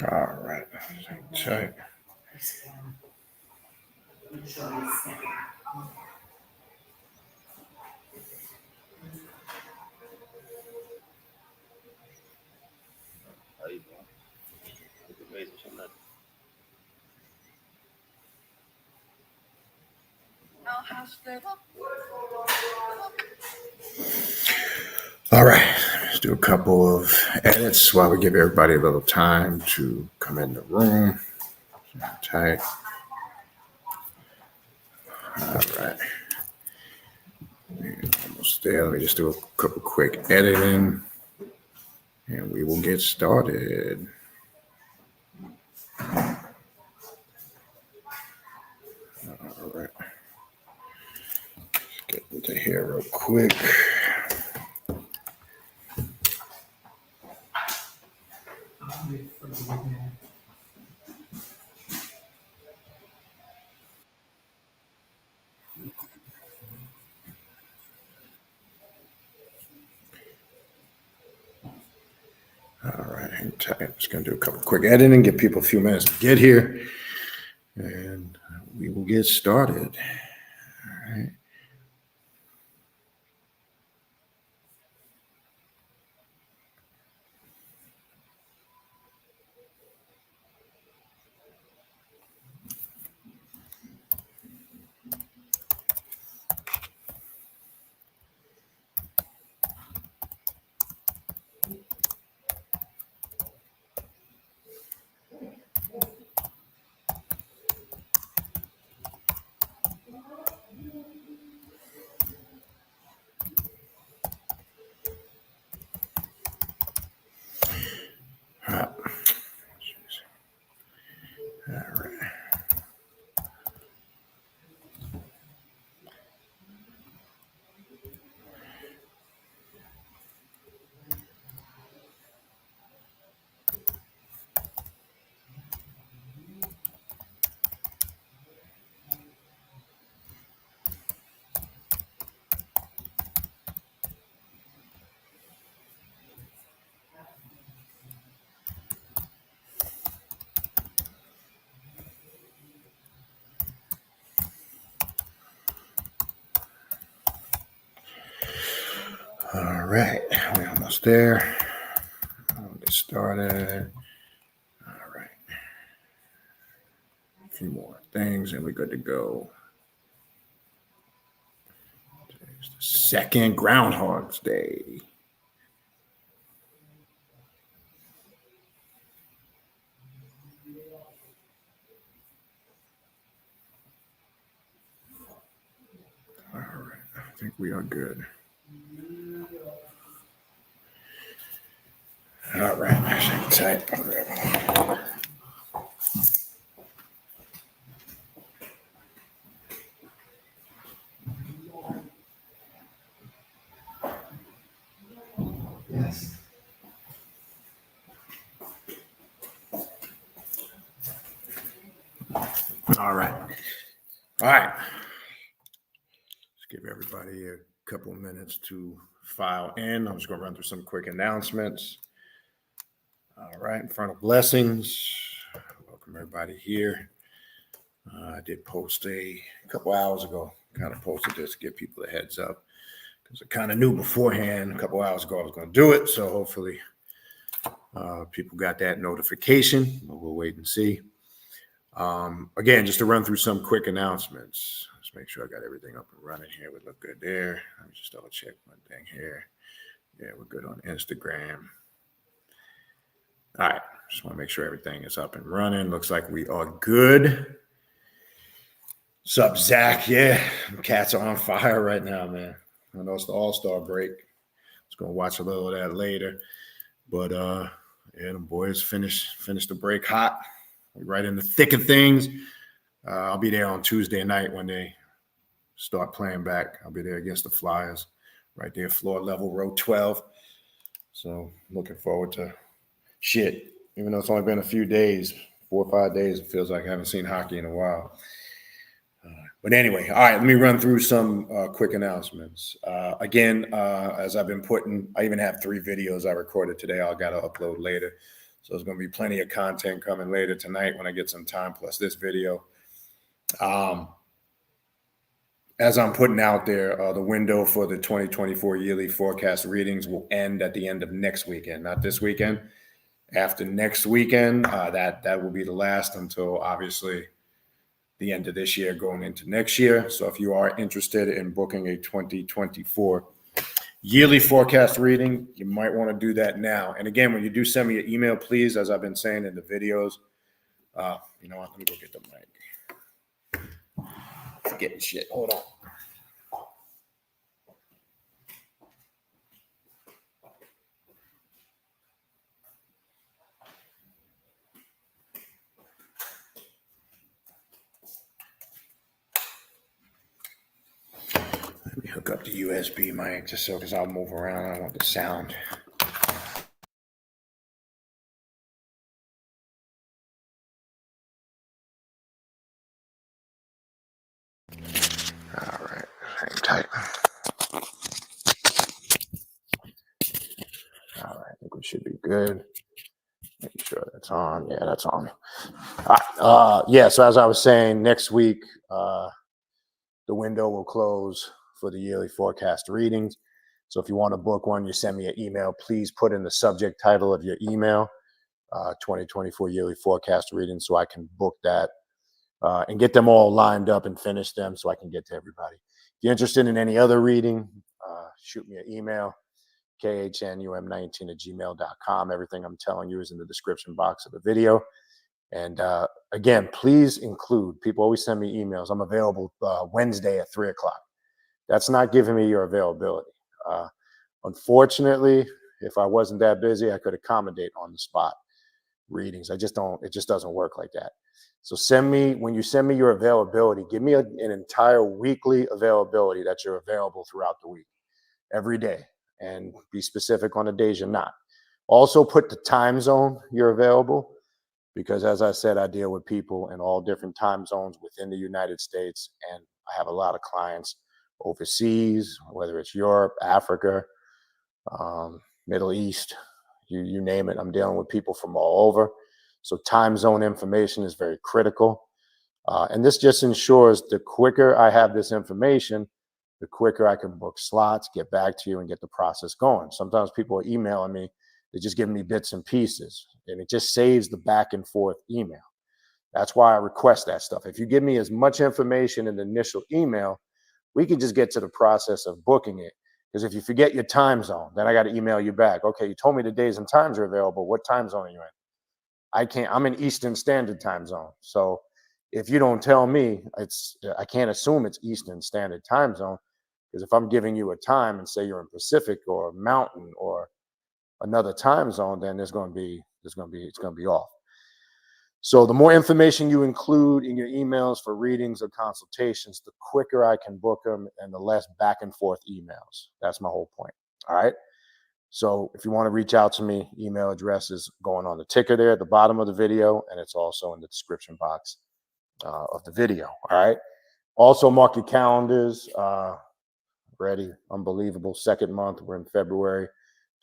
All right. Check. All right, let's do a couple of edits while we give everybody a little time to come in the room. Tight. All right. We're almost there. Let me just do a couple quick editing and we will get started. All right. Let's get into here real quick. All right, hang tight. I'm just going to do a couple quick editing, give people a few minutes to get here, and we will get started. All right. All right, we're almost there. I'll get started. All right. A few more things and we're good to go. Today's the second Groundhog's Day. All right, I think we are good. All right, hang tight. Yes. All right. All right. Let's give everybody a couple minutes to file in. I'm just going to run through some quick announcements. All right. Infernal Blessings. Welcome everybody here. I did post a couple hours ago. Kind of posted this to give people a heads up because I kind of knew beforehand a couple hours ago I was going to do it. So hopefully people got that notification. We'll wait and see. Again, just to run through some quick announcements. Let's make sure I got everything up and running here. We look good there. Let me just double check one thing here. Yeah, we're good on Instagram. All right. Just want to make sure everything is up and running. Looks like we are good. What's up, Zach? Yeah, cats are on fire right now, man. I know it's the All-Star break. I was going to watch a little of that later. But, yeah, the boys finished the break hot. We're right in the thick of things. I'll be there on Tuesday night when they start playing back. I'll be there against the Flyers, right there, floor level, row 12. So looking forward to shit. Even though it's only been a few days, 4 or 5 days, it feels like I haven't seen hockey in a while. But anyway, all right, let me run through some quick announcements. Again, as I've been putting, I even have 3 videos I recorded today I'll got to upload later. So there's going to be plenty of content coming later tonight when I get some time, plus this video. As I'm putting out there, the window for the 2024 yearly forecast readings will end at the end of next weekend, not this weekend. After next weekend, that will be the last until obviously the end of this year going into next year. So if you are interested in booking a 2024 yearly forecast reading, you might want to do that now. And again, when you do send me an email, please, as I've been saying in the videos, you know what, let me go get the mic. Forgetting shit, hold on. Let me hook up the USB mic just so, because I'll move around. I don't want the sound. All right, hang tight. All right, I think we should be good. Make sure that's on. Yeah, that's on. All right. Yeah, so as I was saying, next week, the window will close for the yearly forecast readings. So if you want to book one, you send me an email. Please put in the subject title of your email, 2024 yearly forecast readings, so I can book that and get them all lined up and finish them so I can get to everybody. If you're interested in any other reading, shoot me an email, khnum19@gmail.com. Everything I'm telling you is in the description box of the video. And again, please include, people always send me emails. I'm available Wednesday at 3 o'clock. That's not giving me your availability. Unfortunately, if I wasn't that busy, I could accommodate on the spot readings. It just doesn't work like that. So when you send me your availability, give me an entire weekly availability that you're available throughout the week, every day, and be specific on the days you're not. Also put the time zone you're available, because as I said, I deal with people in all different time zones within the United States, and I have a lot of clients overseas, whether it's Europe, Africa, Middle East, you name it. I'm dealing with people from all over. So time zone information is very critical. And this just ensures the quicker I have this information, the quicker I can book slots, get back to you, and get the process going. Sometimes people are emailing me, they're just giving me bits and pieces, and it just saves the back and forth email. That's why I request that stuff. If you give me as much information in the initial email, we can just get to the process of booking it. Because if you forget your time zone, then I got to email you back. Okay, you told me the days and times are available. What time zone are you in? I'm in Eastern Standard Time zone. So if you don't tell me, I can't assume it's Eastern Standard Time zone. Because if I'm giving you a time and say you're in Pacific or Mountain or another time zone, then it's going to be off. So the more information you include in your emails for readings or consultations, the quicker I can book them and the less back and forth emails. That's my whole point. All right. So if you want to reach out to me, email address is going on the ticker there at the bottom of the video, and it's also in the description box of the video. All right. Also mark your calendars. Ready. Unbelievable. Second month. We're in February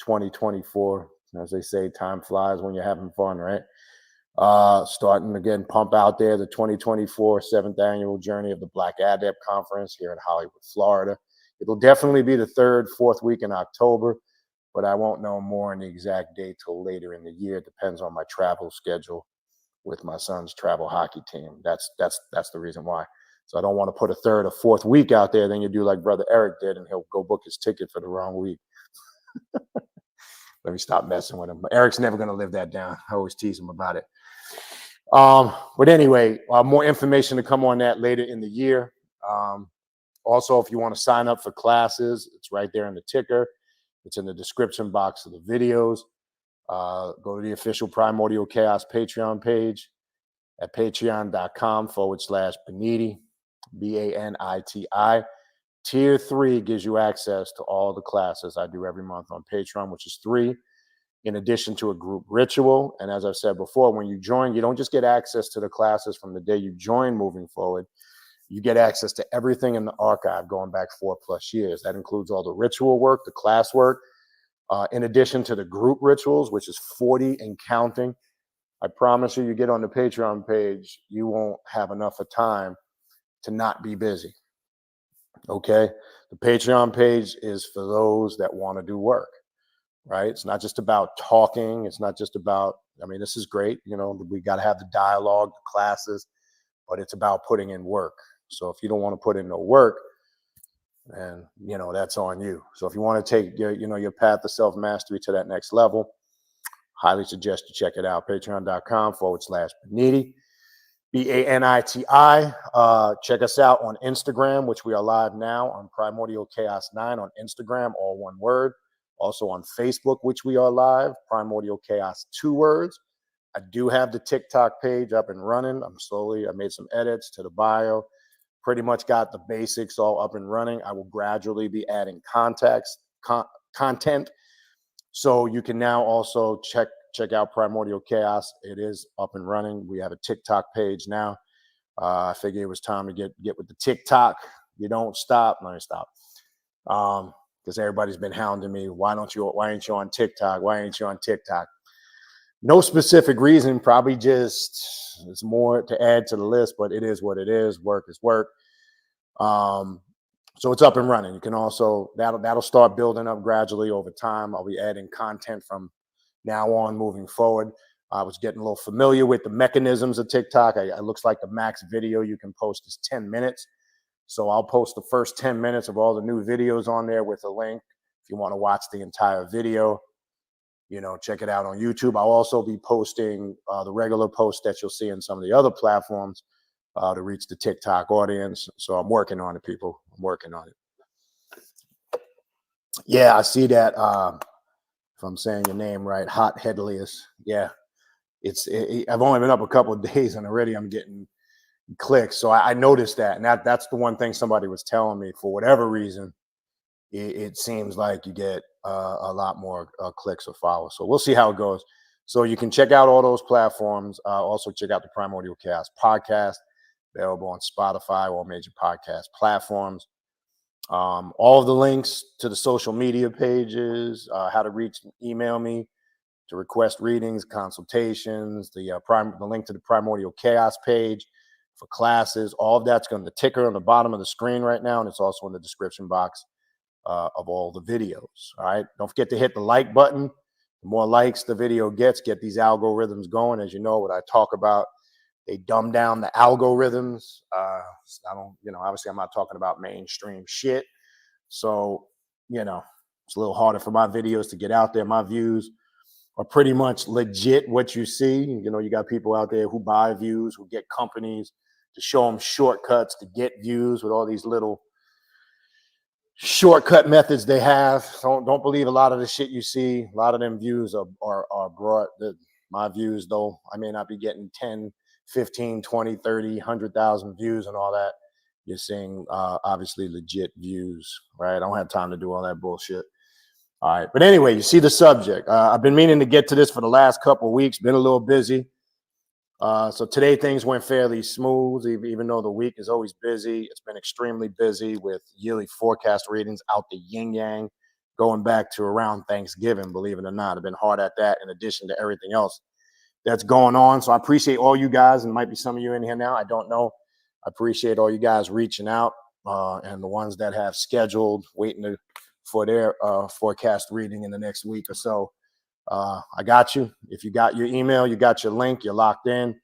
2024. As they say, time flies when you're having fun, right? Starting again, pump out there the 2024 7th annual Journey of the Black Adept Conference here in Hollywood, Florida. It'll definitely be the 3rd, 4th week in October, but I won't know more on the exact date till later in the year. It depends on my travel schedule with my son's travel hockey team. That's the reason why. So I don't want to put a 3rd or 4th week out there. Then you do like Brother Eric did, and he'll go book his ticket for the wrong week. Let me stop messing with him. Eric's never going to live that down. I always tease him about it. But anyway, more information to come on that later in the year. Also, if you want to sign up for classes, it's right there in the ticker. It's in the description box of the videos. Go to the official Primordial Chaos Patreon page. at patreon.com/Baniti, Baniti. Tier 3 gives you access to all the classes I do every month on Patreon, which is 3, in addition to a group ritual. And as I've said before, when you join, you don't just get access to the classes from the day you join moving forward. You get access to everything in the archive going back 4+ years. That includes all the ritual work, the class work, in addition to the group rituals, which is 40 and counting. I promise you, you get on the Patreon page, you won't have enough of time to not be busy. Okay? The Patreon page is for those that want to do work, right? It's not just about talking. It's not just about, I mean, this is great. You know, we got to have the dialogue, the classes, but it's about putting in work. So if you don't want to put in no work, then, you know, that's on you. So if you want to take your, you know, your path to self-mastery to that next level, highly suggest you check it out. Patreon.com/Baniti, Baniti. Check us out on Instagram, which we are live now on Primordial Chaos 9 on Instagram, all one word. Also on Facebook, which we are live, Primordial Chaos, 2 words. I do have the TikTok page up and running. I made some edits to the bio. Pretty much got the basics all up and running. I will gradually be adding content. So you can now also check out Primordial Chaos. It is up and running. We have a TikTok page now. I figured it was time to get with the TikTok. You don't stop. No, you stop. Because everybody's been hounding me. Why ain't you on TikTok? Why ain't you on TikTok? No specific reason, probably just it's more to add to the list, but it is what it is. Work is work. So it's up and running. You can also, that'll start building up gradually over time. I'll be adding content from now on moving forward. I was getting a little familiar with the mechanisms of TikTok. It looks like the max video you can post is 10 minutes. So I'll post the first 10 minutes of all the new videos on there with a link. If you want to watch the entire video, you know, check it out on YouTube. I'll also be posting the regular posts that you'll see in some of the other platforms to reach the TikTok audience. So I'm working on it, people. I'm working on it. Yeah, I see that. If I'm saying your name right, Hot Headliest. Yeah, I've only been up a couple of days and already I'm getting clicks. So I noticed that. And that's the one thing somebody was telling me. For whatever reason, it seems like you get a lot more clicks or follows. So we'll see how it goes. So you can check out all those platforms. Also check out the Primordial Chaos podcast, available on Spotify, all major podcast platforms. All of the links to the social media pages, how to email me to request readings, consultations, the link to the Primordial Chaos page for classes. All of that's going to ticker on the bottom of the screen right now, and it's also in the description box of all the videos. All right. Don't forget to hit the like button. The more likes the video gets, get these algorithms going. As you know, what I talk about, they dumb down the algorithms. I don't, you know, obviously I'm not talking about mainstream shit. So, you know, it's a little harder for my videos to get out there. My views are pretty much legit what you see. You know, you got people out there who buy views, who get companies to show them shortcuts to get views with all these little shortcut methods they have. Don't believe a lot of the shit you see. A lot of them views are brought. My views, though, I may not be getting 10, 15, 20, 30, 100,000 views and all that. You're seeing obviously legit views, right? I don't have time to do all that bullshit. All right. But anyway, you see the subject. I've been meaning to get to this for the last couple of weeks, been a little busy. So today things went fairly smooth, even though the week is always busy. It's been extremely busy with yearly forecast readings out the yin yang, going back to around Thanksgiving, believe it or not. I've been hard at that in addition to everything else that's going on. So I appreciate all you guys, and might be some of you in here now. I don't know. I appreciate all you guys reaching out and the ones that have scheduled, waiting for their forecast reading in the next week or so. I got you. If you got your email, you got your link, you're locked in.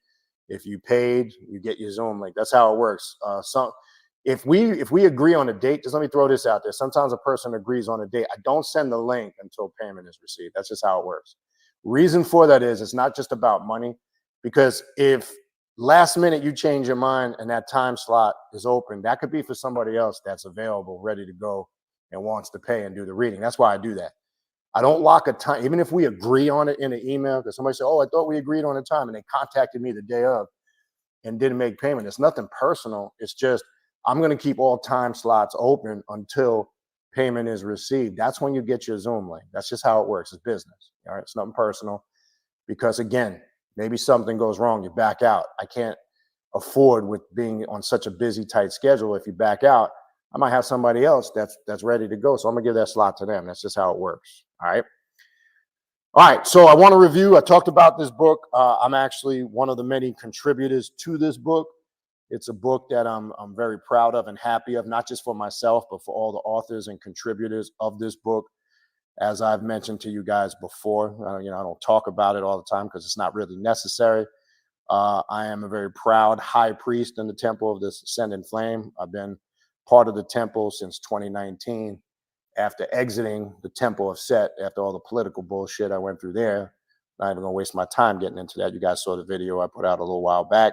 If you paid, you get your Zoom link. That's how it works. If we agree on a date, just let me throw this out there. Sometimes a person agrees on a date. I don't send the link until payment is received. That's just how it works. Reason for that is it's not just about money, because if last minute you change your mind and that time slot is open, that could be for somebody else that's available, ready to go, and wants to pay and do the reading. That's why I do that. I don't lock a time, even if we agree on it in an email, because somebody said, oh, I thought we agreed on a time, and they contacted me the day of. and didn't make payment. It's nothing personal. It's just I'm going to keep all time slots open until payment is received. That's when you get your Zoom link. That's just how it works. It's business. All right. It's nothing personal, because again, maybe something goes wrong. You back out. I can't afford, with being on such a busy, tight schedule. If you back out, I might have somebody else that's ready to go. So I'm gonna give that slot to them. That's just how it works. All right. All right. So I want to review. I talked about this book. I'm actually one of the many contributors to this book. It's a book that I'm very proud of and happy of, not just for myself, but for all the authors and contributors of this book. As I've mentioned to you guys before, I don't talk about it all the time because it's not really necessary. I am a very proud high priest in the temple of this ascending flame. I've been part of the temple since 2019. After exiting the temple of Set, after all the political bullshit I went through there, not even gonna waste my time getting into that. You guys saw the video I put out a little while back,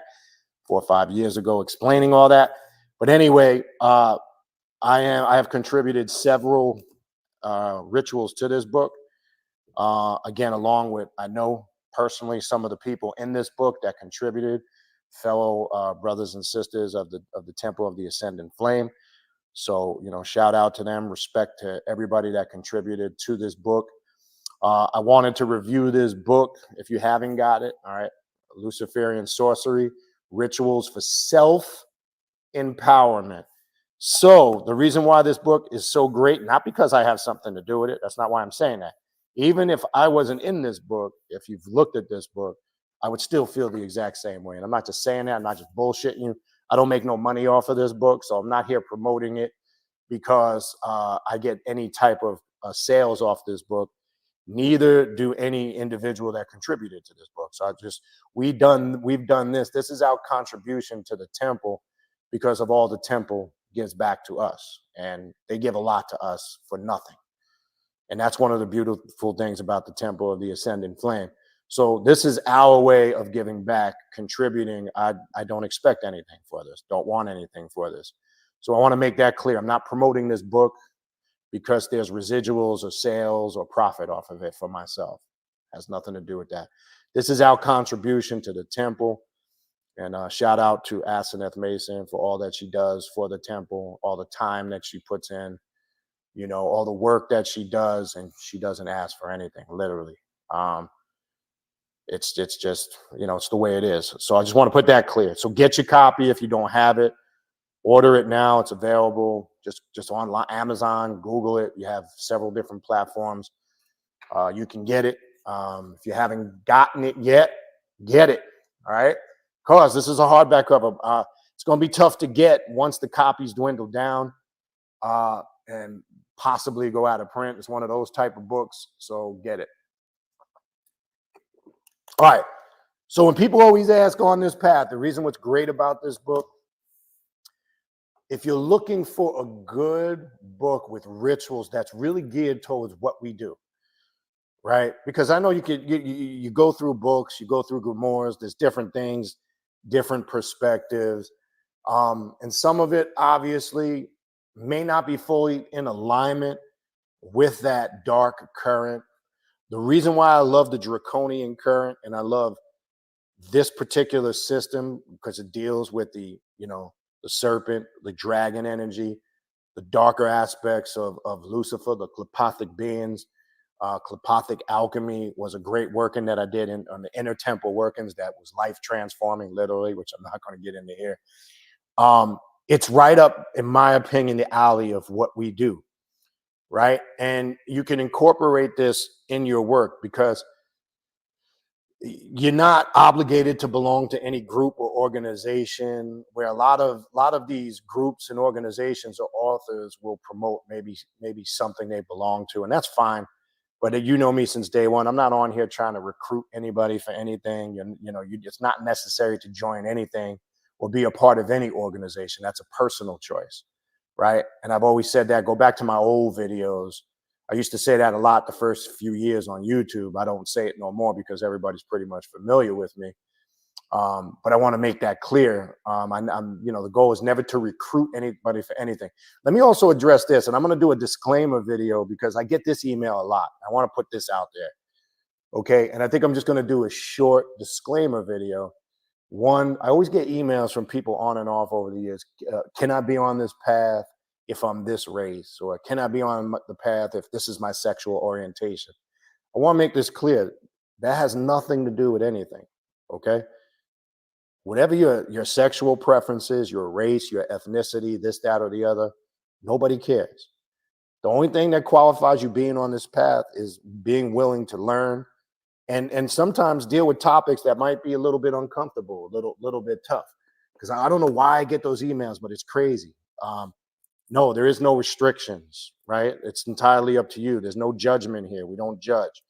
4 or 5 years ago, explaining all that. But anyway, I have contributed several rituals to this book. Again, along with, I know personally some of the people in this book that contributed, fellow brothers and sisters of the Temple of the Ascending Flame. So, shout out to them. Respect to everybody that contributed to this book. I wanted to review this book. If you haven't got it, all right, Luciferian Sorcery-Rituals for Self-Empowerment. So the reason why this book is so great, not because I have something to do with it. That's not why I'm saying that. Even if I wasn't in this book, if you've looked at this book, I would still feel the exact same way. And I'm not just saying that. I'm not just bullshitting you. I don't make no money off of this book, so I'm not here promoting it because I get any type of sales off this book. Neither do any individual that contributed to this book. So we've done this. This is our contribution to the temple because of all the temple gives back to us, and they give a lot to us for nothing. And that's one of the beautiful things about the Temple of the Ascending Flame. So this is our way of giving back, contributing. I don't expect anything for this, don't want anything for this. So I want to make that clear. I'm not promoting this book because there's residuals or sales or profit off of it for myself. It has nothing to do with that. This is our contribution to the temple. And shout out to Asenath Mason for all that she does for the temple, all the time that she puts in, all the work that she does, and she doesn't ask for anything, literally. It's just, it's the way it is. So I just want to put that clear. So get your copy if you don't have it. Order it now. It's available just online, Amazon, Google it. You have several different platforms. You can get it. If you haven't gotten it yet, get it. All right. Because this is a hardback cover. It's going to be tough to get once the copies dwindle down and possibly go out of print. It's one of those type of books. So get it. All right. So when people always ask on this path, the reason what's great about this book, if you're looking for a good book with rituals that's really geared towards what we do, right? Because I know you go through books, you go through grimoires, there's different things, different perspectives. And some of it obviously may not be fully in alignment with that dark current. The reason why I love the draconian current and I love this particular system, because it deals with the serpent, the dragon energy, the darker aspects of Lucifer, the Klepothic beings. Klepothic alchemy was a great working that I did on the inner temple workings that was life transforming, literally, which I'm not going to get into here. It's right up, in my opinion, the alley of what we do, right? And you can incorporate this in your work because you're not obligated to belong to any group or organization, where a lot of these groups and organizations or authors will promote maybe something they belong to, and that's fine. But you know me since day one. I'm not on here trying to recruit anybody for anything. It's not necessary to join anything or be a part of any organization. That's a personal choice, right? And I've always said that. Go back to my old videos. I used to say that a lot the first few years on YouTube. I don't say it no more because everybody's pretty much familiar with me. But I want to make that clear. The goal is never to recruit anybody for anything. Let me also address this, and I'm going to do a disclaimer video because I get this email a lot. I want to put this out there. Okay. And I think I'm just going to do a short disclaimer video One, I always get emails from people on and off over the years. Can I be on this path if I'm this race? Or can I be on the path if this is my sexual orientation? I want to make this clear. That has nothing to do with anything. Okay. Whatever your sexual preferences, your race, your ethnicity, this, that, or the other, nobody cares. The only thing that qualifies you being on this path is being willing to learn and sometimes deal with topics that might be a little bit uncomfortable, a little bit tough. Because I don't know why I get those emails, but it's crazy. No, there is no restrictions, right? It's entirely up to you. There's no judgment here. We don't judge.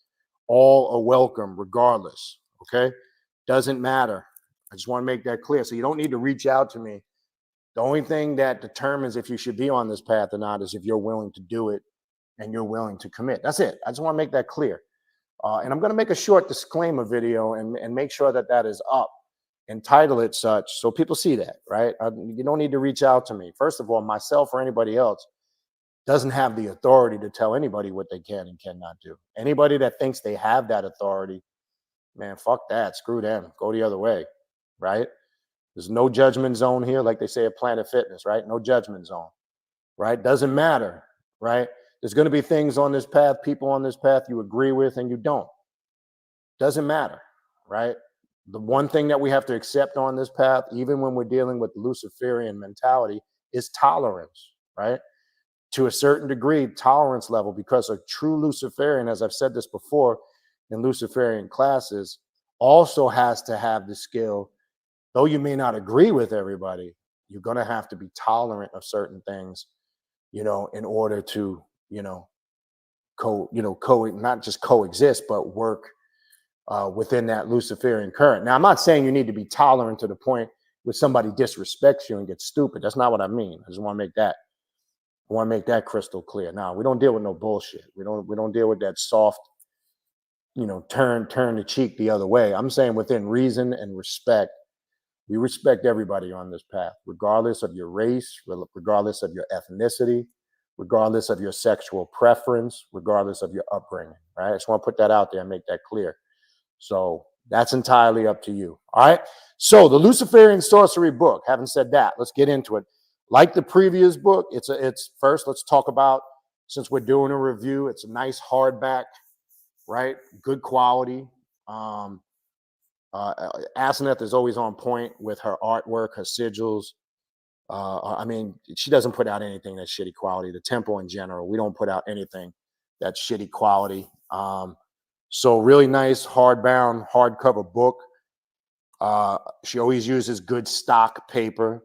All are welcome regardless, okay? Doesn't matter. I just want to make that clear. So you don't need to reach out to me. The only thing that determines if you should be on this path or not is if you're willing to do it and you're willing to commit. That's it. I just want to make that clear. And I'm going to make a short disclaimer video and make sure that that is up and title it such so people see that, right? You don't need to reach out to me. First of all, myself or anybody else doesn't have the authority to tell anybody what they can and cannot do. Anybody that thinks they have that authority, man, fuck that. Screw them. Go the other way, right? There's no judgment zone here, like they say at Planet Fitness, right? No judgment zone, right? Doesn't matter, right? There's going to be things on this path, people on this path you agree with and you don't. Doesn't matter, right? The one thing that we have to accept on this path, even when we're dealing with the Luciferian mentality, is tolerance, right? To a certain degree, tolerance level, because a true Luciferian, as I've said this before in Luciferian classes, also has to have the skill, though you may not agree with everybody, you're going to have to be tolerant of certain things, in order to, not just coexist, but work within that Luciferian current. Now, I'm not saying you need to be tolerant to the point where somebody disrespects you and gets stupid. That's not what I mean. I just want to make that crystal clear. Now, we don't deal with no bullshit. We don't deal with that soft, turn the cheek the other way. I'm saying within reason and respect, we respect everybody on this path, regardless of your race, regardless of your ethnicity, regardless of your sexual preference, regardless of your upbringing, right? I just want to put that out there and make that clear. So that's entirely up to you. All right. So the Luciferian sorcery book, having said that, let's get into it. Like the previous book, it's first, let's talk about, since we're doing a review, it's a nice hardback, right? Good quality. Asenath is always on point with her artwork, her sigils. She doesn't put out anything that's shitty quality. The temple in general, we don't put out anything that's shitty quality. So really nice hardbound, hardcover book. She always uses good stock paper,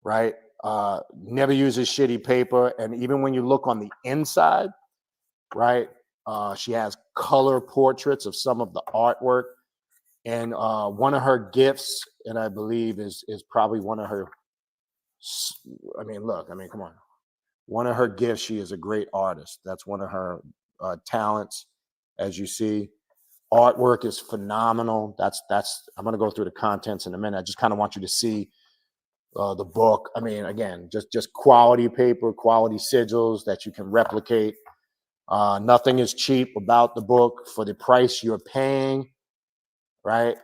right? Never uses shitty paper. And even when you look on the inside, right, she has color portraits of some of the artwork. And one of her gifts, and I believe is probably one of her, come on. One of her gifts, she is a great artist. That's one of her talents, as you see. Artwork is phenomenal. I'm going to go through the contents in a minute. I just kind of want you to see the book. Again, just quality paper, quality sigils that you can replicate. Nothing is cheap about the book for the price you're paying, right?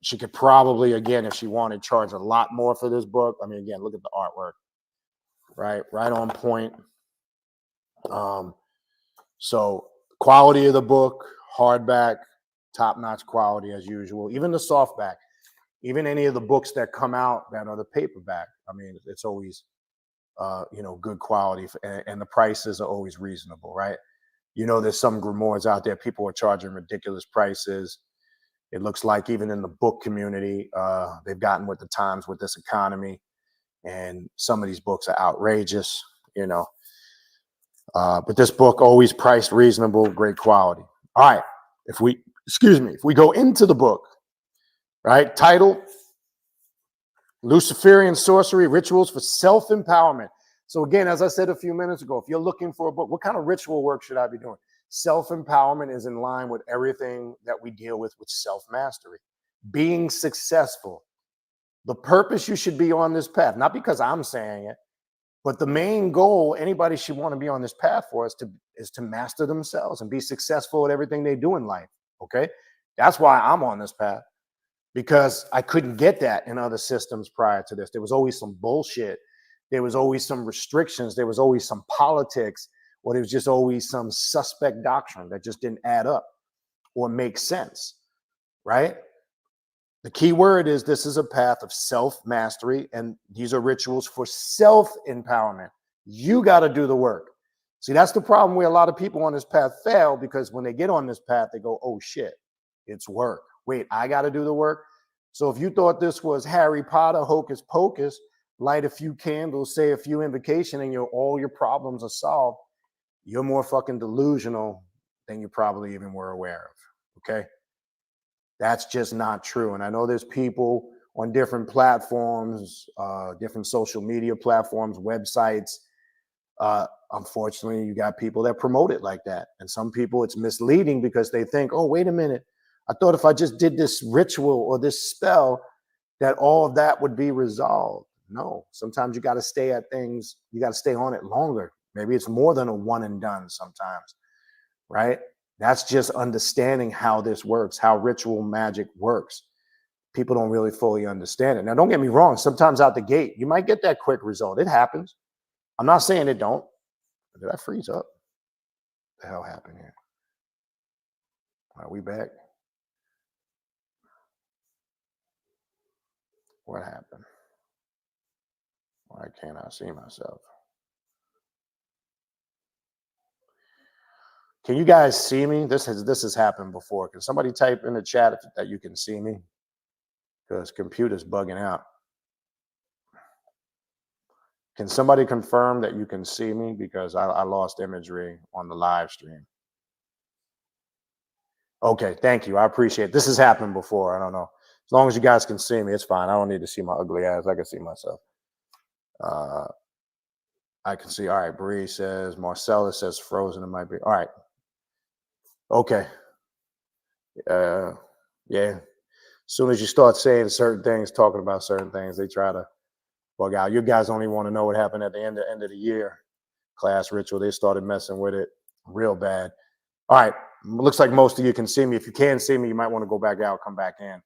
She could probably, again, if she wanted, charge a lot more for this book. Again, look at the artwork, right on point. So quality of the book, hardback, top-notch quality as usual. Even the softback, even any of the books that come out that are the paperback, it's always good quality, and the prices are always reasonable, right? There's some grimoires out there, people are charging ridiculous prices. It looks like even in the book community, they've gotten with the times with this economy, and some of these books are outrageous, but this book always priced reasonable, great quality. All right, if we go into the book, right, title, Luciferian Sorcery-Rituals for Self-Empowerment. So again, as I said a few minutes ago, if you're looking for a book, what kind of ritual work should I be doing? Self-empowerment is in line with everything that we deal with self-mastery, being successful. The purpose you should be on this path, not because I'm saying it, but the main goal anybody should want to be on this path for is to master themselves and be successful at everything they do in life. Okay. That's why I'm on this path. because I couldn't get that in other systems prior to this. There was always some bullshit. There was always some restrictions. There was always some politics, or there was just always some suspect doctrine that just didn't add up or make sense, right? The key word is this is a path of self-mastery, and these are rituals for self-empowerment. You got to do the work. See, that's the problem where a lot of people on this path fail, because when they get on this path, they go, oh shit, it's work. Wait, I got to do the work? So if you thought this was Harry Potter, hocus pocus, light a few candles, say a few invocation, and all your problems are solved, you're more fucking delusional than you probably even were aware of, okay? That's just not true. And I know there's people on different platforms, different social media platforms, websites. Unfortunately, you got people that promote it like that. And some people, it's misleading because they think, oh, wait a minute. I thought if I just did this ritual or this spell, that all of that would be resolved. No, sometimes you got to stay at things. You got to stay on it longer. Maybe it's more than a one and done sometimes, right? That's just understanding how this works, how ritual magic works. People don't really fully understand it. Now, don't get me wrong. Sometimes out the gate, you might get that quick result. It happens. I'm not saying it don't. Did I freeze up? What the hell happened here? Are we back? What happened? Why can't I see myself? Can you guys see me? This has happened before. Can somebody type in the chat that you can see me? Because computer's bugging out. Can somebody confirm that you can see me? Because I lost imagery on the live stream. Okay, thank you. I appreciate it. This has happened before. I don't know. As long as you guys can see me, it's fine. I don't need to see my ugly ass. I can see myself. I can see. All right, Bree says, Marcella says frozen. It might be. All right. Okay. Yeah. As soon as you start saying certain things, talking about certain things, they try to bug out. You guys only want to know what happened at the end of the year. Class ritual. They started messing with it real bad. All right. Looks like most of you can see me. If you can't see me, you might want to go back out, come back in.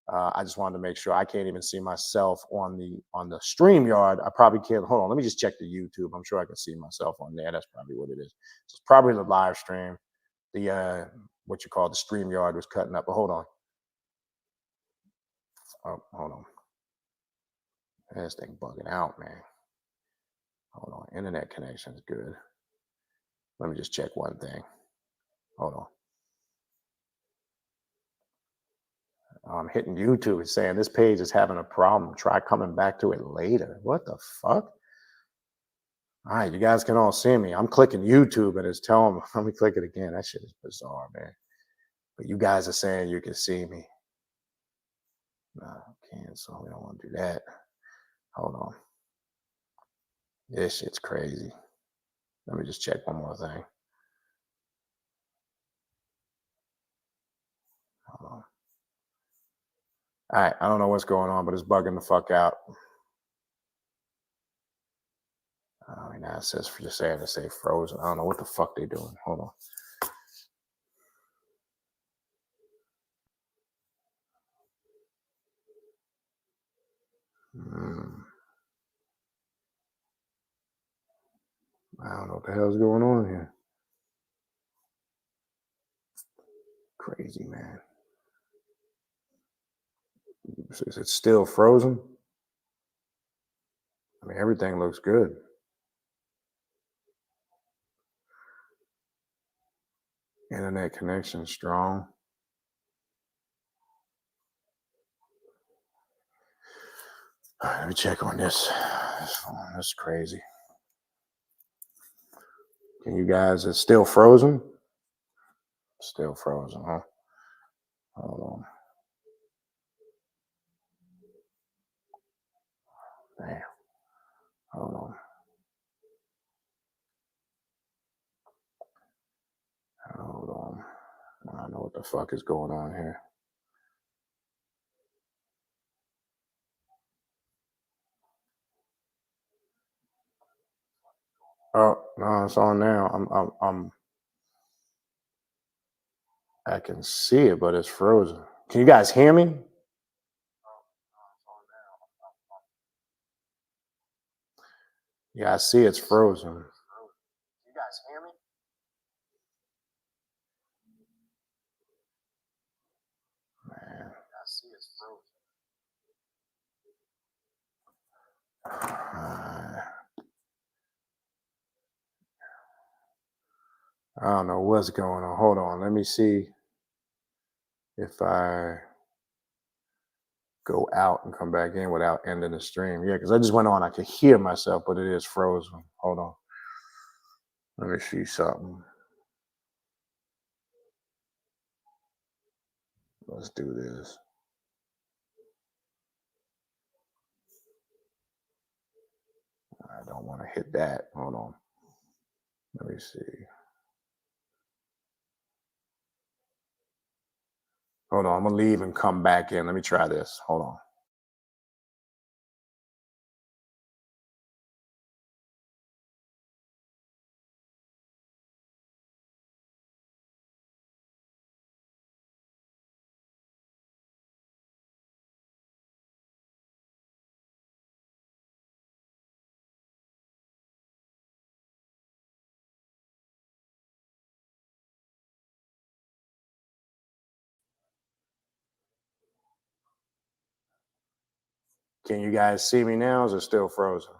I just wanted to make sure. I can't even see myself on the StreamYard. I probably can't. Hold on. Let me just check the YouTube. I'm sure I can see myself on there. That's probably what it is. So it's probably the live stream. The what you call the StreamYard was cutting up. But hold on. Oh, hold on. This thing bugging out, man. Hold on. Internet connection is good. Let me just check one thing. Hold on. I'm hitting YouTube. It's saying this page is having a problem. Try coming back to it later. What the fuck? All right, you guys can all see me. I'm clicking YouTube and it's telling me. Let me click it again. That shit is bizarre, man. But you guys are saying you can see me. No, cancel. We don't want to do that. Hold on. This shit's crazy. Let me just check one more thing. Hold on. All right, I don't know what's going on, but it's bugging the fuck out. Now it says just saying to say frozen. I don't know what the fuck they doing. Hold on. I don't know what the hell's going on here. Crazy, man. Is it still frozen? I mean, everything looks good. Internet connection strong. All right, let me check on this. That's crazy. Can you guys, it's still frozen? Still frozen, huh? Hold on. Damn. Hold on. Hold on. I don't know what the fuck is going on here. Oh, no, it's on now. I can see it, but it's frozen. Can you guys hear me? Yeah, I see it's frozen. You guys hear me? Man, I see it's frozen. I don't know what's going on. Hold on. Let me see if I go out and come back in without ending the stream. Yeah, because I just went on. I could hear myself, but it is frozen. Hold on. Let me see something. Let's do this. I don't want to hit that. Hold on. Let me see. Hold on. I'm going to leave and come back in. Let me try this. Hold on. Can you guys see me now? Or is it still frozen?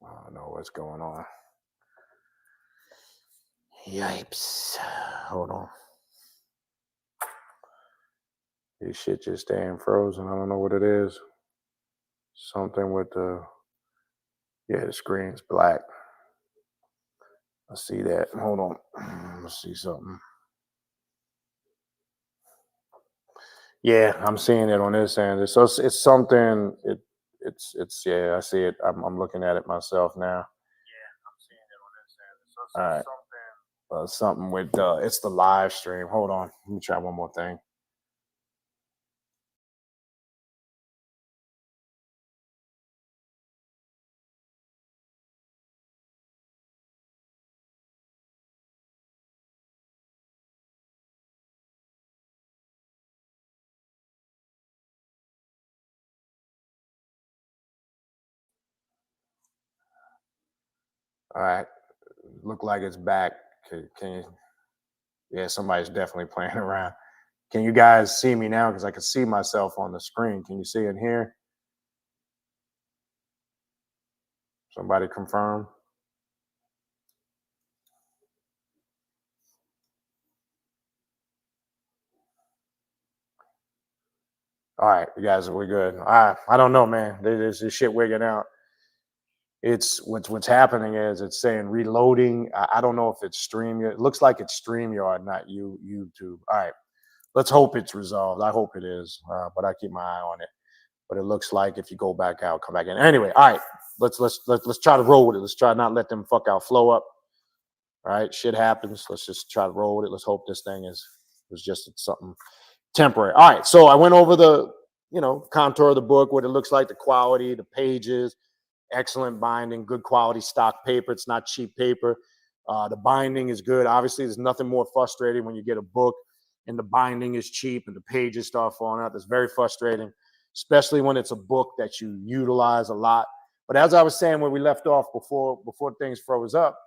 I don't know what's going on. Yipes. Hold on. This shit just staying frozen. I don't know what it is. Something with the screen's black. I see that. Hold on. Let's see something. Yeah, I'm seeing it on this end. So it's something. It's yeah. I see it. I'm looking at it myself now. Yeah, I'm seeing it on this end. So all right. Something with it's the live stream. Hold on. Let me try one more thing. All right. Look like it's back. Can you? Yeah, somebody's definitely playing around. Can you guys see me now? Because I can see myself on the screen. Can you see it here? Somebody confirm. All right, you guys, we're good. I don't know, man. There's this shit wigging out. It's what's happening is it's saying reloading. I don't know if it's StreamYard. It looks like it's StreamYard, not YouTube. All right, let's hope it's resolved. I hope it is, but I keep my eye on it. But it looks like if you go back out, come back in. Anyway, all right, let's try to roll with it. Let's try not let them fuck out flow up. All right, shit happens. Let's just try to roll with it. Let's hope this thing is just something temporary. All right, so I went over the contour of the book, what it looks like, the quality, the pages, excellent binding, good quality stock paper. It's not cheap paper. The binding is good. Obviously, there's nothing more frustrating when you get a book and the binding is cheap and the pages start falling out. That's very frustrating, especially when it's a book that you utilize a lot. But as I was saying when we left off before things froze up,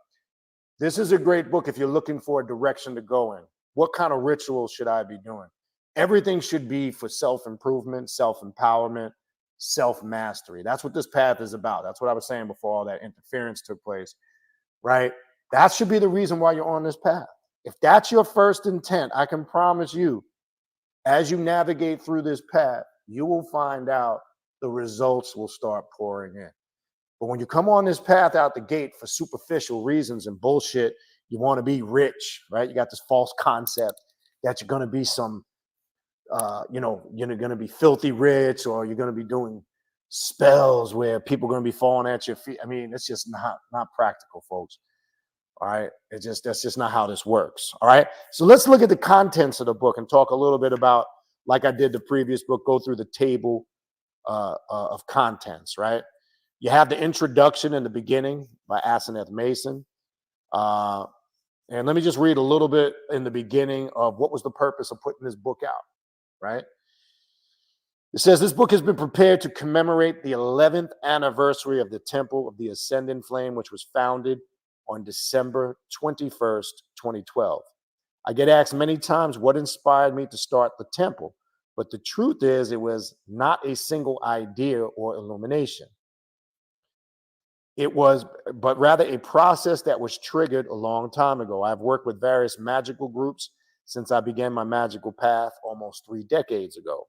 this is a great book if you're looking for a direction to go in. What kind of rituals should I be doing? Everything should be for self-improvement, self-empowerment, self-mastery. That's what this path is about. That's what I was saying before all that interference took place, right? That should be the reason why you're on this path. If that's your first intent, I can promise you, as you navigate through this path, you will find out the results will start pouring in. But when you come on this path out the gate for superficial reasons and bullshit, you want to be rich, right? You got this false concept that you're going to be some, you're going to be filthy rich, or you're going to be doing spells where people are going to be falling at your feet. I mean, it's just not practical, folks. All right. That's just not how this works. All right. So let's look at the contents of the book and talk a little bit about, like I did the previous book, go through the table of contents, right? You have the introduction in the beginning by Asenath Mason. And let me just read a little bit in the beginning of what was the purpose of putting this book out. right? It says this book has been prepared to commemorate the 11th anniversary of the Temple of the Ascending Flame, which was founded on December 21st, 2012. I get asked many times what inspired me to start the temple, but the truth is it was not a single idea or illumination. It was, but rather a process that was triggered a long time ago. I've worked with various magical groups since I began my magical path almost 3 decades ago.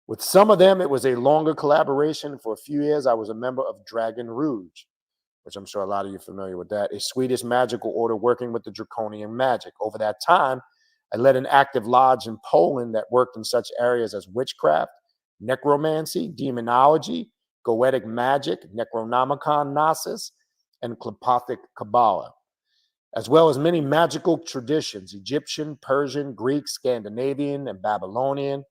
With some of them, it was a longer collaboration. For a few years, I was a member of Dragon Rouge, which I'm sure a lot of you are familiar with that, a Swedish magical order working with the draconian magic. Over that time, I led an active lodge in Poland that worked in such areas as witchcraft, necromancy, demonology, goetic magic, Necronomicon Gnosis, and Klepothic Kabbalah, as well as many magical traditions, Egyptian, Persian, Greek, Scandinavian, and Babylonian.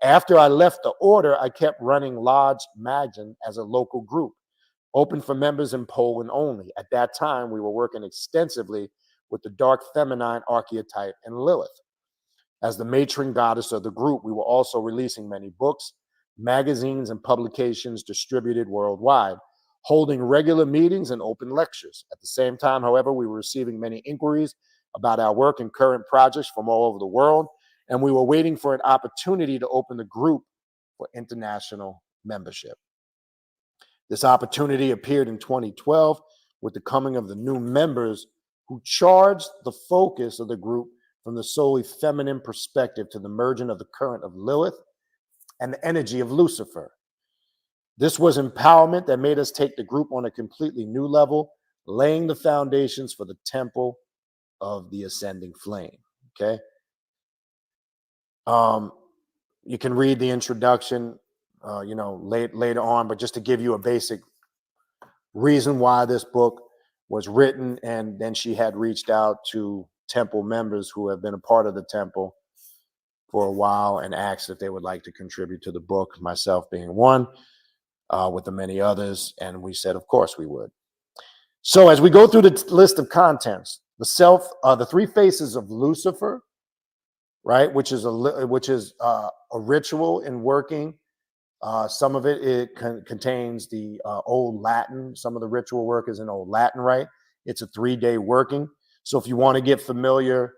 After I left the order, I kept running Lodge Magin as a local group, open for members in Poland only. At that time, we were working extensively with the dark feminine archetype and Lilith. As the matron goddess of the group, we were also releasing many books, magazines, and publications distributed worldwide, holding regular meetings and open lectures. At the same time, however, we were receiving many inquiries about our work and current projects from all over the world, and we were waiting for an opportunity to open the group for international membership. This opportunity appeared in 2012 with the coming of the new members who charged the focus of the group from the solely feminine perspective to the merging of the current of Lilith and the energy of Lucifer. This was empowerment that made us take the group on a completely new level, laying the foundations for the Temple of the Ascending Flame. Okay. You can read the introduction, later on, but just to give you a basic reason why this book was written, and then she had reached out to temple members who have been a part of the temple for a while and asked if they would like to contribute to the book, myself being one, with the many others, and we said, of course we would. So as we go through the list of contents, the 3 faces of Lucifer, right, which is a ritual in working. Some of it contains the Old Latin. Some of the ritual work is in Old Latin, right? It's a 3-day working. So if you want to get familiar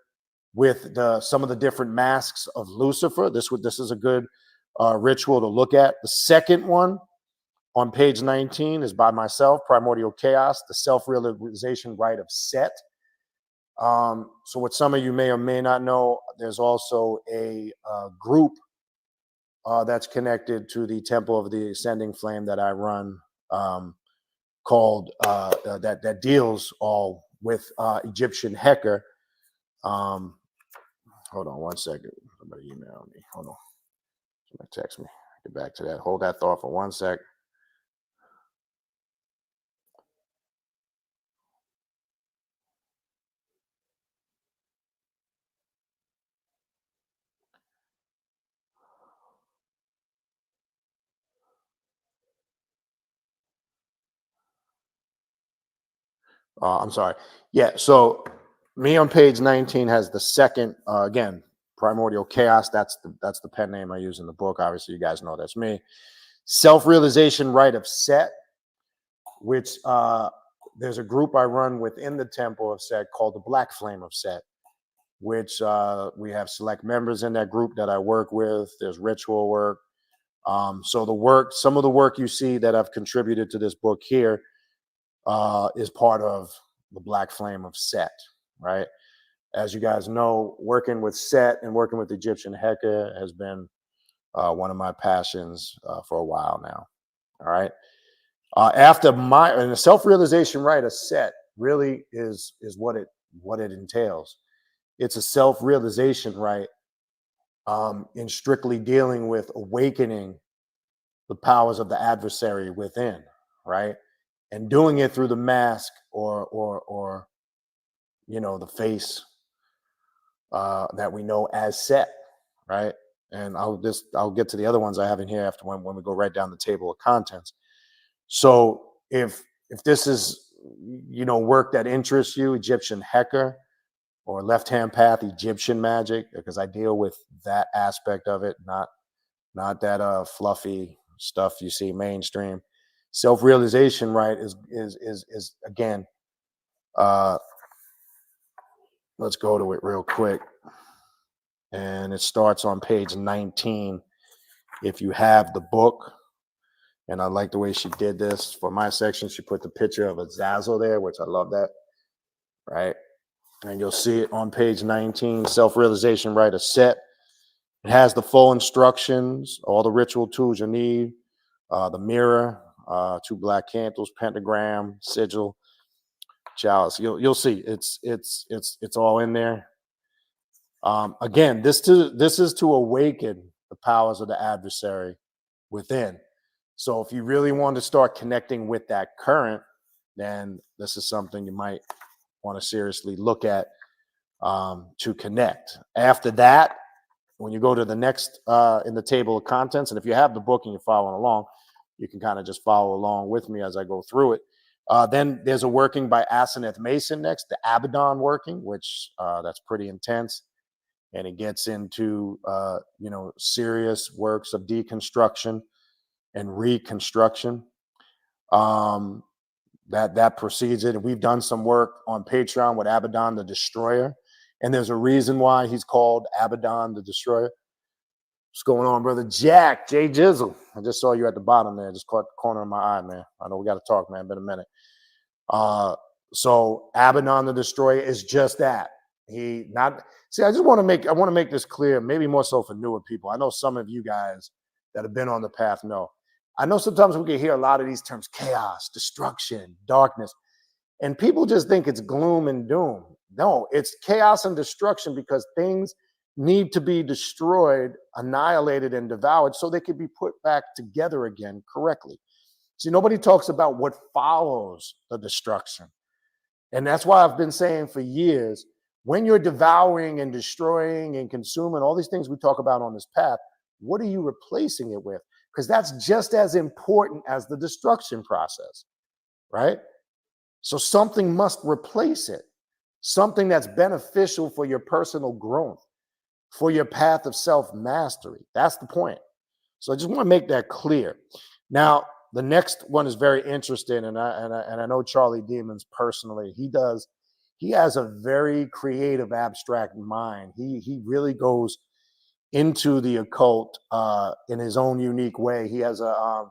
with some of the different masks of Lucifer, this is a good ritual to look at. The second one on page 19 is by myself, Primordial Chaos, the self-realization rite of Set. So what some of you may or may not know, there's also a group that's connected to the Temple of the Ascending Flame that I run, called that deals all with Egyptian Hecker. Hold on one second. Somebody emailed me. Hold on. Somebody text me. Get back to that. Hold that thought for 1 sec. I'm sorry. Yeah. So me on page 19 has the second, again, Primordial Chaos. That's the pen name I use in the book. Obviously, you guys know that's me. Self-realization rite of Set, which there's a group I run within the Temple of Set called the Black Flame of Set, which we have select members in that group that I work with. There's ritual work. So some of the work you see that I've contributed to this book here is part of the Black Flame of Set, right? As you guys know, working with Set and working with Egyptian Heka has been one of my passions for a while now. All right. And the self-realization rite of Set really is what it entails. It's a self-realization rite in strictly dealing with awakening the powers of the adversary within, right? And doing it through the mask or the face that we know as Set, right? And I'll get to the other ones I have in here after when we go right down the table of contents. So if this is work that interests you, Egyptian Hecker or left-hand path Egyptian magic, because I deal with that aspect of it, not that fluffy stuff you see mainstream. Self-realization, right, is again, let's go to it real quick. And it starts on page 19. If you have the book, and I like the way she did this for my section, she put the picture of a Zazzle there, which I love that, right? And you'll see it on page 19, self-realization, right, a set. It has the full instructions, all the ritual tools you need, the mirror, 2 black candles, pentagram, sigil, chalice. You'll see it's all in there. Again, this is to awaken the powers of the adversary within. So if you really want to start connecting with that current, then this is something you might want to seriously look at to connect. After that, when you go to the next in the table of contents, and if you have the book and you're following along, you can kind of just follow along with me as I go through it. Then there's a working by Asenath Mason next, the Abaddon working, which that's pretty intense. And it gets into, serious works of deconstruction and reconstruction. That precedes it. And we've done some work on Patreon with Abaddon the Destroyer. And there's a reason why he's called Abaddon the Destroyer. What's going on, brother Jack? Jay Jizzle. I just saw you at the bottom there. Just caught the corner of my eye, man. I know we got to talk, man. Been a minute. So Abaddon the Destroyer is just that. I just want to make this clear, maybe more so for newer people. I know some of you guys that have been on the path know. I know sometimes we can hear a lot of these terms: chaos, destruction, darkness, and people just think it's gloom and doom. No, it's chaos and destruction because things need to be destroyed, annihilated, and devoured so they can be put back together again correctly. See, nobody talks about what follows the destruction. And that's why I've been saying for years, when you're devouring and destroying and consuming all these things we talk about on this path, what are you replacing it with? Because that's just as important as the destruction process, right? So something must replace it, something that's beneficial for your personal growth, for your path of self-mastery. That's the point. So I just want to make that clear. Now, the next one is very interesting, and I know Charlie Demons personally. He has a very creative, abstract mind. He really goes into the occult in his own unique way. He has a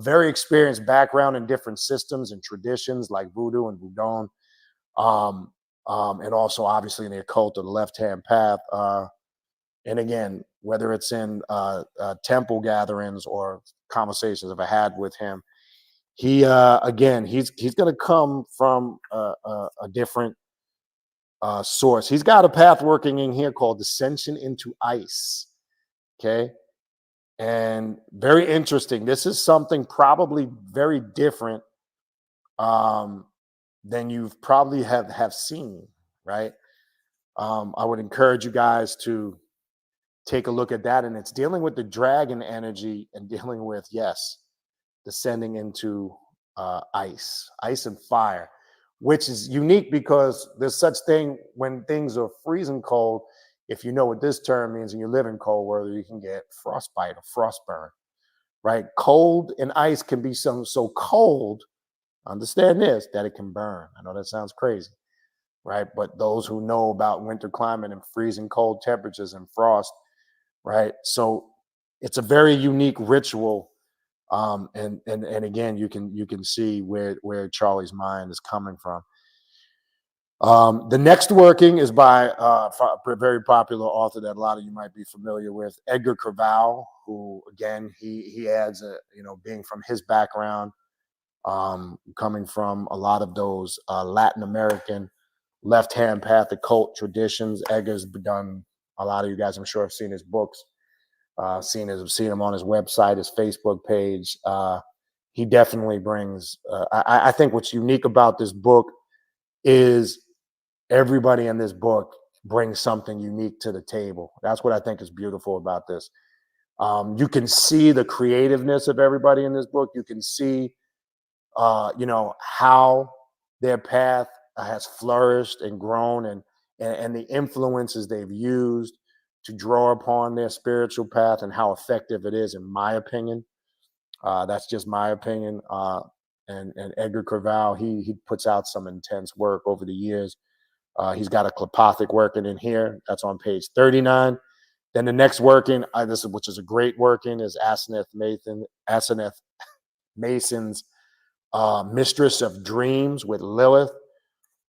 very experienced background in different systems and traditions like voodoo and voodoo, and also obviously in the occult of the left-hand path. And again, whether it's in temple gatherings or conversations I've had with him, he's going to come from a different source. He's got a path working in here called Descension into Ice. Okay. And very interesting. This is something probably very different than you've probably have seen, right? I would encourage you guys to take a look at that. And it's dealing with the dragon energy and dealing with, yes, descending into ice and fire, which is unique because there's such thing when things are freezing cold. If you know what this term means and you live in cold weather, you can get frostbite or frostburn, right? Cold and ice can be so cold, understand this, that it can burn. I know that sounds crazy, right? But those who know about winter climate and freezing cold temperatures and frost, right? So it's a very unique ritual. And again, you can see where Charlie's mind is coming from. The next working is by a very popular author that a lot of you might be familiar with, Edgar Cavall, who again he adds being from his background, coming from a lot of those Latin American left-hand path occult traditions. Edgar's done a lot of you guys, I'm sure, have seen his books. Seen him on his website, his Facebook page. He definitely brings. I think what's unique about this book is everybody in this book brings something unique to the table. That's what I think is beautiful about this. You can see the creativeness of everybody in this book. You can see, how their path has flourished and grown, and and the influences they've used to draw upon their spiritual path and how effective it is, in my opinion. That's just my opinion. And Edgar Cavell, he puts out some intense work over the years. He's got a Klepothic working in here. That's on page 39. Then the next working, which is a great working, is Asenath Mason's Mistress of Dreams with Lilith.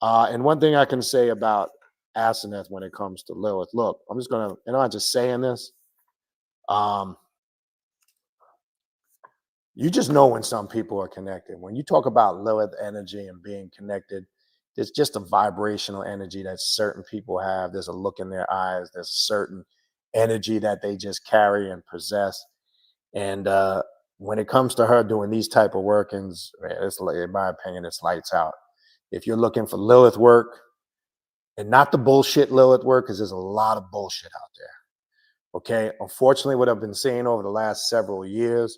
And one thing I can say about Asenath when it comes to Lilith, look, I'm just going to, I'm just saying this. You just know when some people are connected. When you talk about Lilith energy and being connected, there's just a vibrational energy that certain people have. There's a look in their eyes. There's a certain energy that they just carry and possess. And when it comes to her doing these type of workings, it's, in my opinion, it's lights out. If you're looking for Lilith work, and not the bullshit Lilith work, because there's a lot of bullshit out there. Okay. Unfortunately, what I've been seeing over the last several years,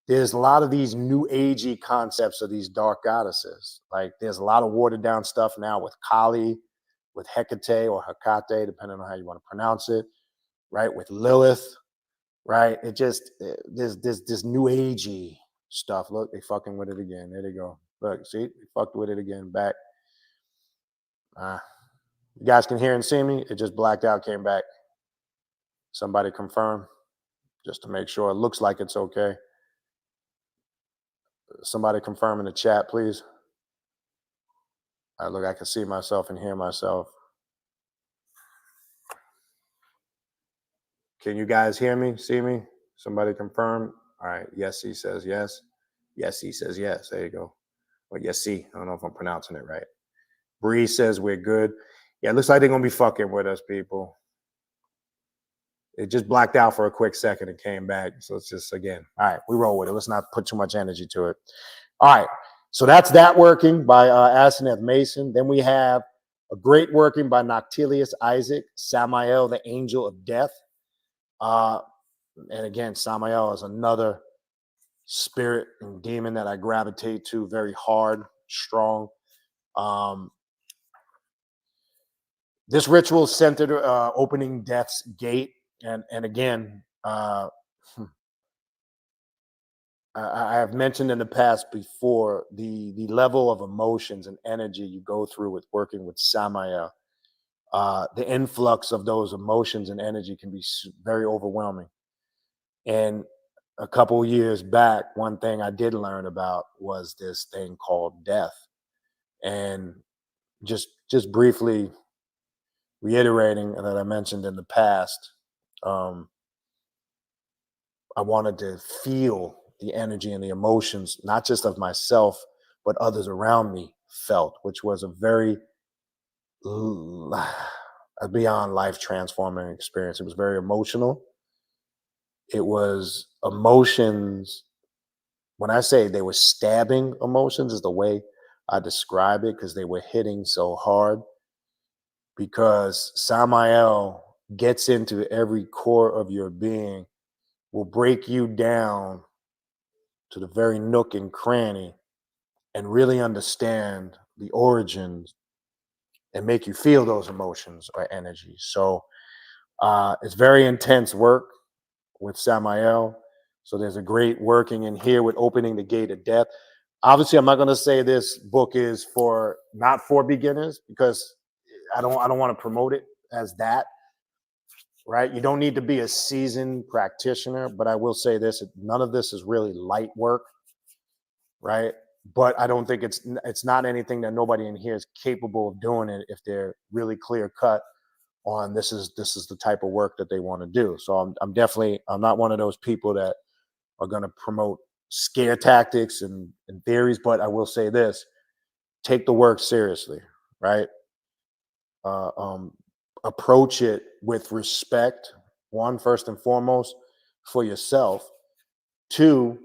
there's a lot of these new agey concepts of these dark goddesses. Like there's a lot of watered down stuff now with Kali, with Hecate or Hecate, depending on how you want to pronounce it, right? With Lilith, right? It just, there's this new agey stuff. Look, they fucking with it again. There they go. Look, see, they fucked with it again. Back. You guys can hear and see me. It just blacked out, came back. Somebody confirm, just to make sure. It looks like it's okay. Somebody confirm in the chat, please. Look, I can see myself and hear myself. Can you guys hear me, see me? Somebody confirm. All right. Yes, he says yes. Yes, he says yes. There you go. Well, yes, see. I don't know if I'm pronouncing it right. Bree says we're good. Yeah, it looks like they're going to be fucking with us, people. It just blacked out for a quick second and came back. So it's just, again, all right, we roll with it. Let's not put too much energy to it. All right. So that's that working by Asenath Mason. Then we have a great working by Noctilius Isaac, Samael, the Angel of Death. And again, Samael is another spirit and demon that I gravitate to very hard, strong. This ritual is centered opening Death's gate. And again, I have mentioned in the past before the level of emotions and energy you go through with working with Samael. The influx of those emotions and energy can be very overwhelming. And a couple of years back, one thing I did learn about was this thing called death. And just briefly reiterating that I mentioned in the past, I wanted to feel the energy and the emotions, not just of myself, but others around me felt, which was a very beyond life transforming experience. It was very emotional. It was emotions. When I say they were stabbing emotions is the way I describe it, because they were hitting so hard. Because Samael gets into every core of your being, will break you down to the very nook and cranny and really understand the origins and make you feel those emotions or energies. So it's very intense work with Samael. So there's a great working in here with opening the gate of death. Obviously, I'm not going to say this book is not for beginners, because I don't want to promote it as that. Right? You don't need to be a seasoned practitioner, but I will say this: none of this is really light work, right? But I don't think it's not anything that nobody in here is capable of doing it if they're really clear cut on this is the type of work that they want to do. So I'm not one of those people that are going to promote scare tactics and theories, but I will say this: take the work seriously, right? Approach it with respect. One, first and foremost, for yourself. Two,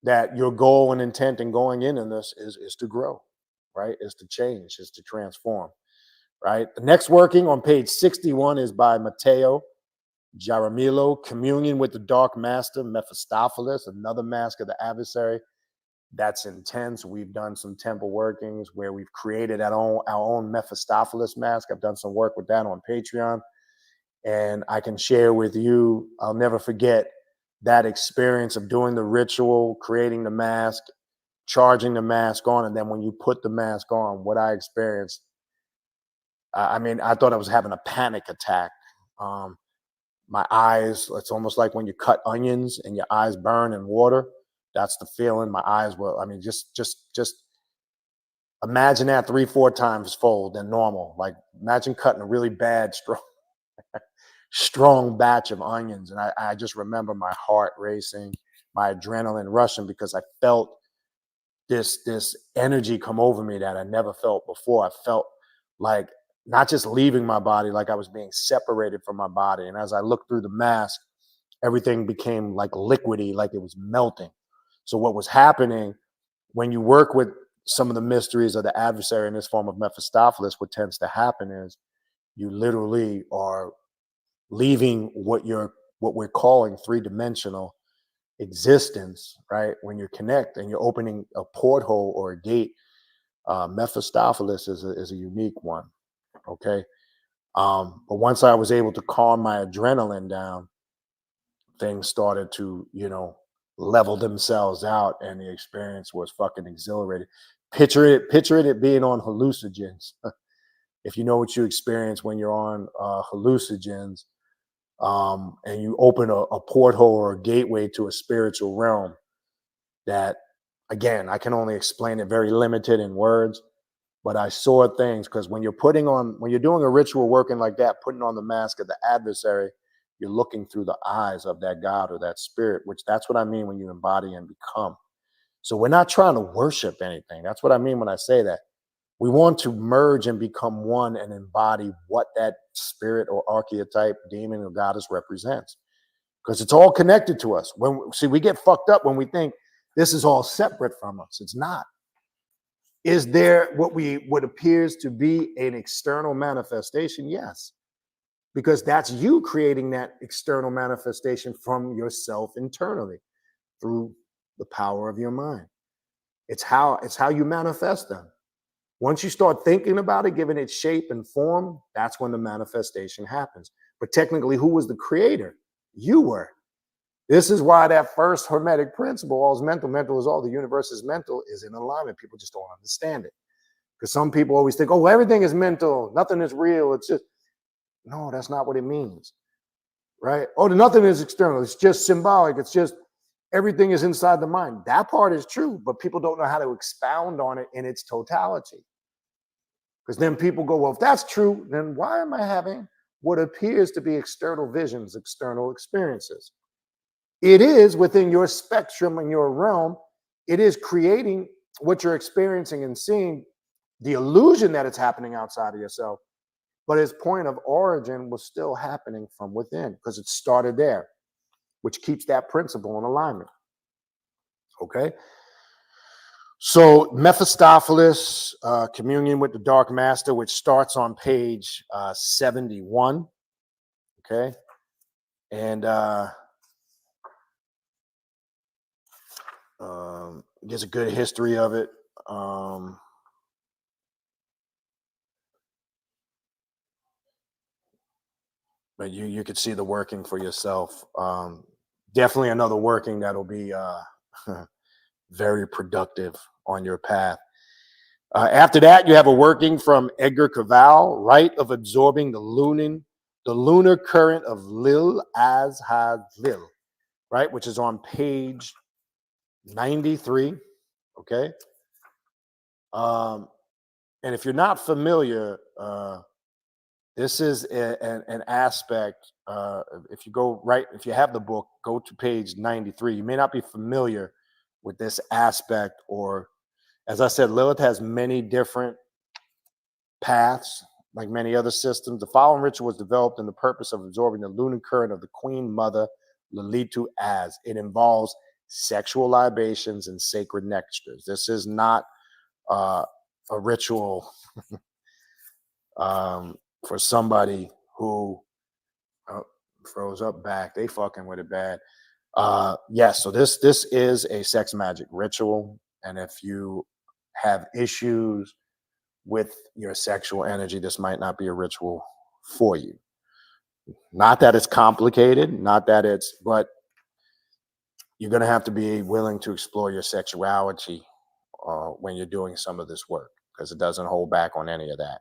that your goal and intent in going in this is to grow, right? Is to change, is to transform, right? The next working on page 61 is by Matteo Jaramillo, Communion with the Dark Master, Mephistopheles, another mask of the adversary. that's intense. We've done some temple workings where we've created our own Mephistopheles mask. I've done some work with that on Patreon. And I can share with you, I'll never forget that experience of doing the ritual, creating the mask, charging the mask on. And then when you put the mask on, what I experienced, I mean, I thought I was having a panic attack. My eyes, it's almost like when you cut onions and your eyes burn in water. That's the feeling. My eyes were, I mean, just imagine that 3-4 times fold than normal. Like imagine cutting a really bad, strong batch of onions. And I just remember my heart racing, my adrenaline rushing, because I felt this energy come over me that I never felt before. I felt like not just leaving my body, like I was being separated from my body. And as I looked through the mask, everything became like liquidy, like it was melting. So what was happening when you work with some of the mysteries of the adversary in this form of Mephistopheles, what tends to happen is you literally are leaving what we're calling three-dimensional existence, right? When you connect and you're opening a porthole or a gate, Mephistopheles is a unique one. Okay. But once I was able to calm my adrenaline down, things started to, level themselves out, and the experience was fucking exhilarating. Picture it being on hallucinogens. If you know what you experience when you're on hallucinogens, and you open a porthole or a gateway to a spiritual realm that, again, I can only explain it very limited in words, but I saw things, because when you're doing a ritual working like that, putting on the mask of the adversary, you're looking through the eyes of that God or that spirit, which that's what I mean when you embody and become. So we're not trying to worship anything. That's what I mean when I say that. We want to merge and become one and embody what that spirit or archetype, demon or goddess represents, because it's all connected to us. We get fucked up when we think this is all separate from us. It's not. Is there what appears to be an external manifestation? Yes, because that's you creating that external manifestation from yourself internally through the power of your mind. It's how you manifest them. Once you start thinking about it, giving it shape and form, that's when the manifestation happens. But technically, who was the creator? You were. This is why that first Hermetic principle, all is mental, mental is all, the universe is mental, is in alignment. People just don't understand it. Because some people always think, oh, everything is mental, nothing is real. It's just, no, that's not what it means, right? Oh, nothing is external. It's just symbolic. It's just everything is inside the mind. That part is true, but people don't know how to expound on it in its totality. Because then people go, well, if that's true, then why am I having what appears to be external visions, external experiences? It is within your spectrum and your realm. It is creating what you're experiencing and seeing, the illusion that it's happening outside of yourself. But its point of origin was still happening from within, because it started there, which keeps that principle in alignment. Okay. So Mephistopheles, communion with the Dark Master, which starts on page 71. Okay. And there's a good history of it. But you could see the working for yourself. Definitely another working that'll be very productive on your path. After that, you have a working from Edgar Cavall, Rite of Absorbing the Lunar Current of Lil Azhazil, right, which is on page 93. Okay. And if you're not familiar, this is an aspect. If you have the book, go to page 93. You may not be familiar with this aspect, or, as I said, Lilith has many different paths, like many other systems. The following ritual was developed in the purpose of absorbing the lunar current of the Queen Mother Lilitu Az. It involves sexual libations and sacred nectars. This is not a ritual for somebody who froze up back. They fucking with it bad. Yes, so this is a sex magic ritual. And if you have issues with your sexual energy, this might not be a ritual for you. Not that it's complicated, not that it's, but you're going to have to be willing to explore your sexuality when you're doing some of this work, because it doesn't hold back on any of that.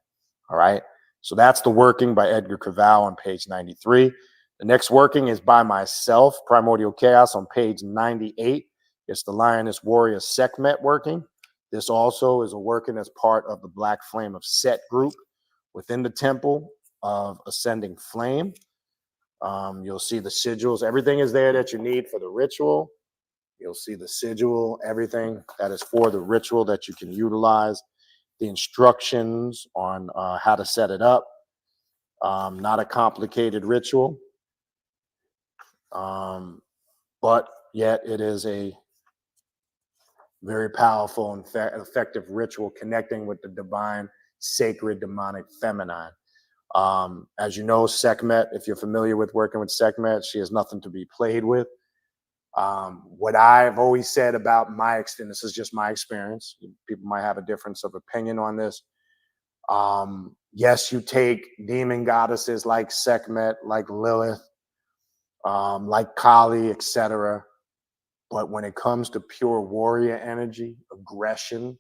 All right. So that's the working by Edgar Cavell on page 93. The next working is by myself, Primordial Chaos, on page 98. It's the Lioness Warrior Sekhmet working. This also is a working as part of the Black Flame of Set group within the Temple of Ascending Flame. You'll see the sigils. Everything is there that you need for the ritual. You'll see the sigil, everything that is for the ritual that you can utilize. The instructions on how to set it up. Not a complicated ritual, but yet it is a very powerful and effective ritual connecting with the divine, sacred, demonic, feminine. As you know, Sekhmet, if you're familiar with working with Sekhmet, she has nothing to be played with. What I've always said about this is just my experience. People might have a difference of opinion on this. Yes, you take demon goddesses like Sekhmet, like Lilith, like Kali, etc. But when it comes to pure warrior energy, aggression,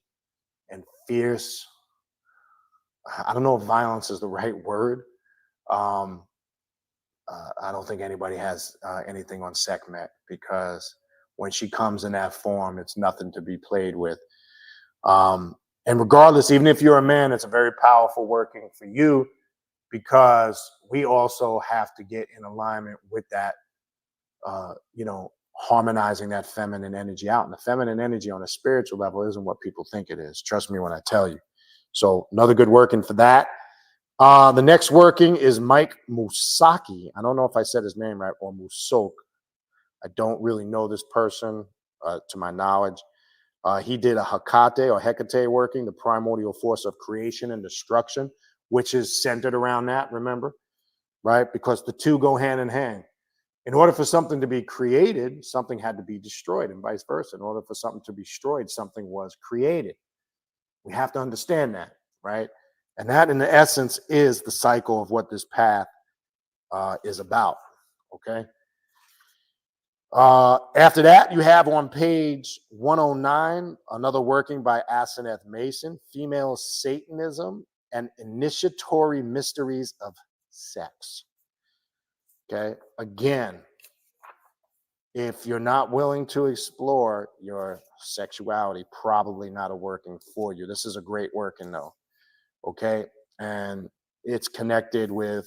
and fierce, I don't know if violence is the right word. I don't think anybody has anything on Sekhmet, because when she comes in that form, it's nothing to be played with. And regardless, even if you're a man, it's a very powerful working for you, because we also have to get in alignment with that, harmonizing that feminine energy out. And the feminine energy on a spiritual level isn't what people think it is. Trust me when I tell you. So another good working for that. The next working is Mike Musaki. I don't know if I said his name right, or Musok. I don't really know this person, to my knowledge. He did a Hecate or Hecate working, the primordial force of creation and destruction, which is centered around that, remember? Right? Because the two go hand in hand. In order for something to be created, something had to be destroyed, and vice versa. In order for something to be destroyed, something was created. We have to understand that, right? And that, in the essence, is the cycle of what this path is about, okay? After that, you have on page 109, another working by Asenath Mason, Female Satanism and Initiatory Mysteries of Sex. Okay, again, if you're not willing to explore your sexuality, probably not a working for you. This is a great working though, okay? And it's connected with,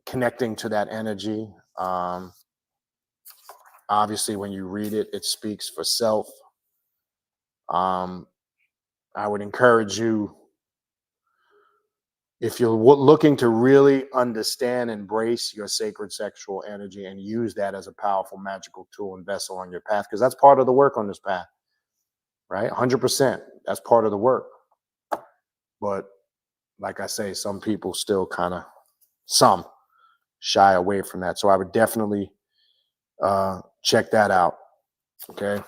connecting to that energy. Obviously, when you read it, it speaks for self. I would encourage you, if you're looking to really understand, embrace your sacred sexual energy and use that as a powerful magical tool and vessel on your path, because that's part of the work on this path, right? 100%. That's part of the work. But like I say, some people still some shy away from that. So I would definitely check that out. Okay.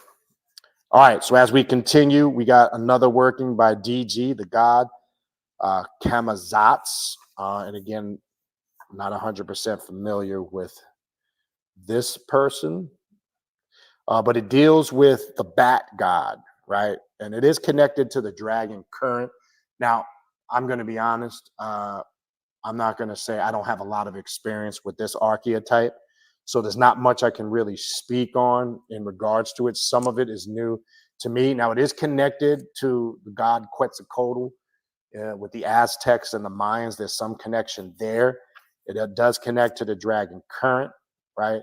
All right. So as we continue, we got another working by DG, the god Kamazats. And again, I'm not 100% familiar with this person, but it deals with the bat god, right? And it is connected to the dragon current. Now, I'm going to be honest. I'm not going to say I don't have a lot of experience with this archetype. So there's not much I can really speak on in regards to it. Some of it is new to me. Now, it is connected to the god Quetzalcoatl with the Aztecs and the Mayans. There's some connection there. It does connect to the dragon current, right?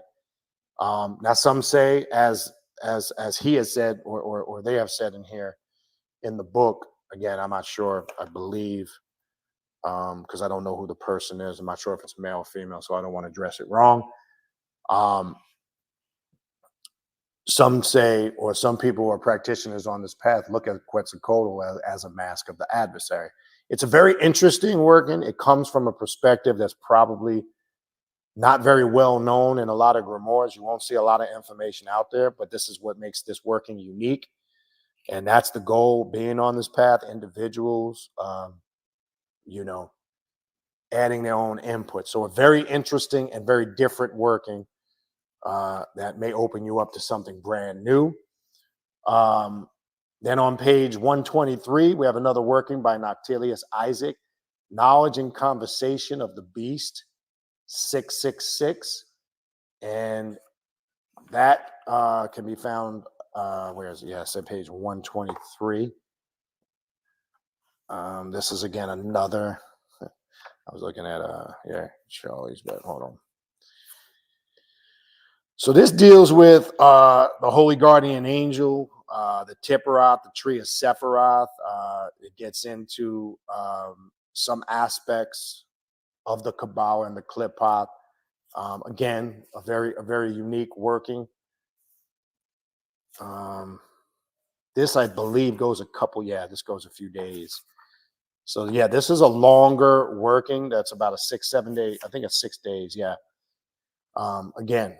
Now, some say, as he has said, or they have said in here in the book, again, I'm not sure, I believe, because I don't know who the person is. I'm not sure if it's male or female, so I don't want to address it wrong. Some say, or some people who are practitioners on this path look at Quetzalcoatl as a mask of the adversary. It's a very interesting working. It comes from a perspective that's probably not very well known in a lot of grimoires. You won't see a lot of information out there, but this is what makes this working unique. And that's the goal, being on this path, individuals, you know, adding their own input. So a very interesting and very different working that may open you up to something brand new. Then on page 123, we have another working by Noctilius Isaac, Knowledge and Conversation of the Beast, 666. And that can be found, where is it? Yes, at page 123. This is again another, I was looking at, Charlie's, but hold on. So this deals with the Holy Guardian Angel, the Tipperoth, the Tree of Sephiroth. It gets into some aspects of the Kabbalah and the Qliphoth. Again, a very unique working. This, I believe, goes this goes a few days. So yeah, this is a longer working. That's about a 6-7 day. I think it's 6 days. Yeah. Again,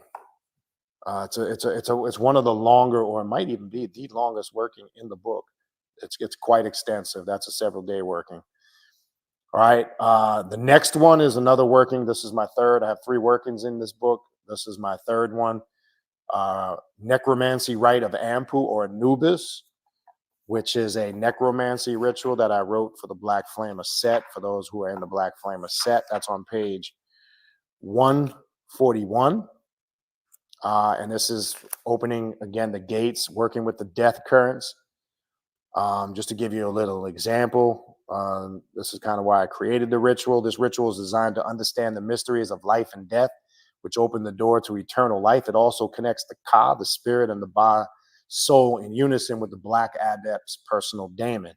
it's one of the longer, or it might even be the longest working in the book. It's quite extensive. That's a several day working. All right. The next one is another working. This is my third. I have 3 workings in this book. This is my third one. Necromancy Rite of Ampu, or Anubis, which is a necromancy ritual that I wrote for the Black Flamer set. For those who are in the Black Flamer set, that's on page 141. And this is opening, again, the gates, working with the death currents. Just to give you a little example, this is kind of why I created the ritual. This ritual is designed to understand the mysteries of life and death, which open the door to eternal life. It also connects the Ka, the spirit, and the Ba, soul, in unison with the Black Adept's personal daemon.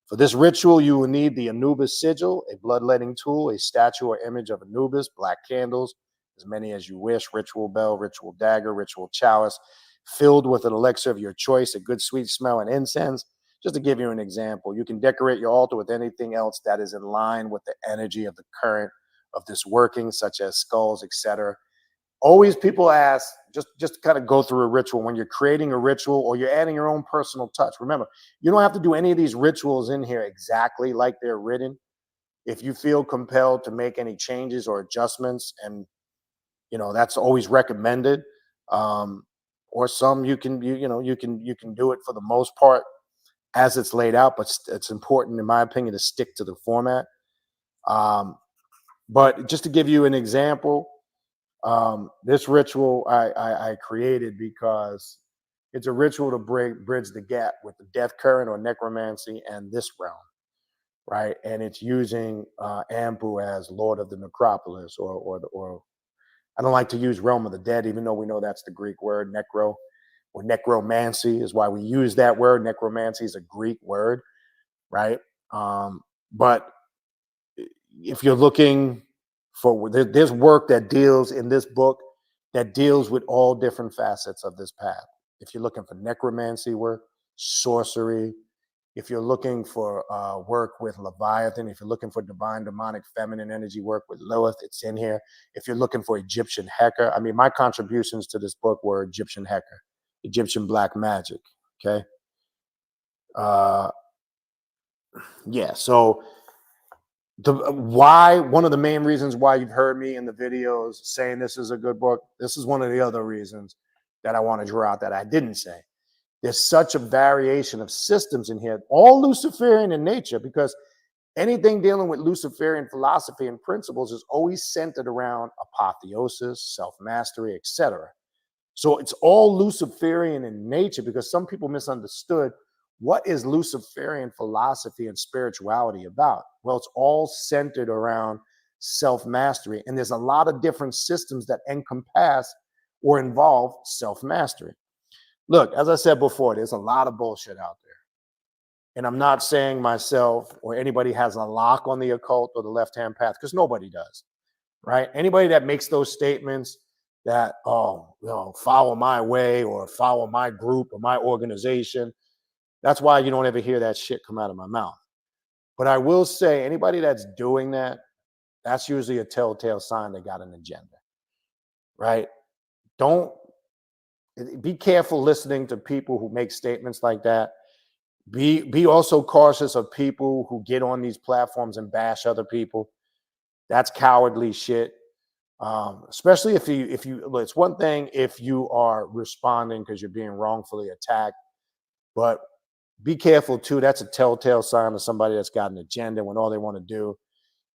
For this ritual, you will need the Anubis sigil, a bloodletting tool, a statue or image of Anubis, black candles, as many as you wish, ritual bell, ritual dagger, ritual chalice, filled with an elixir of your choice, a good sweet smell, and incense. Just to give you an example, you can decorate your altar with anything else that is in line with the energy of the current of this working, such as skulls, etc. Always people ask, just kind of go through a ritual when you're creating a ritual or you're adding your own personal touch. Remember, you don't have to do any of these rituals in here exactly like they're written. If you feel compelled to make any changes or adjustments, and that's always recommended. Or some you can do it for the most part as it's laid out, but it's important, in my opinion, to stick to the format. But just to give you an example, this ritual I created because it's a ritual to bridge the gap with the death current or necromancy and this realm, right? And it's using Ampu as Lord of the Necropolis, or I don't like to use realm of the dead, even though we know that's the Greek word, necro, or necromancy is why we use that word. Necromancy is a Greek word, right? But if you're looking for, there's work that deals in this book that deals with all different facets of this path. If you're looking for necromancy work, sorcery, if you're looking for work with Leviathan, if you're looking for divine, demonic, feminine energy work with Lilith, it's in here. If you're looking for Egyptian Hecker, I mean, my contributions to this book were Egyptian Hecker, Egyptian black magic, okay? Yeah, so one of the main reasons why you've heard me in the videos saying this is a good book, this is one of the other reasons that I want to draw out that I didn't say. There's such a variation of systems in here, all Luciferian in nature, because anything dealing with Luciferian philosophy and principles is always centered around apotheosis, self-mastery, etc. So it's all Luciferian in nature, because some people misunderstood what is Luciferian philosophy and spirituality about. Well, it's all centered around self-mastery, and there's a lot of different systems that encompass or involve self-mastery. Look, as I said before, there's a lot of bullshit out there. And I'm not saying myself or anybody has a lock on the occult or the left-hand path, because nobody does, right? Anybody that makes those statements that, follow my way or follow my group or my organization, that's why you don't ever hear that shit come out of my mouth. But I will say, anybody that's doing that, that's usually a telltale sign they got an agenda. right? Don't be careful listening to people who make statements like that. Be also cautious of people who get on these platforms and bash other people. That's cowardly shit. Especially if you, it's one thing if you are responding because you're being wrongfully attacked, but be careful too. That's a telltale sign of somebody that's got an agenda when all they want to do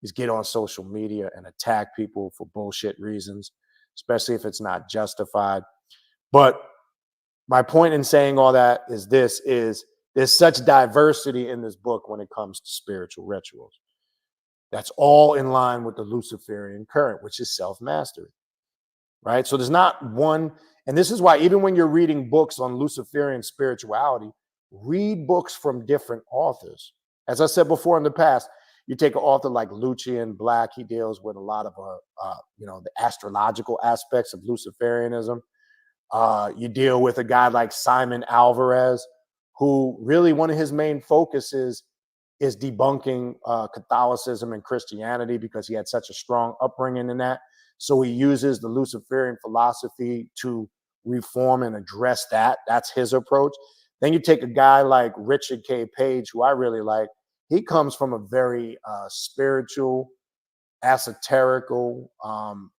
is get on social media and attack people for bullshit reasons, especially if it's not justified. But my point in saying all that is there's such diversity in this book when it comes to spiritual rituals. That's all in line with the Luciferian current, which is self-mastery, right? So there's not one, and this is why even when you're reading books on Luciferian spirituality, read books from different authors. As I said before in the past, you take an author like Lucian Black, he deals with a lot of the astrological aspects of Luciferianism. You deal with a guy like Simon Alvarez, who really one of his main focuses is debunking Catholicism and Christianity because he had such a strong upbringing in that. So he uses the Luciferian philosophy to reform and address that. That's his approach. Then you take a guy like Richard K. Page, who I really like. He comes from a very spiritual, esoterical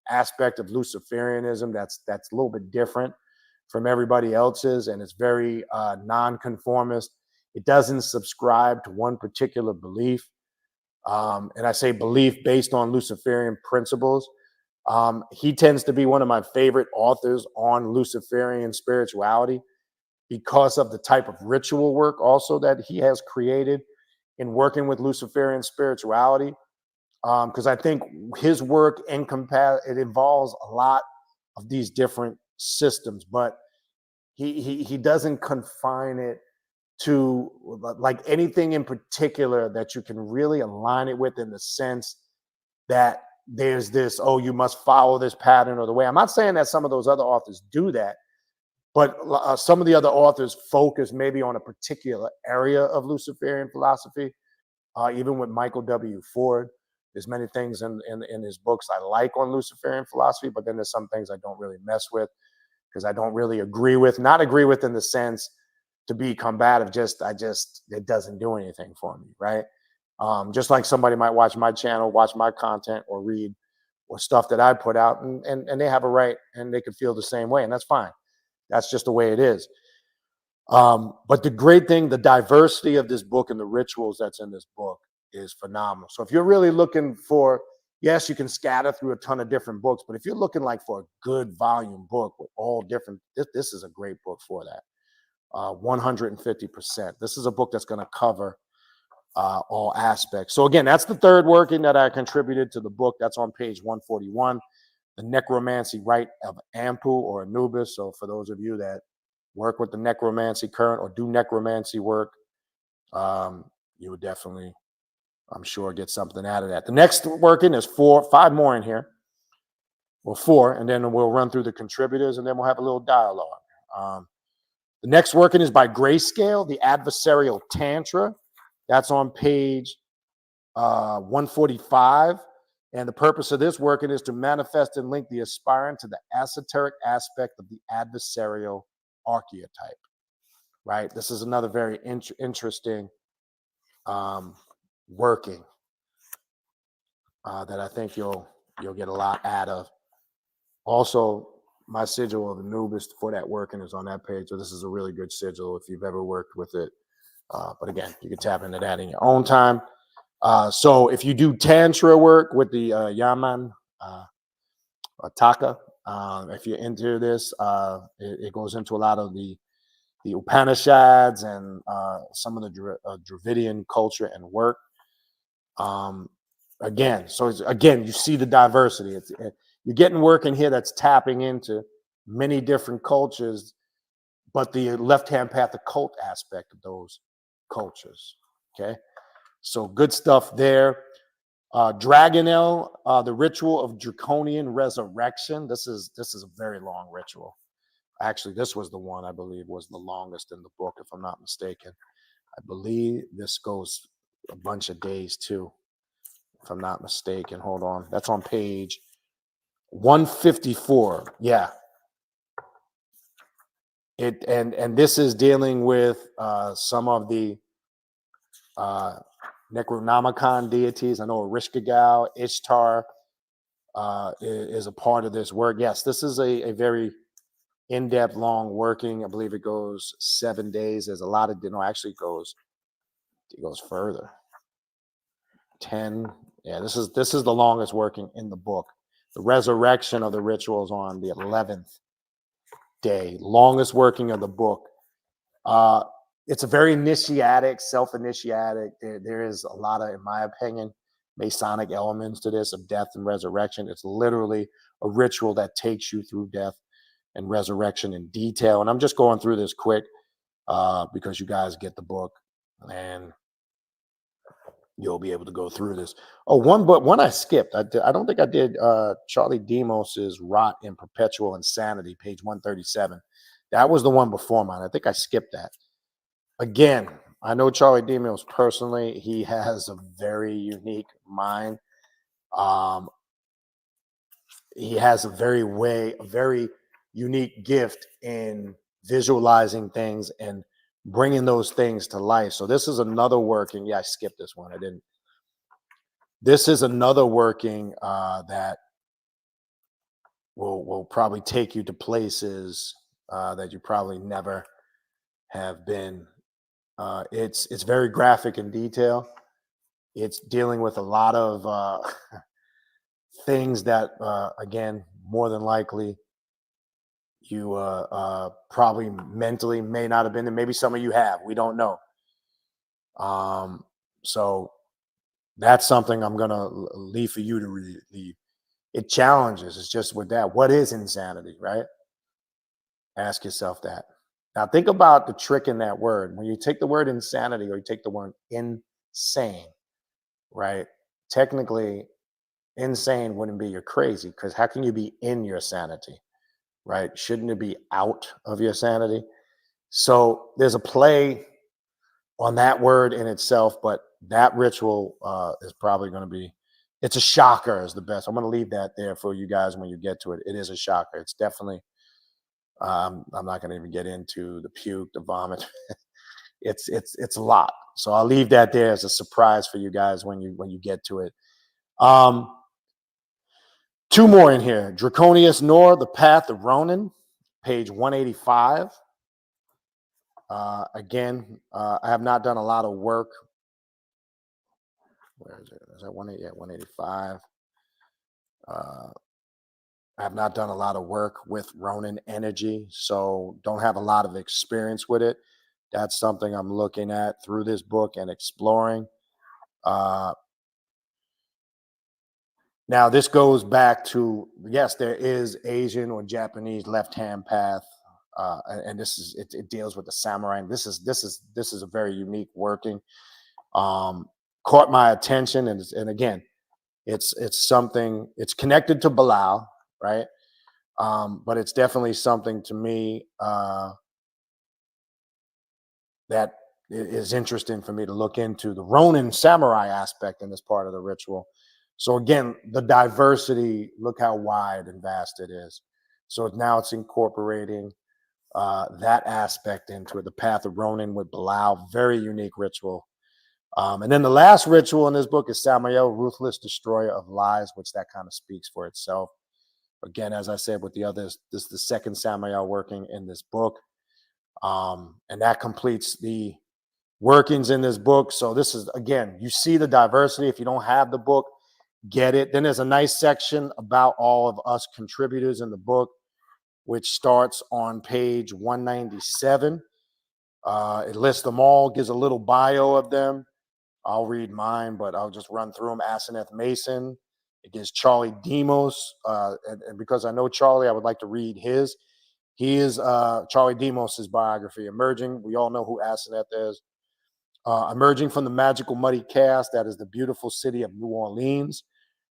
aspect of Luciferianism that's a little bit different from everybody else's, and it's very nonconformist. It doesn't subscribe to one particular belief, and I say belief based on Luciferian principles. He tends to be one of my favorite authors on Luciferian spirituality because of the type of ritual work also that he has created in working with Luciferian spirituality. Because I think his work it involves a lot of these different systems, but he doesn't confine it to like anything in particular that you can really align it with, in the sense that there's this, oh, you must follow this pattern or the way. I'm not saying that some of those other authors do that, but some of the other authors focus maybe on a particular area of Luciferian philosophy. Even with Michael W. Ford, there's many things in his books I like on Luciferian philosophy, but then there's some things I don't really mess with because I don't really agree with. Not agree with in the sense to be combative, it doesn't do anything for me, right? Just like somebody might watch my channel, watch my content, or read or stuff that I put out, and they have a right and they can feel the same way, and that's fine. That's just the way it is. But the great thing, the diversity of this book and the rituals that's in this book is phenomenal. So if you're really looking for, yes, you can scatter through a ton of different books, but if you're looking like for a good volume book with all different, this is a great book for that. 150%. This is a book that's going to cover all aspects. So again, that's the third working that I contributed to the book. That's on page 141, the necromancy rite of Ampu or Anubis. So for those of you that work with the necromancy current or do necromancy work, you would definitely, I'm sure, get something out of that. The next working is 5 more in here. Well, 4, and then we'll run through the contributors, and then we'll have a little dialogue. The next working is by Grayscale, the Adversarial Tantra. That's on page 145. And the purpose of this working is to manifest and link the aspirant to the esoteric aspect of the adversarial archetype, right? This is another very interesting working that I think you'll get a lot out of. Also, my sigil of Anubis for that working is on that page. So this is a really good sigil if you've ever worked with it. But again, you can tap into that in your own time. So if you do Tantra work with the Yaman Taka, if you're into this, it goes into a lot of the Upanishads and some of the Dravidian culture and work. Again, you see the diversity. You're getting work in here that's tapping into many different cultures, but the left-hand path, the cult aspect of those cultures. Okay, so good stuff there. Dragonel, the ritual of draconian resurrection. This is a very long ritual. Actually, this was the one I believe was the longest in the book, if I'm not mistaken. I believe this goes a bunch of days too, if I'm not mistaken. Hold on. That's on page 154. Yeah. And this is dealing with some of the Necronomicon deities. I know Erishkigal, Ishtar is a part of this work. Yes, this is a very in-depth, long working. I believe it goes 7 days. There's a lot of, actually it goes further. 10. Yeah, this is the longest working in the book. The resurrection of the rituals on the 11th day, longest working of the book. It's a very initiatic, self-initiatic. There is a lot of, in my opinion, Masonic elements to this of death and resurrection. It's literally a ritual that takes you through death and resurrection in detail. And I'm just going through this quick because you guys get the book and you'll be able to go through this. Oh, one I skipped. I don't think I did Charlie Demos's Rot in Perpetual Insanity, page 137. That was the one before mine. I think I skipped that. Again, I know Charlie Demos personally. He has a very unique mind. He has a very unique gift in visualizing things and bringing those things to life. So this is another working. Yeah, I skipped this one. I didn't. This is another working that will probably take you to places that you probably never have been. It's very graphic in detail. It's dealing with a lot of things that, again, more than likely you probably mentally may not have been, and maybe some of you have. We don't know. So that's something I'm gonna leave for you to read. It challenges. It's just with that. What is insanity, right? Ask yourself that. Now think about the trick in that word. When you take the word insanity or you take the word insane, right? Technically, insane wouldn't be you're crazy, because how can you be in your sanity, right? Shouldn't it be out of your sanity? So there's a play on that word in itself, but that ritual is probably going to be, it's a shocker is the best. I'm going to leave that there for you guys when you get to it. It is a shocker. It's definitely, I'm not going to even get into the puke, the vomit. it's a lot. So I'll leave that there as a surprise for you guys when you get to it. Two more in here. Draconius Nor, The Path of Ronin, page 185. Again, I have not done a lot of work. Where is it? Is that 180? Yeah, 185. I have not done a lot of work with Ronin energy, so don't have a lot of experience with it. That's something I'm looking at through this book and exploring. Now, this goes back to, yes, there is Asian or Japanese left-hand path, and this is it deals with the samurai. And this is a very unique working. Caught my attention, and again, it's something. It's connected to Bilal, right? But it's definitely something to me that is interesting for me to look into, the Ronin samurai aspect in this part of the ritual. So again, the diversity, look how wide and vast it is. So now it's incorporating that aspect into it. The Path of Ronin with Bilal, very unique ritual. And then the last ritual in this book is Samael, Ruthless Destroyer of Lies, which that kind of speaks for itself. Again, as I said with the others, this is the second Samael working in this book. And that completes the workings in this book. So this is, again, you see the diversity. If you don't have the book, get it. Then there's a nice section about all of us contributors in the book, which starts on page 197. It lists them all, gives a little bio of them. I'll read mine, but I'll just run through them. Aseneth Mason. It gives Charlie Demos. And because I know Charlie, I would like to read his. He is Charlie Demos' biography, Emerging. We all know who Aseneth is. Emerging from the magical muddy chaos that is the beautiful city of New Orleans.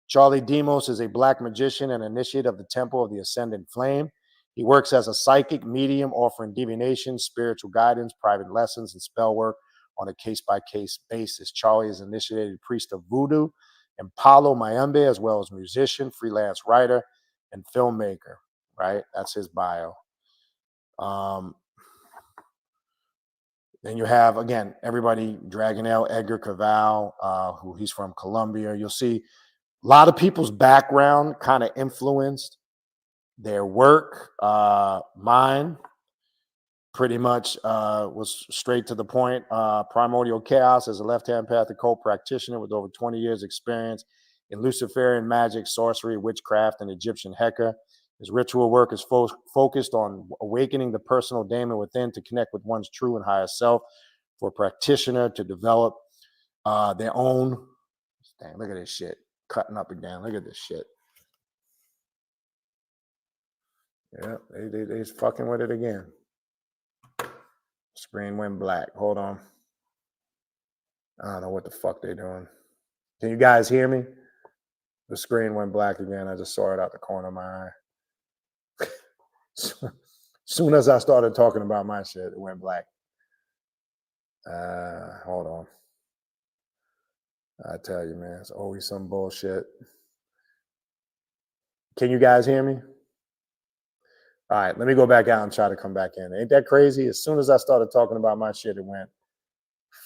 Charlie Demos is a black magician and initiate of the Temple of the Ascendant Flame. He works as a psychic medium, offering divination, spiritual guidance, private lessons, and spell work on a case-by-case basis. Charlie is initiated priest of voodoo and Palo Mayombe, as well as musician, freelance writer, and filmmaker, right? That's his bio. Then you have, again, everybody, Dragonel, Edgar Cavall, who he's from Colombia. You'll see a lot of people's background kind of influenced their work. Mine pretty much was straight to the point. Primordial Chaos is a left-hand path occult practitioner with over 20 years experience in Luciferian magic, sorcery, witchcraft, and Egyptian Heka. His ritual work is focused on awakening the personal daemon within to connect with one's true and higher self. For a practitioner to develop their own. Dang, look at this shit. Cutting up again. Look at this shit. Yeah, they's fucking with it again. Screen went black. Hold on. I don't know what the fuck they're doing. Can you guys hear me? The screen went black again. I just saw it out the corner of my eye. Soon as I started talking about my shit, it went black. Hold on. I tell you, man, it's always some bullshit. Can you guys hear me? All right, let me go back out and try to come back in. Ain't that crazy? As soon as I started talking about my shit, it went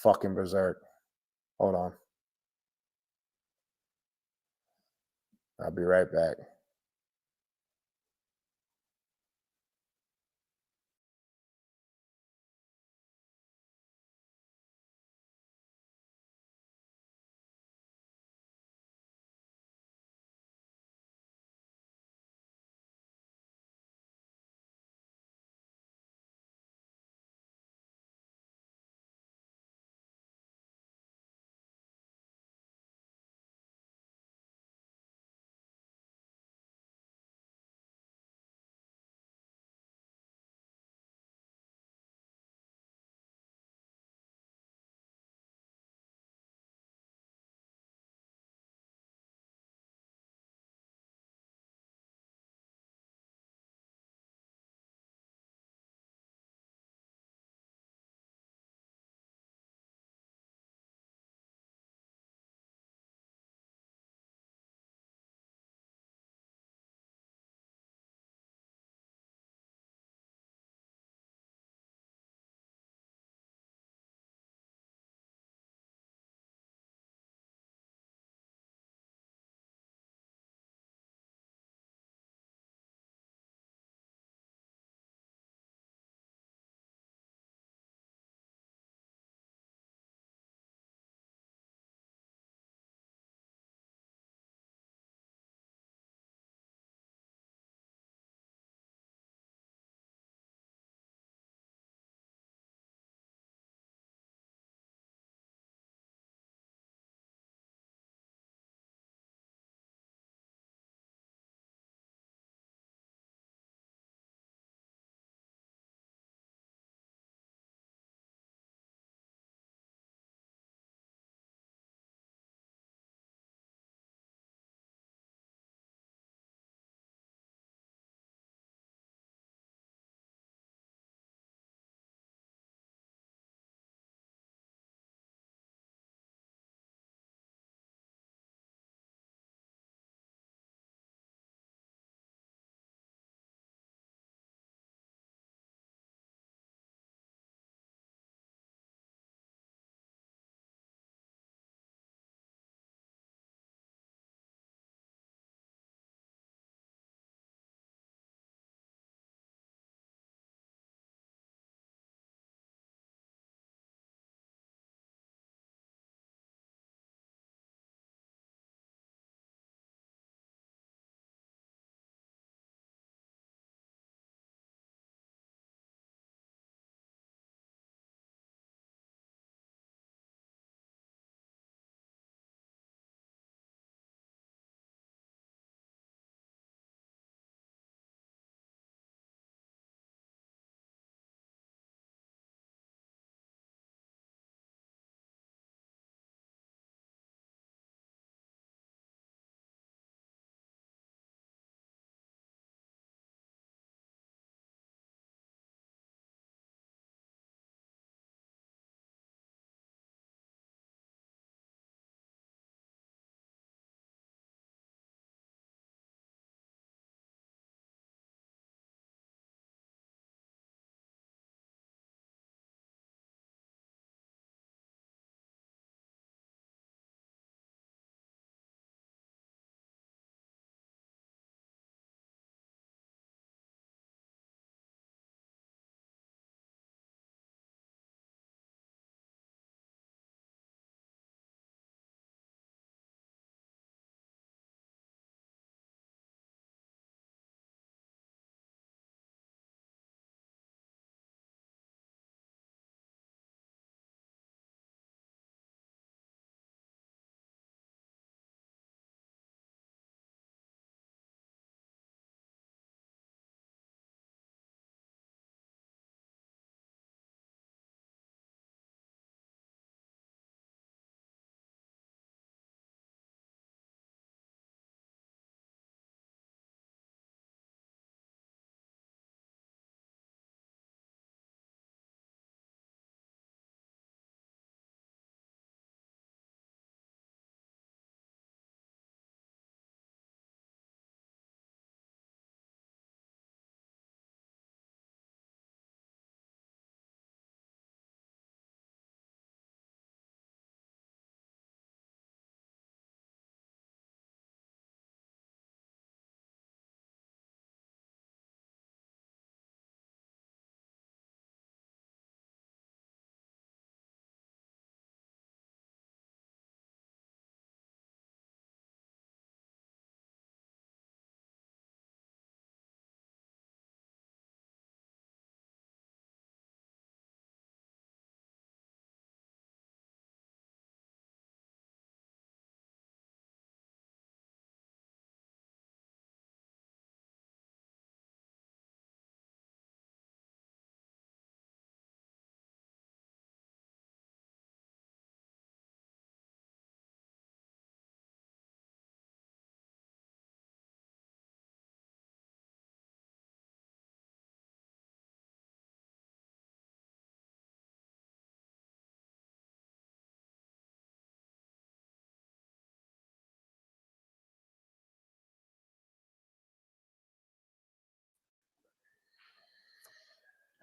fucking berserk. Hold on. I'll be right back.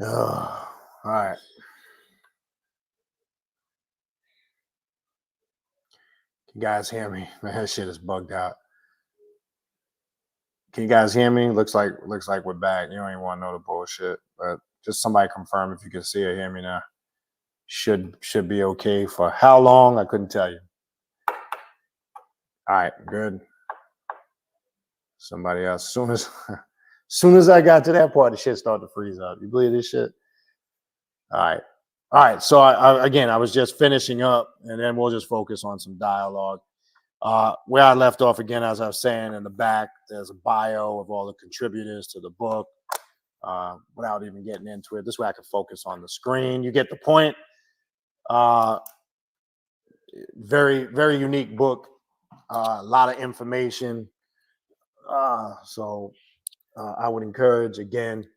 All right. Can you guys hear me? Man, that shit is bugged out. Can you guys hear me? Looks like we're back. You don't even want to know the bullshit, but just somebody confirm if you can see or hear me now. Should be okay. For how long? I couldn't tell you. All right, good. Somebody else. Soon as I got to that part, the shit started to freeze up. You believe this shit? All right. So I was just finishing up, and then we'll just focus on some dialogue. Where I left off again, as I was saying, in the back, there's a bio of all the contributors to the book. Without even getting into it, this way I can focus on the screen. You get the point. Very, very unique book. A lot of information. So I would encourage, again,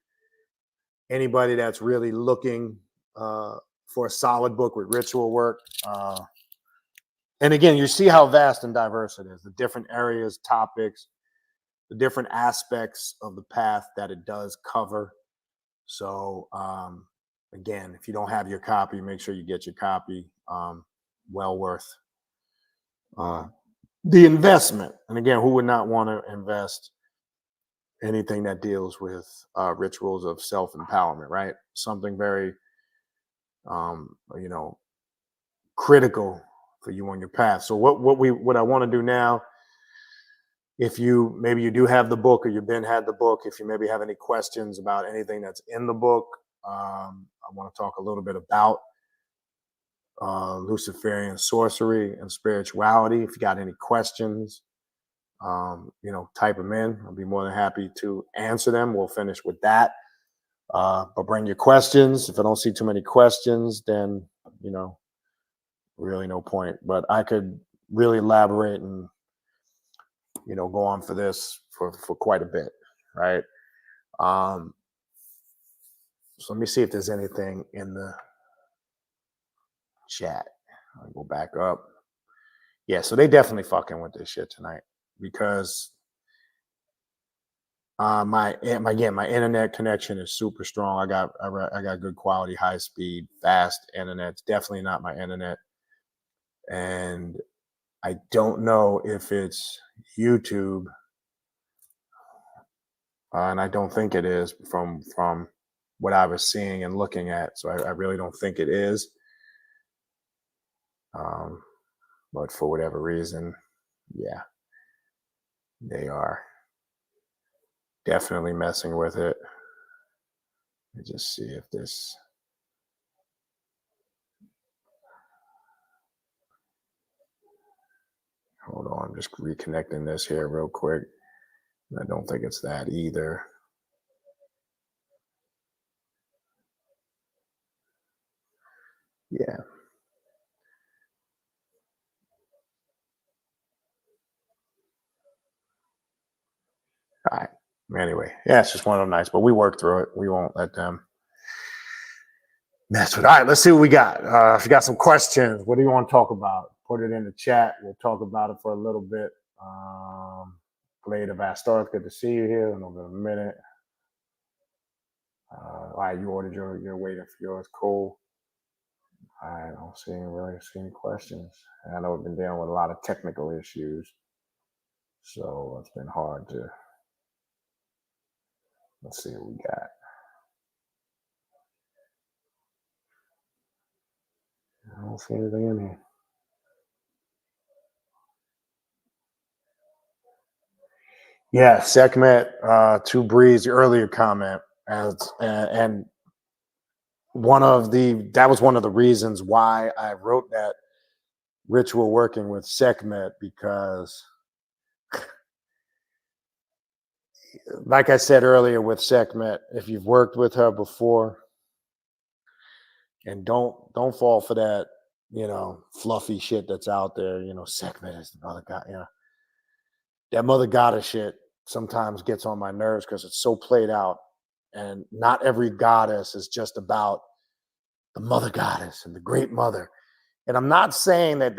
anybody that's really looking for a solid book with ritual work. And again, you see how vast and diverse it is, the different areas, topics, the different aspects of the path that it does cover. So again, if you don't have your copy, make sure you get your copy. Well worth the investment. And again, who would not want to invest anything that deals with rituals of self-empowerment, right? Something very, critical for you on your path. So what I want to do now, if you do have the book or you've had the book, if you maybe have any questions about anything that's in the book, I want to talk a little bit about Luciferian sorcery and spirituality. If you got any questions, type them in. I'll be more than happy to answer them. We'll finish with that. But bring your questions. If I don't see too many questions, then, really no point. But I could really elaborate and, go on for this for quite a bit, right? So let me see if there's anything in the chat. I'll go back up. Yeah, so they definitely fucking with this shit tonight because my internet connection is super strong. I got good quality, high speed, fast internet. It's definitely not my internet, and I don't know if it's YouTube, and I don't think it is from what I was seeing and looking at. So I really don't think it is. But for whatever reason, yeah, they are definitely messing with it. Let me just see if this. Hold on, I'm just reconnecting this here real quick. I don't think it's that either. Yeah. All right. Anyway, yeah, it's just one of them nights, but we work through it. We won't let them mess with it. All right, let's see what we got. If you got some questions, what do you want to talk about? Put it in the chat. We'll talk about it for a little bit. Blade of Astarth, good to see you here in a minute. All right, you ordered you're waiting for yours. Cool. I don't really see any questions. I know we've been dealing with a lot of technical issues, so it's been hard to. Let's see what we got. I don't see anything in here. Yeah, Sekhmet, to Breeze, the earlier comment, and that was one of the reasons why I wrote that ritual working with Sekhmet, because like I said earlier with Sekhmet, if you've worked with her before, and don't fall for that, fluffy shit that's out there, Sekhmet is the mother god, that mother goddess shit sometimes gets on my nerves because it's so played out, and not every goddess is just about the mother goddess and the great mother. And I'm not saying that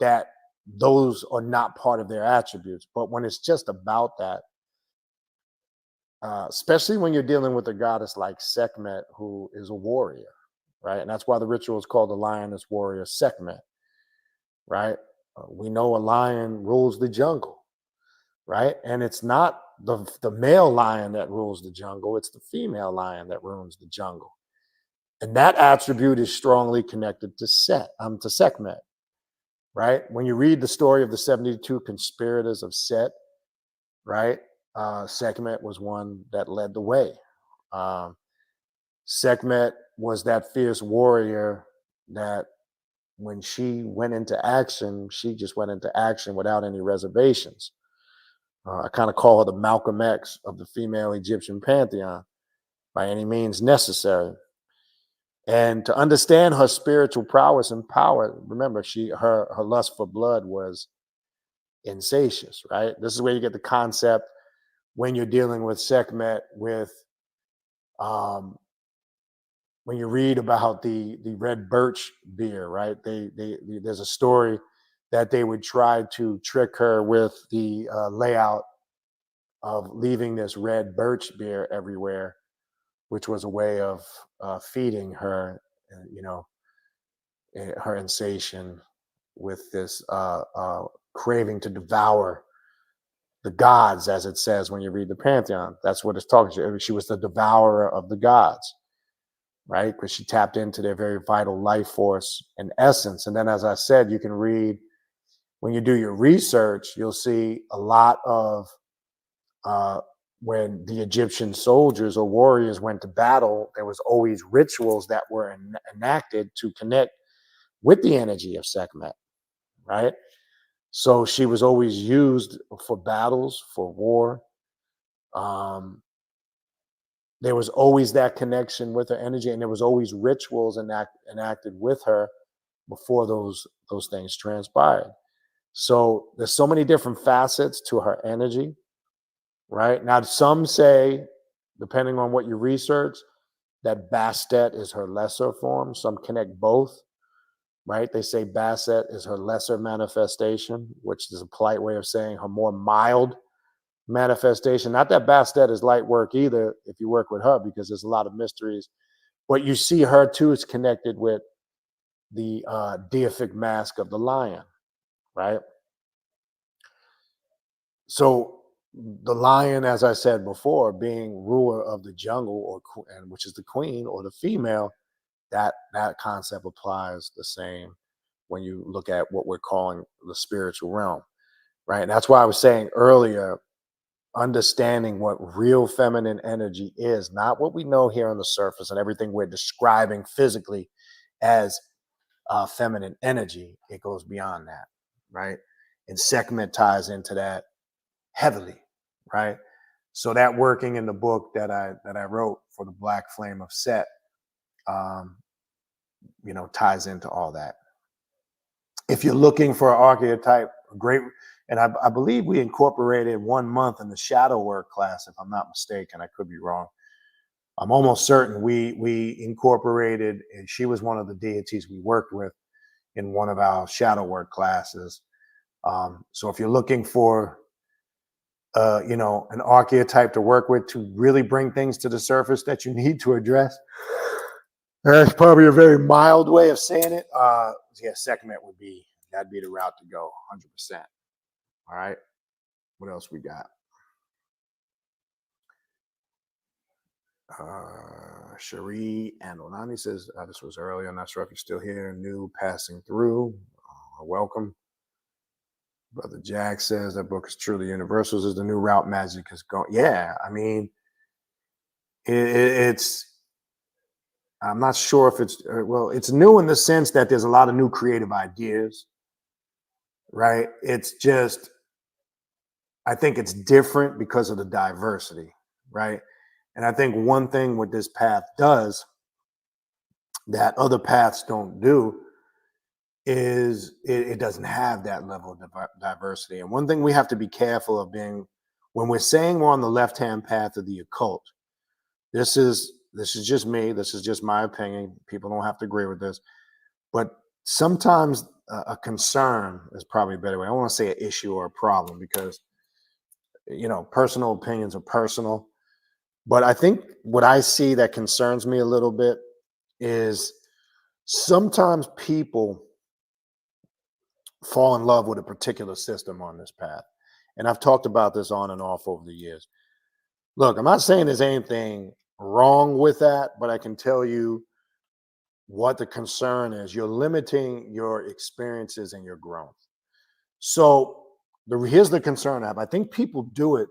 that those are not part of their attributes, but when it's just about that, especially when you're dealing with a goddess like Sekhmet, who is a warrior, right? And that's why the ritual is called the lioness warrior Sekhmet, right? We know a lion rules the jungle, right? And it's not the male lion that rules the jungle, it's the female lion that rules the jungle. And that attribute is strongly connected to to Sekhmet, right? When you read the story of the 72 conspirators of Set, right? Sekhmet was one that led the way. Sekhmet was that fierce warrior that when she went into action, she just went into action without any reservations. I kind of call her the Malcolm X of the female Egyptian pantheon, by any means necessary. And to understand her spiritual prowess and power, remember, her lust for blood was insatious, right? This is where you get the concept when you're dealing with Sekhmet, with when you read about the red birch beer, right? There's a story that they would try to trick her with the layout of leaving this red birch beer everywhere, which was a way of feeding her, her insatiation with this craving to devour the gods, as it says when you read the Pantheon. That's what it's talking about. She was the devourer of the gods, right? Because she tapped into their very vital life force and essence. And then, as I said, you can read, when you do your research, you'll see a lot of when the Egyptian soldiers or warriors went to battle, there was always rituals that were enacted to connect with the energy of Sekhmet, right? So she was always used for battles, for war. There was always that connection with her energy, and there was always rituals enacted with her before those things transpired. So there's so many different facets to her energy, right? Now, some say, depending on what you research, that Bastet is her lesser form. Some connect both, right? They say Bastet is her lesser manifestation, which is a polite way of saying her more mild manifestation. Not that Bastet is light work either, if you work with her, because there's a lot of mysteries. But you see her too is connected with the deific mask of the lion, right? So the lion, as I said before, being ruler of the jungle, and which is the queen or the female, that concept applies the same when you look at what we're calling the spiritual realm, right? And that's why I was saying earlier, understanding what real feminine energy is, not what we know here on the surface and everything we're describing physically as feminine energy. It goes beyond that, right? And Sekhmet ties into that heavily, right? So that working in the book that I wrote for the Black Flame of Set, ties into all that. If you're looking for an archetype, great, and I believe we incorporated 1 month in the shadow work class, if I'm not mistaken. I could be wrong. I'm almost certain we incorporated, and she was one of the deities we worked with in one of our shadow work classes. So if you're looking for an archetype to work with to really bring things to the surface that you need to address, that's probably a very mild way of saying it. Sekhmet that'd be the route to go, 100%. All right. What else we got? Cherie and Onani says, this was earlier. I'm not sure if you're still here. New passing through. Welcome. Brother Jack says that book is truly universal. Is the new route magic is going. Yeah, I mean, it's. I'm not sure if it's new in the sense that there's a lot of new creative ideas, right? It's just, I think it's different because of the diversity, right? And I think one thing what this path does that other paths don't do is it doesn't have that level of diversity. And one thing we have to be careful of being, when we're saying we're on the left-hand path of the occult, this is just me. This is just my opinion. People don't have to agree with this. But sometimes a concern is probably a better way. I don't want to say an issue or a problem because, personal opinions are personal. But I think what I see that concerns me a little bit is sometimes people fall in love with a particular system on this path. And I've talked about this on and off over the years. Look, I'm not saying there's anything wrong with that, but I can tell you what the concern is. You're limiting your experiences and your growth. So here's the concern I have. I think people do it,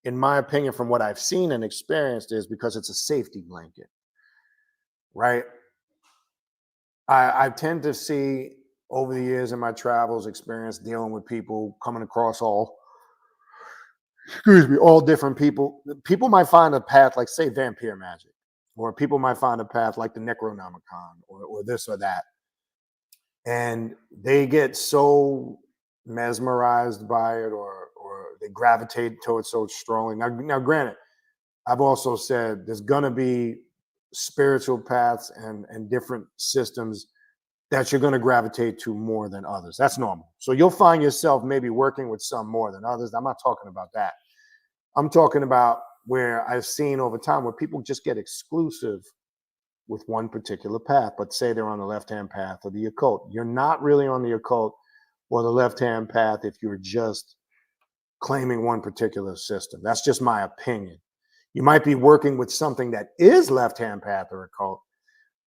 in my opinion, from what I've seen and experienced, is because it's a safety blanket, right? I tend to see over the years in my travels experience dealing with people coming across all different people. People might find a path like, say, vampire magic, or people might find a path like the Necronomicon, or this or that. And they get so mesmerized by it, or they gravitate towards so strongly. Now, granted, I've also said there's gonna be spiritual paths and different systems that you're gonna gravitate to more than others. That's normal. So you'll find yourself maybe working with some more than others. I'm not talking about that. I'm talking about where I've seen over time where people just get exclusive with one particular path, but say they're on the left-hand path of the occult. You're not really on the occult or the left-hand path if you're just claiming one particular system. That's just my opinion. You might be working with something that is left-hand path or occult,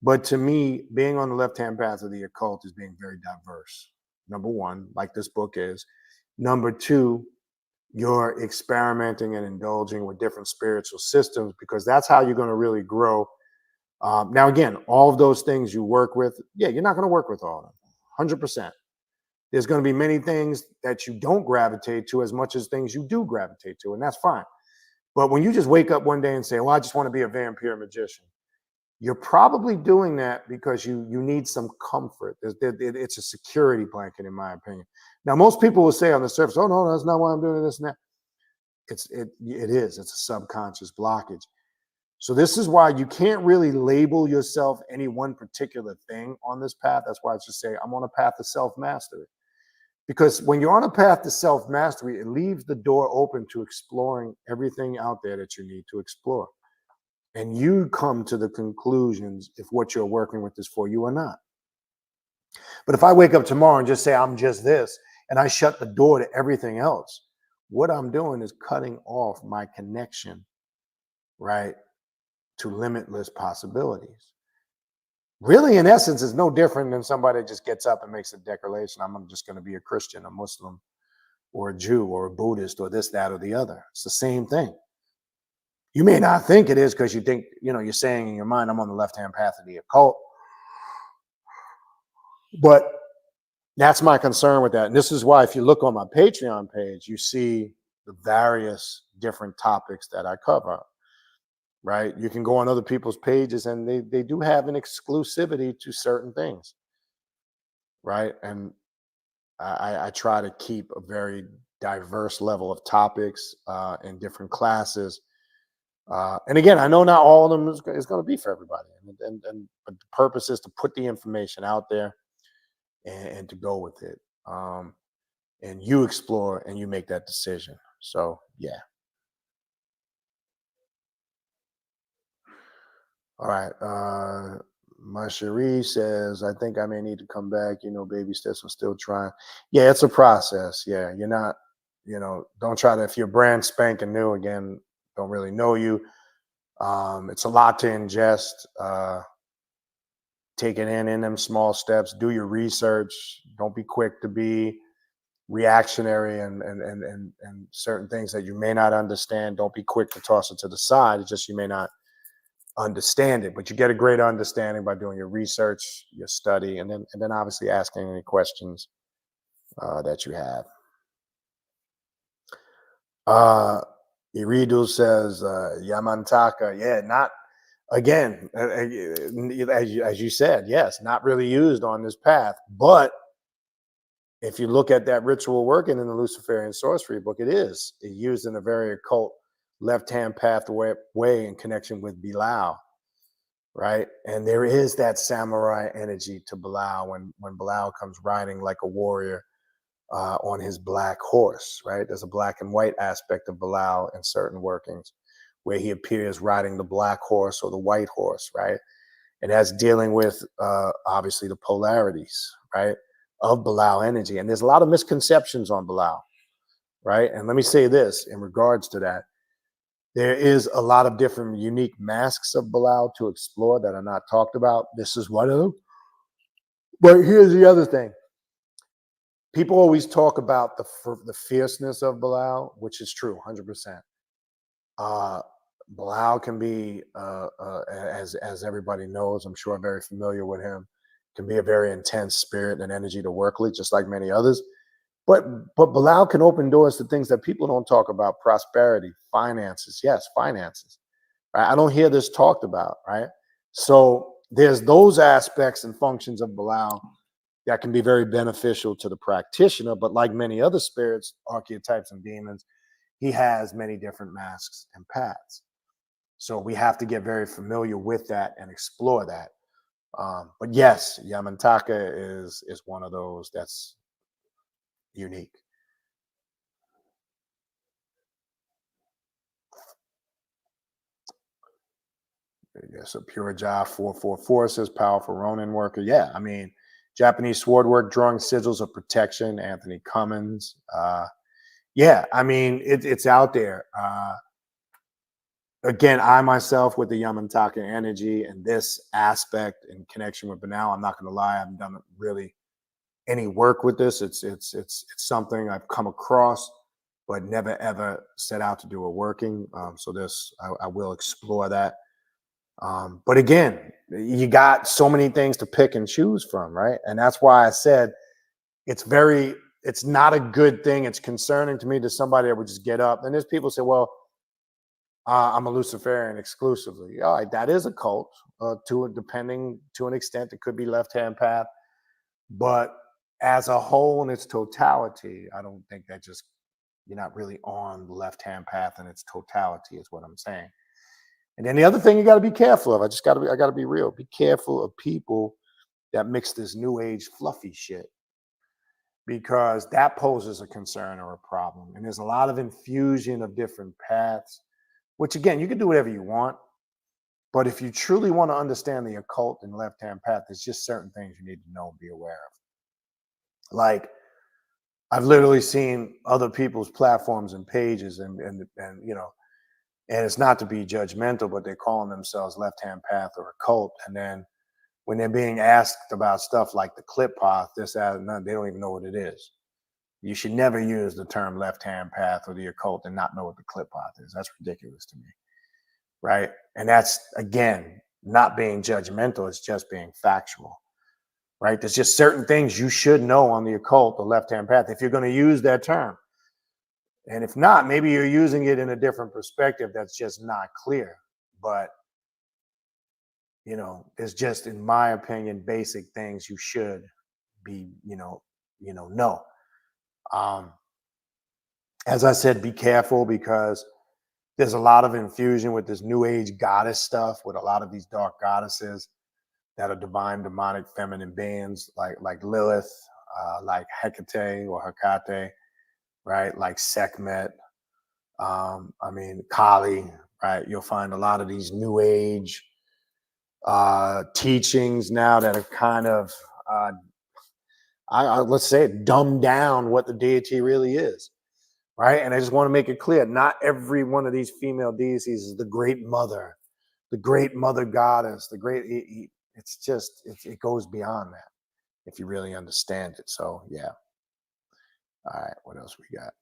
but to me, being on the left-hand path of the occult is being very diverse. Number one, like this book is. Number two, you're experimenting and indulging with different spiritual systems, because that's how you're going to really grow. Now, again, all of those things you work with, yeah, you're not going to work with all of them, 100%. There's going to be many things that you don't gravitate to as much as things you do gravitate to, and that's fine. But when you just wake up one day and say, well, I just want to be a vampire magician, you're probably doing that because you need some comfort. It's a security blanket, in my opinion. Now, most people will say on the surface, oh, no, that's not why I'm doing this and that. It is. It's a subconscious blockage. So this is why you can't really label yourself any one particular thing on this path. That's why I just say I'm on a path to self-mastery. Because when you're on a path to self-mastery, it leaves the door open to exploring everything out there that you need to explore. And you come to the conclusions if what you're working with is for you or not. But if I wake up tomorrow and just say I'm just this, and I shut the door to everything else, what I'm doing is cutting off my connection, right, to limitless possibilities. Really, in essence, it's no different than somebody that just gets up and makes a declaration. I'm just going to be a Christian, a Muslim, or a Jew, or a Buddhist, or this, that, or the other. It's the same thing. You may not think it is because you think, you're saying in your mind, I'm on the left-hand path of the occult. But that's my concern with that. And this is why, if you look on my Patreon page, you see the various different topics that I cover, right? You can go on other people's pages and they do have an exclusivity to certain things, right? And I try to keep a very diverse level of topics in different classes. And again, I know not all of them is going to be for everybody. But the purpose is to put the information out there and to go with it. And you explore and you make that decision. So, yeah. All right. My Cherie says, I think I may need to come back. Baby steps, I'm still trying. Yeah, it's a process. Yeah, you're not, don't try to, if you're brand spanking new, again, don't really know you. It's a lot to ingest. Take it in them small steps. Do your research. Don't be quick to be reactionary and certain things that you may not understand. Don't be quick to toss it to the side. It's just you may not understand it, but you get a great understanding by doing your research, your study, and then obviously asking any questions that you have. Iridu says, Yamantaka, yeah, not again, as you said, yes, not really used on this path. But if you look at that ritual working in the Luciferian sorcery book, it is used in a very occult left-hand pathway in connection with Bilal, right? And there is that samurai energy to Bilal when Bilal comes riding like a warrior on his black horse, right? There's a black and white aspect of Bilal in certain workings, where he appears riding the black horse or the white horse, right? And that's dealing with obviously the polarities, right, of Belial energy. And there's a lot of misconceptions on Belial, right? And let me say this in regards to that. There is a lot of different unique masks of Belial to explore that are not talked about. This is one of them. But here's the other thing. People always talk about the fierceness of Belial, which is true, 100%. Belial can be, as everybody knows, I'm sure very familiar with him, can be a very intense spirit and energy to work with, just like many others. But Belial can open doors to things that people don't talk about: prosperity, finances. Yes, finances. Right? I don't hear this talked about, right? So there's those aspects and functions of Belial that can be very beneficial to the practitioner. But like many other spirits, archetypes, and demons, he has many different masks and paths. So we have to get very familiar with that and explore that. But yes, Yamantaka is one of those that's unique. Yes, a Pure Jah 444 says powerful Ronin worker. Yeah, I mean, Japanese sword work, drawing sigils of protection. Anthony Cummins. Yeah, I mean, it's out there. Again, I myself with the Yamantaka energy and this aspect in connection with Banal, I'm not going to lie, I haven't done really any work with this. It's something I've come across, but never ever set out to do a working. So this, I will explore that. But again, you got so many things to pick and choose from, right? And that's why I said it's not a good thing. It's concerning to me to somebody that would just get up. And there's people say, well, I'm a Luciferian exclusively. All right, that is a cult depending to an extent. It could be left-hand path, but as a whole in its totality, I don't think that you're not really on the left-hand path in its totality is what I'm saying. And then the other thing you got to be careful of, I got to be real. Be careful of people that mix this new age fluffy shit, because that poses a concern or a problem. And there's a lot of infusion of different paths, which again, you can do whatever you want. But if you truly want to understand the occult and left-hand path, there's just certain things you need to know and be aware of. Like, I've literally seen other people's platforms and pages and you know, and it's not to be judgmental, but they're calling themselves left-hand path or occult. And then when they're being asked about stuff like the clip path, this, that, and that, they don't even know what it is. You should never use the term left-hand path or the occult and not know what the clip path is. That's ridiculous to me, right? And that's, again, not being judgmental. It's just being factual, right? There's just certain things you should know on the occult or left-hand path if you're going to use that term. And if not, maybe you're using it in a different perspective that's just not clear. But, you know, it's just, in my opinion, basic things you should be, know. As I said, be careful, because there's a lot of infusion with this new age goddess stuff, with a lot of these dark goddesses that are divine, demonic, feminine beings, like Lilith, like Hecate or Hecate, right? Like Sekhmet. I mean, Kali, right? You'll find a lot of these new age teachings now that are kind of, let's say it, dumbed down what the deity really is, right? And I just want to make it clear, not every one of these female deities is the great mother goddess, it's just, it goes beyond that if you really understand it. So yeah. All right, what else we got?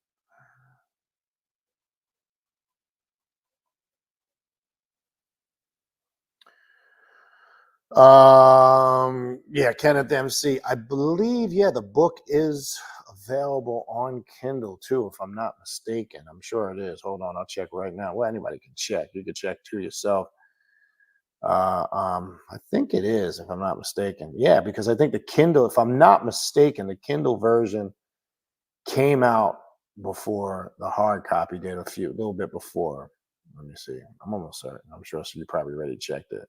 Yeah, Kenneth MC. I believe, yeah, the book is available on Kindle too, if I'm not mistaken. I'm sure it is. Hold on, I'll check right now. Well, anybody can check. You can check too yourself. I think it is, if I'm not mistaken. Yeah, because I think the Kindle, if I'm not mistaken, the Kindle version came out before the hard copy did, a little bit before. Let me see. I'm almost certain. I'm sure you probably already checked it.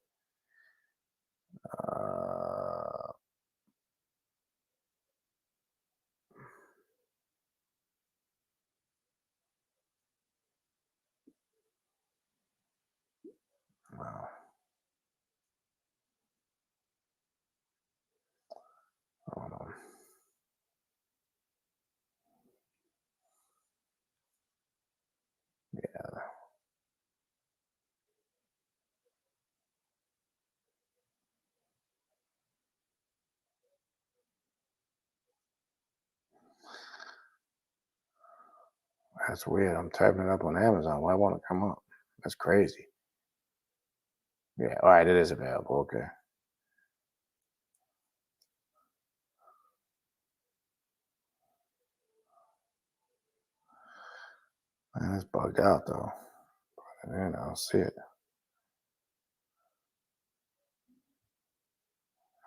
That's weird. I'm typing it up on Amazon. Why won't it come up? That's crazy. Yeah. All right. It is available. Okay. Man, it's bugged out though. And I don't see it.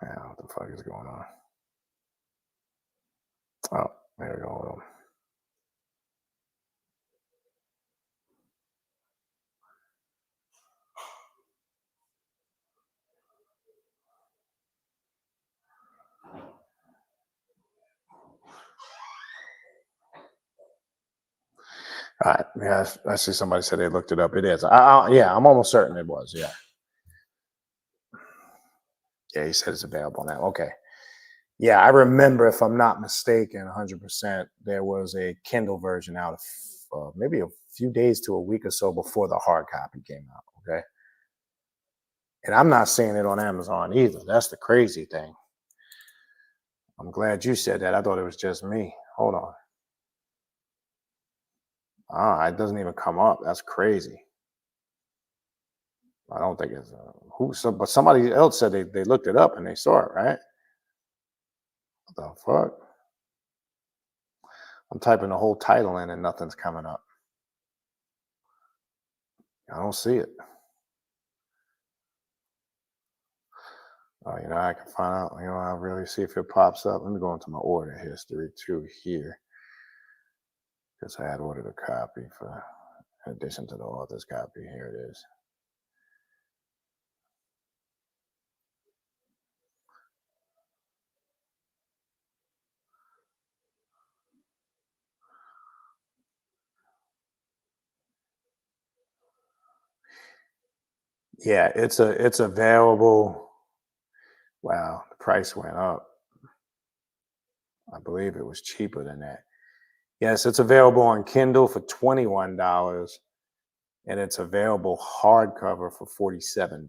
Yeah, what the fuck is going on? Oh, there we go. All right. Yeah, I see somebody said they looked it up. It is. Yeah, I'm almost certain it was. Yeah. Yeah, he said it's available now. Okay. Yeah, I remember, if I'm not mistaken, 100%, there was a Kindle version out of maybe a few days to a week or so before the hard copy came out. Okay. And I'm not seeing it on Amazon either. That's the crazy thing. I'm glad you said that. I thought it was just me. Hold on. It doesn't even come up. That's crazy. I don't think it's but somebody else said they looked it up and they saw it, right? What the fuck? I'm typing the whole title in and nothing's coming up. I don't see it. I can find out. I'll really see if it pops up. Let me go into my order history too here, because I had ordered a copy for, in addition to the author's copy. Here it is. Yeah, it's available. Wow, the price went up. I believe it was cheaper than that. Yes, it's available on Kindle for $21, and it's available hardcover for $47.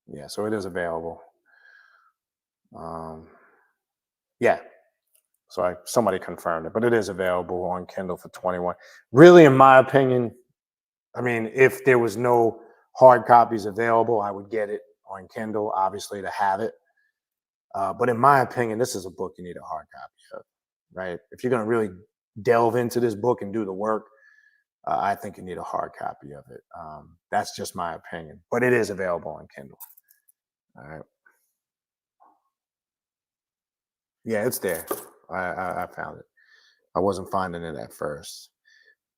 Yeah, so it is available. Yeah, so somebody confirmed it, but it is available on Kindle for 21. Really, in my opinion, I mean, if there was no hard copies available, I would get it on Kindle, obviously, to have it. But in my opinion, this is a book you need a hard copy of, right? If you're going to really delve into this book and do the work, I think you need a hard copy of it. That's just my opinion, but it is available on Kindle. All right. Yeah, it's there. I found it. I wasn't finding it at first.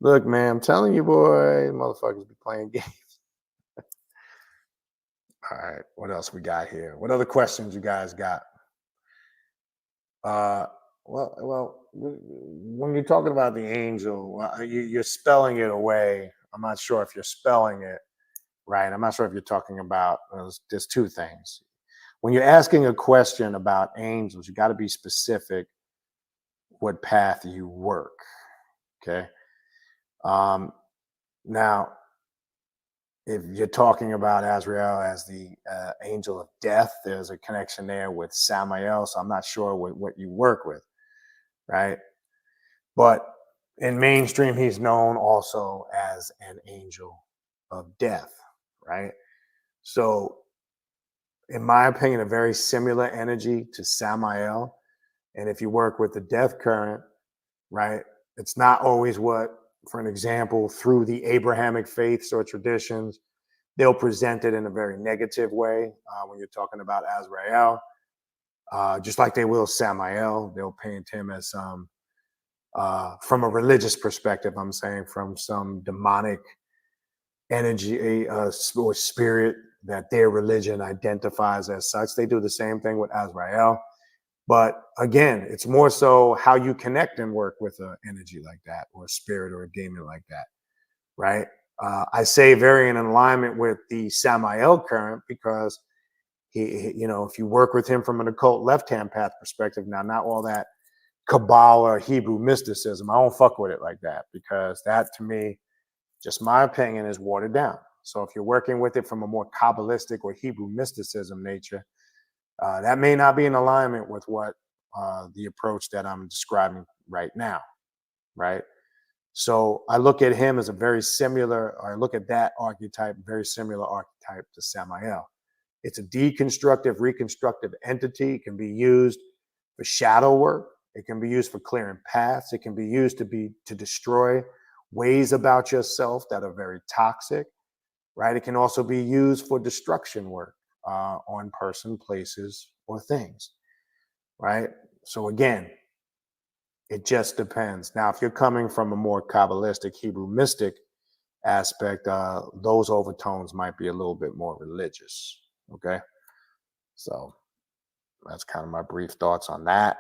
Look, man, I'm telling you, boy, motherfuckers be playing games. All right, what else we got here? What other questions you guys got? Uh, when you're talking about the angel, you're spelling it away. I'm not sure if you're spelling it right. I'm not sure if you're talking about. There's two things. When you're asking a question about angels, you got to be specific what path you work. Okay. Now, if you're talking about Azrael as the angel of death, there's a connection there with Samael. So I'm not sure what you work with, right? But in mainstream, he's known also as an angel of death, right? So, in my opinion, a very similar energy to Samael. And if you work with the death current, right, it's not always what, for an example, through the Abrahamic faiths or traditions, they'll present it in a very negative way when you're talking about Azrael. Just like they will Samael, they'll paint him as some, from a religious perspective, I'm saying, from some demonic energy or spirit that their religion identifies as such. They do the same thing with Azrael. But again, it's more so how you connect and work with an energy like that, or a spirit or a demon like that, right? I say very in alignment with the Samael current, because if you work with him from an occult left-hand path perspective, now not all that Kabbalah or Hebrew mysticism, I don't fuck with it like that, because that, to me, just my opinion, is watered down. So if you're working with it from a more Kabbalistic or Hebrew mysticism nature, that may not be in alignment with what the approach that I'm describing right now, right? So I look at him as a very similar, or I look at that archetype, very similar archetype to Samael. It's a deconstructive, reconstructive entity. It can be used for shadow work. It can be used for clearing paths. It can be used to destroy ways about yourself that are very toxic, right? It can also be used for destruction work on person, places, or things, right? So again, it just depends. Now, if you're coming from a more Kabbalistic Hebrew mystic aspect, those overtones might be a little bit more religious. Okay. So that's kind of my brief thoughts on that.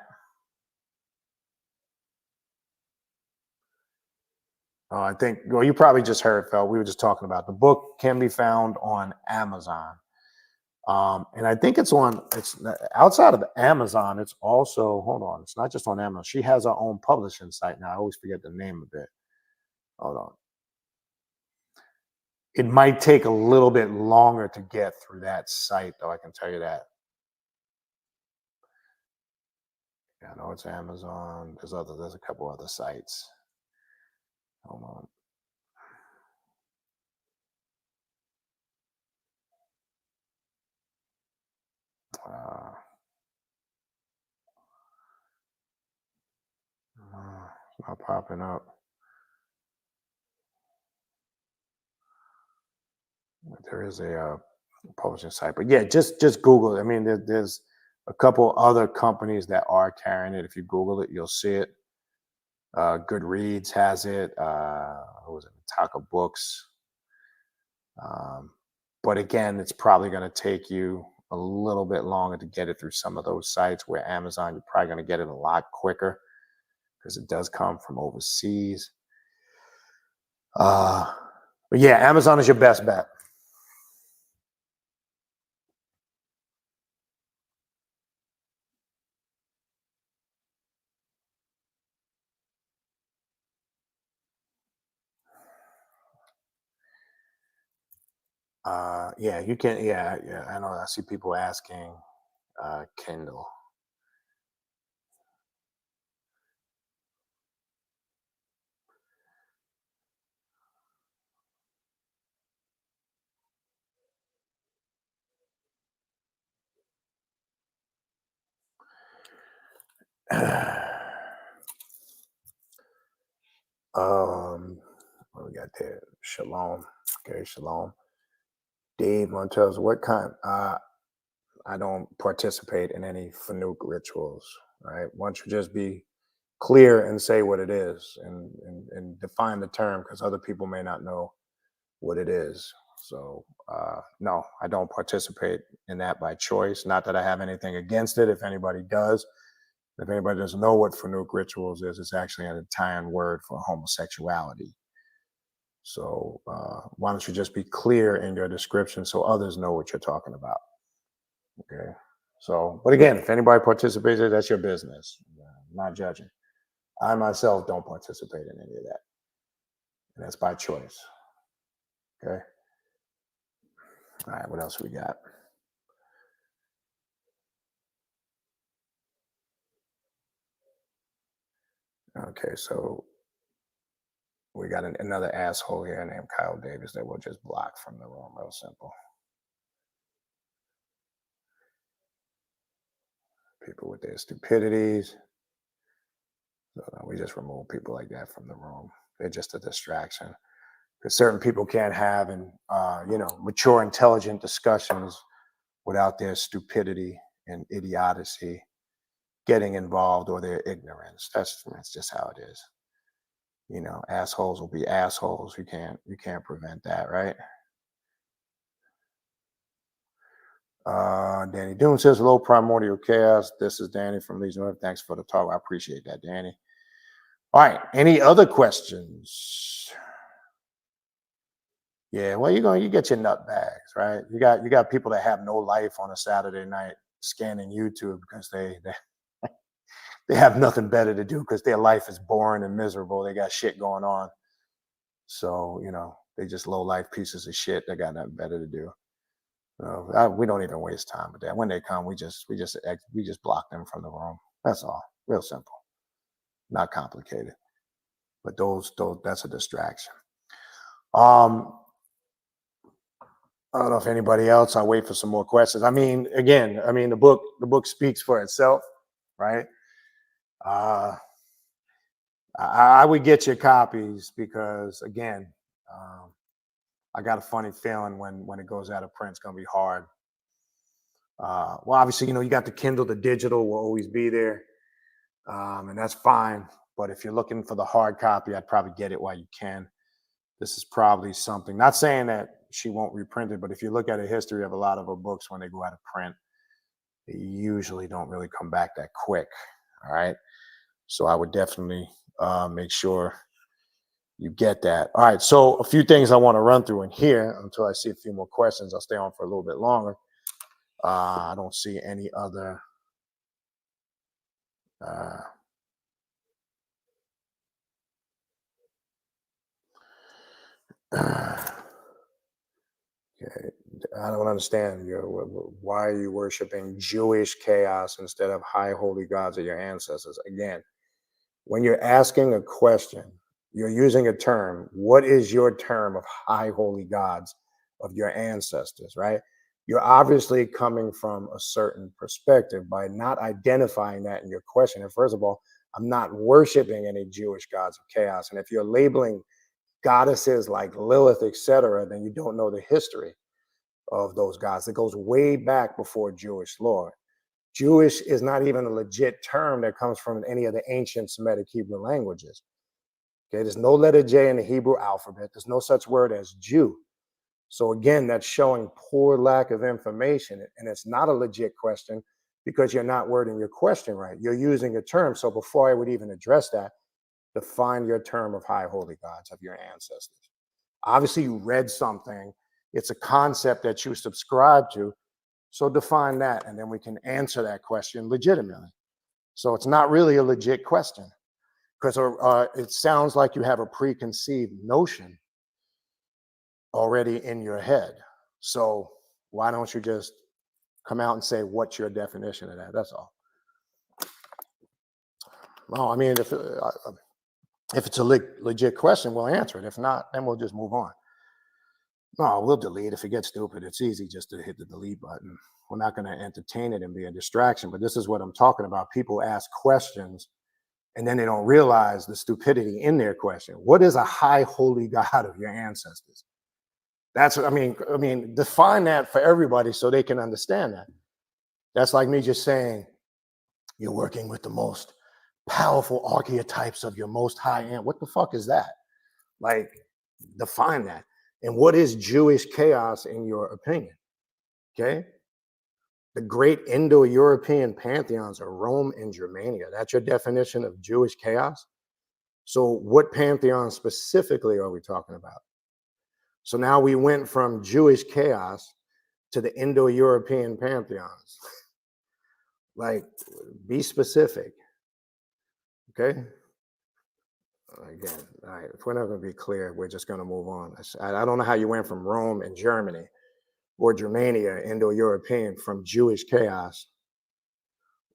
I think, well, you probably just heard, Phil. We were just talking about the book can be found on Amazon. And I think it's outside of Amazon. It's also, hold on, it's not just on Amazon. She has her own publishing site now. I always forget the name of it. Hold on. It might take a little bit longer to get through that site, though. I can tell you that. Yeah, I know it's Amazon. There's a couple other sites. Hold on. It's not popping up. There is a publishing site, but yeah, just Google it. I mean, there's a couple other companies that are carrying it. If you Google it, you'll see it. Goodreads has it. What was it? Taka Books. But again, it's probably going to take you a little bit longer to get it through some of those sites. Where Amazon, you're probably going to get it a lot quicker because it does come from overseas. But yeah, Amazon is your best bet. Yeah, you can. Yeah, I know. I see people asking Kindle. What we got there? Shalom. Okay, shalom. Dave Montells, what kind? I don't participate in any Fanuc rituals. Right? Why don't you just be clear and say what it is and define the term because other people may not know what it is. So no, I don't participate in that by choice. Not that I have anything against it. If anybody does, if anybody doesn't know what Fanuc rituals is, it's actually an Italian word for homosexuality. So why don't you just be clear in your description so others know what you're talking about? Okay. So, but again, if anybody participates, that's your business. I'm not judging. I myself don't participate in any of that. And that's by choice. Okay. All right. What else we got? Okay. So we got another asshole here named Kyle Davis that we'll just block from the room. Real simple. People with their stupidities. So we just remove people like that from the room. They're just a distraction. Because certain people can't have mature, intelligent discussions without their stupidity and idiocy getting involved or their ignorance. That's just how it is. Assholes will be assholes. You can't prevent that, right? Danny Doom says, hello, Primordial Chaos. This is Danny from Legion of. Thanks for the talk. I appreciate that, Danny. All right. Any other questions? Yeah, well, you get your nut bags, right? You got people that have no life on a Saturday night scanning YouTube because they have nothing better to do because their life is boring and miserable. They got shit going on. So, they just low life pieces of shit. They got nothing better to do. We don't even waste time with that. When they come, we just block them from the room. That's all. Real simple. Not complicated. But those that's a distraction. I don't know if anybody else. I'll wait for some more questions. I mean, again, the book speaks for itself, right? I would get your copies because, again, I got a funny feeling when it goes out of print, it's gonna be hard. Well, obviously, you got the Kindle, the digital will always be there, and that's fine. But if you're looking for the hard copy, I'd probably get it while you can. This is probably something, not saying that she won't reprint it, but if you look at a history of a lot of her books, when they go out of print, they usually don't really come back that quick. All right. So I would definitely make sure you get that. All right. So a few things I want to run through in here until I see a few more questions. I'll stay on for a little bit longer. I don't see any other. Okay. I don't understand. Why are you worshiping Jewish chaos instead of high holy gods of your ancestors? Again, when you're asking a question, you're using a term. What is your term of high holy gods of your ancestors, right? You're obviously coming from a certain perspective by not identifying that in your question. And first of all, I'm not worshiping any Jewish gods of chaos. And if you're labeling goddesses like Lilith, etc., then you don't know the history of those gods. It goes way back before Jewish law. Jewish is not even a legit term that comes from any of the ancient Semitic Hebrew languages. Okay, there's no letter J in the Hebrew alphabet. There's no such word as Jew. So again, that's showing poor lack of information. And it's not a legit question because you're not wording your question right. You're using a term. So before I would even address that, define your term of high holy gods of your ancestors. Obviously, you read something. It's a concept that you subscribe to. So define that, and then we can answer that question legitimately. So it's not really a legit question because it sounds like you have a preconceived notion already in your head. So why don't you just come out and say what's your definition of that? That's all. No, I mean, if it's a legit question, we'll answer it. If not, then we'll just move on. No, we'll delete. If it gets stupid, it's easy just to hit the delete button. We're not going to entertain it and be a distraction. But this is what I'm talking about. People ask questions and then they don't realize the stupidity in their question. What is a high holy God of your ancestors? That's what I mean, define that for everybody so they can understand that. That's like me just saying you're working with the most powerful archetypes of your most high end. What the fuck is that? Like, define that. And what is Jewish chaos in your opinion? Okay. The great Indo-European pantheons are Rome and Germania. That's your definition of Jewish chaos. So what pantheon specifically are we talking about? So now we went from Jewish chaos to the Indo-European pantheons. Like, be specific. Okay. Again, all right, if we're not going to be clear, we're just going to move on. I don't know how you went from Rome and Germany or Germania, Indo-European, from Jewish chaos.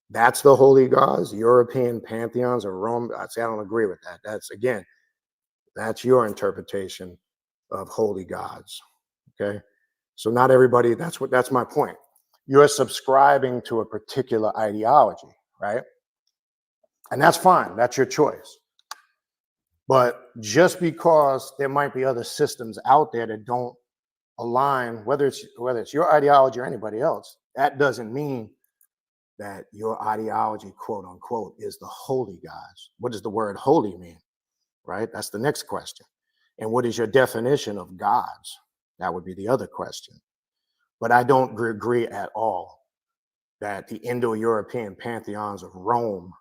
That's the holy gods, European pantheons of Rome. I don't agree with that. That's your interpretation of holy gods. Okay. So not everybody, that's my point. You're subscribing to a particular ideology, right? And that's fine. That's your choice. But just because there might be other systems out there that don't align, whether it's your ideology or anybody else, that doesn't mean that your ideology, quote unquote, is the holy gods. What does the word holy mean? Right? That's the next question. And what is your definition of gods? That would be the other question. But I don't agree at all that the Indo-European pantheons of Rome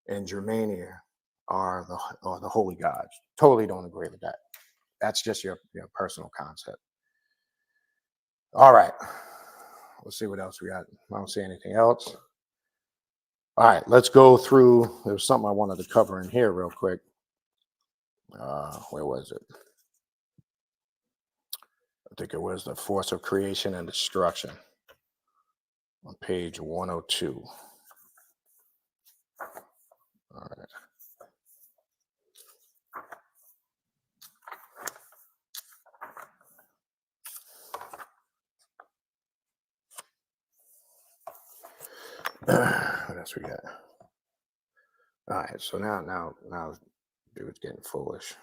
and Germania are the holy gods. Totally don't agree with that. That's just your personal concept. All right. Let's see what else we got. I don't see anything else. All right, let's go through. There's something I wanted to cover in here real quick. Where was it? I think it was the force of creation and destruction on page 102. All right. What else we got? All right, so now, dude's getting foolish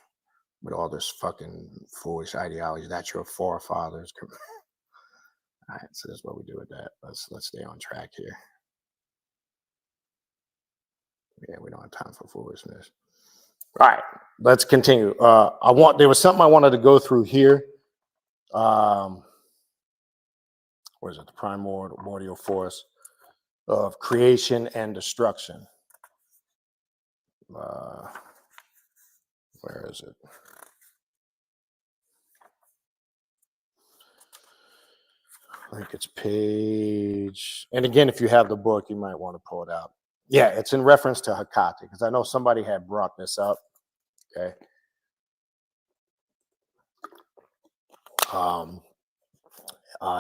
with all this fucking foolish ideology. That's your forefathers. All right, so that's what we do with that. Let's stay on track here. Yeah, we don't have time for foolishness. All right, let's continue. There was something I wanted to go through here. What is it? The primordial force of creation and destruction. Where is it? I think it's page. And again, if you have the book, you might want to pull it out. Yeah, it's in reference to Hecate, because I know somebody had brought this up. Okay.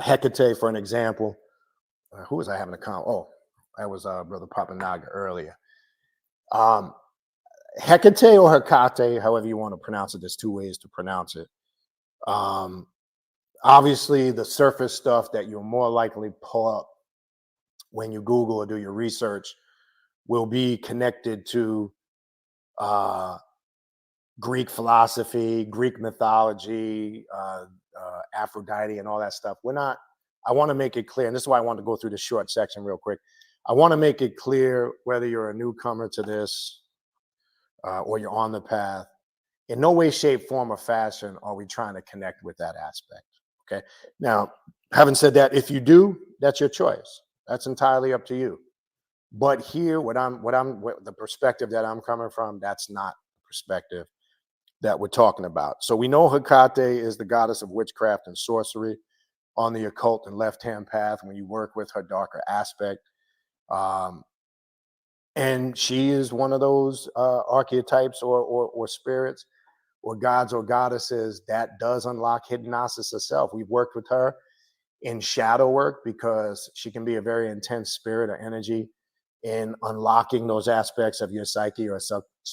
Hecate, for an example. Who was I having a comment? Oh, that was Brother Papanaga earlier. Hecate or Hecate, however you want to pronounce it, there's two ways to pronounce it. Obviously, the surface stuff that you'll more likely pull up when you Google or do your research will be connected to Greek philosophy, Greek mythology, Aphrodite, and all that stuff. I want to make it clear, and this is why I want to go through this short section real quick. I want to make it clear, whether you're a newcomer to this or you're on the path, in no way, shape, form, or fashion are we trying to connect with that aspect. Okay. Now, having said that, if you do, that's your choice. That's entirely up to you. But here, the perspective that I'm coming from, that's not the perspective that we're talking about. So we know Hecate is the goddess of witchcraft and sorcery on the occult and left-hand path when you work with her darker aspect. And she is one of those archetypes or spirits or gods or goddesses that does unlock hidden gnosis herself. We've worked with her in shadow work because she can be a very intense spirit or energy in unlocking those aspects of your psyche or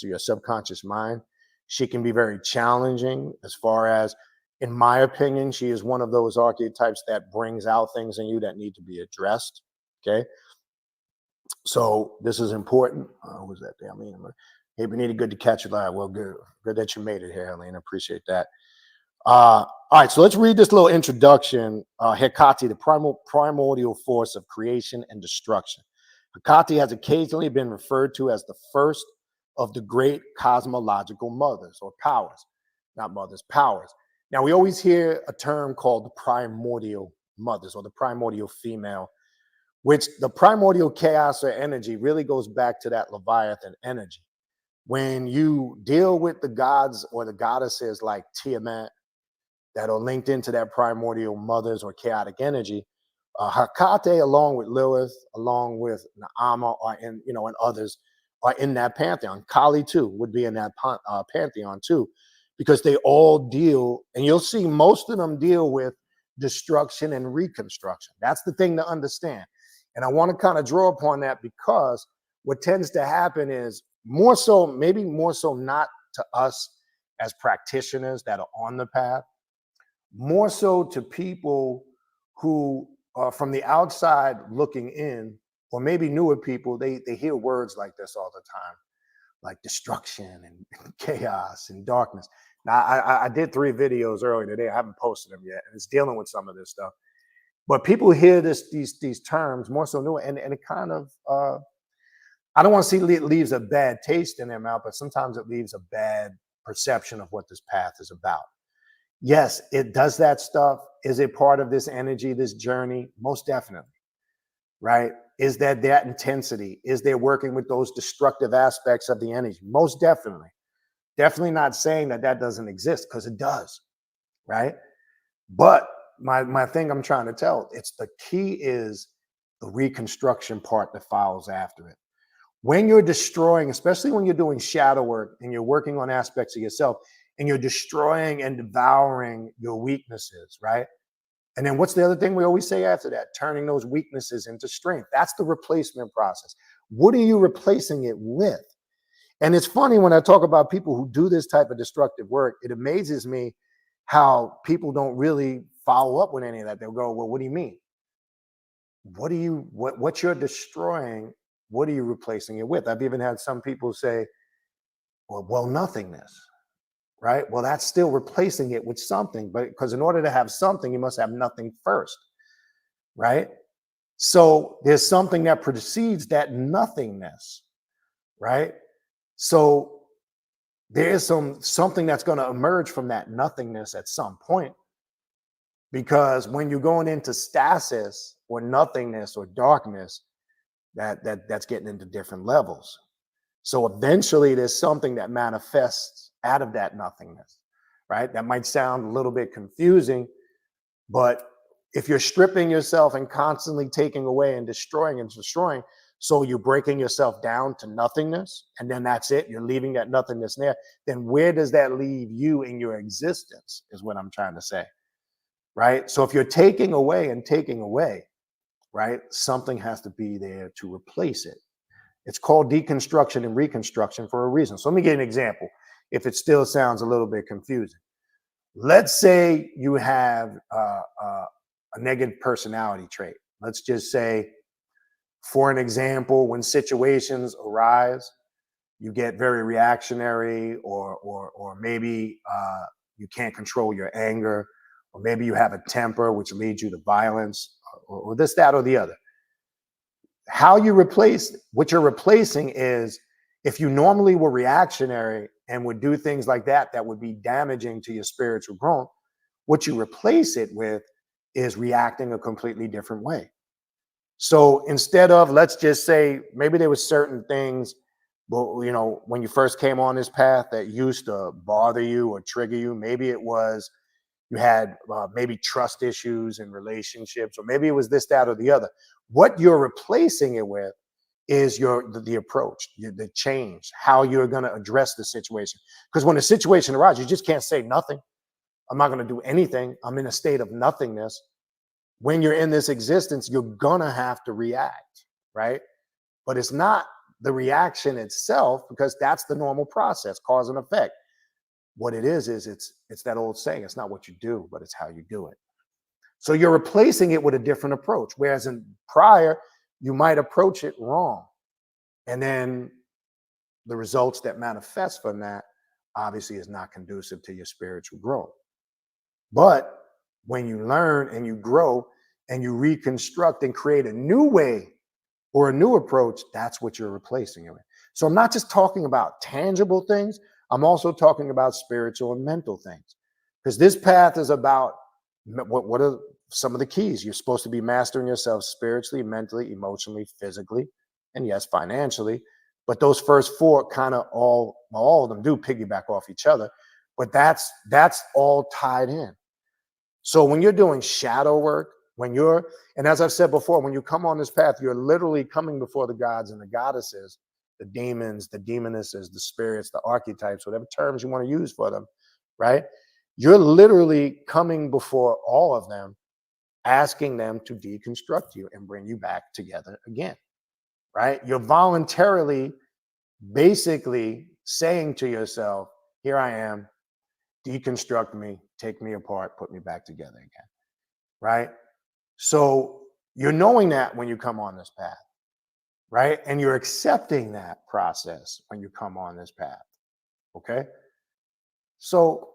your subconscious mind. She can be very challenging as far as, in my opinion, she is one of those archetypes that brings out things in you that need to be addressed. Okay. So this is important. Who was that there? Hey, Benita, good to catch you live. Well, good that you made it here, Helene. Appreciate that. All right, so let's read this little introduction. Hecate, the primordial force of creation and destruction. Hecate has occasionally been referred to as the first of the great cosmological mothers or powers, not mothers, powers. Now, we always hear a term called the primordial mothers or the primordial female, which the primordial chaos or energy really goes back to that Leviathan energy. When you deal with the gods or the goddesses like Tiamat that are linked into that primordial mothers or chaotic energy, Hecate, along with Lilith, along with Naama, and others are in that pantheon. Kali too would be in that pantheon too, because they all deal, and you'll see most of them deal with destruction and reconstruction. That's the thing to understand. And I want to kind of draw upon that because what tends to happen is maybe more so not to us as practitioners that are on the path, more so to people who are from the outside looking in, or maybe newer people, they hear words like this all the time, like destruction and chaos and darkness. Now, I did 3 videos earlier today. I haven't posted them yet, and it's dealing with some of this stuff. But people hear these terms more so new, and it kind of, I don't want to see it leaves a bad taste in their mouth, but sometimes it leaves a bad perception of what this path is about. Yes, it does that stuff. Is it part of this energy, this journey? Most definitely, right? Is that intensity? Is there working with those destructive aspects of the energy? Most definitely. Definitely not saying that doesn't exist, because it does, right? But my thing I'm trying to tell, it's the key is the reconstruction part that follows after it. When you're destroying, especially when you're doing shadow work and you're working on aspects of yourself and you're destroying and devouring your weaknesses, right? And then what's the other thing we always say after that? Turning those weaknesses into strength. That's the replacement process. What are you replacing it with? And it's funny when I talk about people who do this type of destructive work, it amazes me how people don't really follow up with any of that. They'll go, well, what do you mean? what you're destroying, what are you replacing it with? I've even had some people say, well, nothingness, right? Well, that's still replacing it with something, but because in order to have something, you must have nothing first, right? So there's something that precedes that nothingness, right? So there's something that's going to emerge from that nothingness at some point, because when you're going into stasis or nothingness or darkness, that's getting into different levels. So eventually there's something that manifests out of that nothingness, right? That might sound a little bit confusing, but if you're stripping yourself and constantly taking away and destroying, so you're breaking yourself down to nothingness, and then that's it, you're leaving that nothingness there, then where does that leave you in your existence is what I'm trying to say, right? So if you're taking away, right, something has to be there to replace it. It's called deconstruction and reconstruction for a reason. So let me give you an example if it still sounds a little bit confusing. Let's say you have a negative personality trait. Let's just say, for an example, when situations arise, you get very reactionary, or maybe you can't control your anger, or maybe you have a temper which leads you to violence, or this, that, or the other. What you're replacing is, if you normally were reactionary and would do things like that would be damaging to your spiritual growth, what you replace it with is reacting a completely different way. So instead of, let's just say, maybe there were certain things, well, when you first came on this path that used to bother you or trigger you. Maybe it was you had maybe trust issues in relationships, or maybe it was this, that, or the other. What you're replacing it with is the approach, the change, how you're going to address the situation. Because when a situation arises, you just can't say nothing. I'm not going to do anything. I'm in a state of nothingness. When you're in this existence, you're going to have to react, right? But it's not the reaction itself, because that's the normal process, cause and effect. What it is it's that old saying, it's not what you do, but it's how you do it. So you're replacing it with a different approach, whereas in prior, you might approach it wrong. And then the results that manifest from that obviously is not conducive to your spiritual growth. But when you learn and you grow and you reconstruct and create a new way or a new approach, that's what you're replacing it with. So I'm not just talking about tangible things. I'm also talking about spiritual and mental things, because this path is about what are some of the keys. You're supposed to be mastering yourself spiritually, mentally, emotionally, physically, and yes, financially. But those first four kind of all of them do piggyback off each other, but that's all tied in. So when you're doing shadow work, and as I've said before, when you come on this path, you're literally coming before the gods and the goddesses, the demons, the demonesses, the spirits, the archetypes, whatever terms you want to use for them, right? You're literally coming before all of them, asking them to deconstruct you and bring you back together again, right? You're voluntarily basically saying to yourself, here I am, deconstruct me, take me apart, put me back together again, right? So you're knowing that when you come on this path, right? And you're accepting that process when you come on this path, okay? So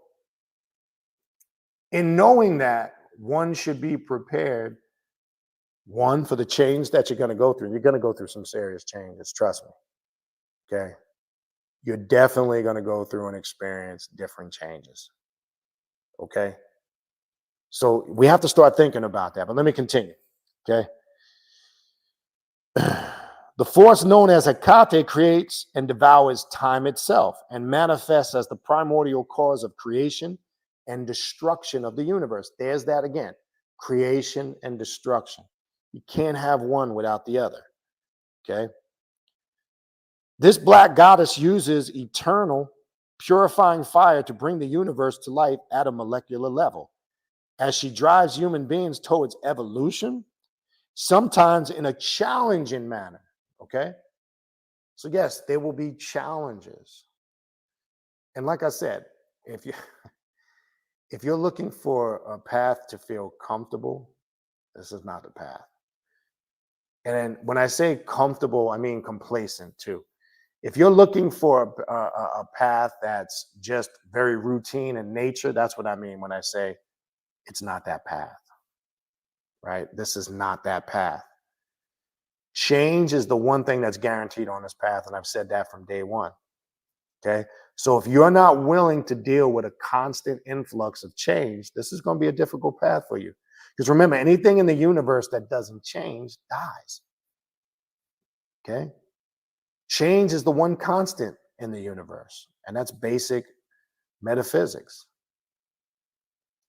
in knowing that, one should be prepared, one, for the change that you're going to go through. You're going to go through some serious changes, trust me, okay? You're definitely going to go through and experience different changes, okay? So we have to start thinking about that, but let me continue, okay? The force known as Hecate creates and devours time itself and manifests as the primordial cause of creation and destruction of the universe. There's that again, creation and destruction. You can't have one without the other, okay? This black goddess uses eternal, purifying fire to bring the universe to life at a molecular level, as she drives human beings towards evolution, sometimes in a challenging manner, okay? So yes, there will be challenges. And like I said, if you're looking for a path to feel comfortable, this is not the path. And when I say comfortable, I mean complacent too. If you're looking for a path that's just very routine in nature, that's what I mean when I say it's not that path, right? This is not that path. Change is the one thing that's guaranteed on this path. And I've said that from day one. Okay. So if you're not willing to deal with a constant influx of change, this is going to be a difficult path for you. Because remember, anything in the universe that doesn't change dies. Okay. Change is the one constant in the universe, and that's basic metaphysics.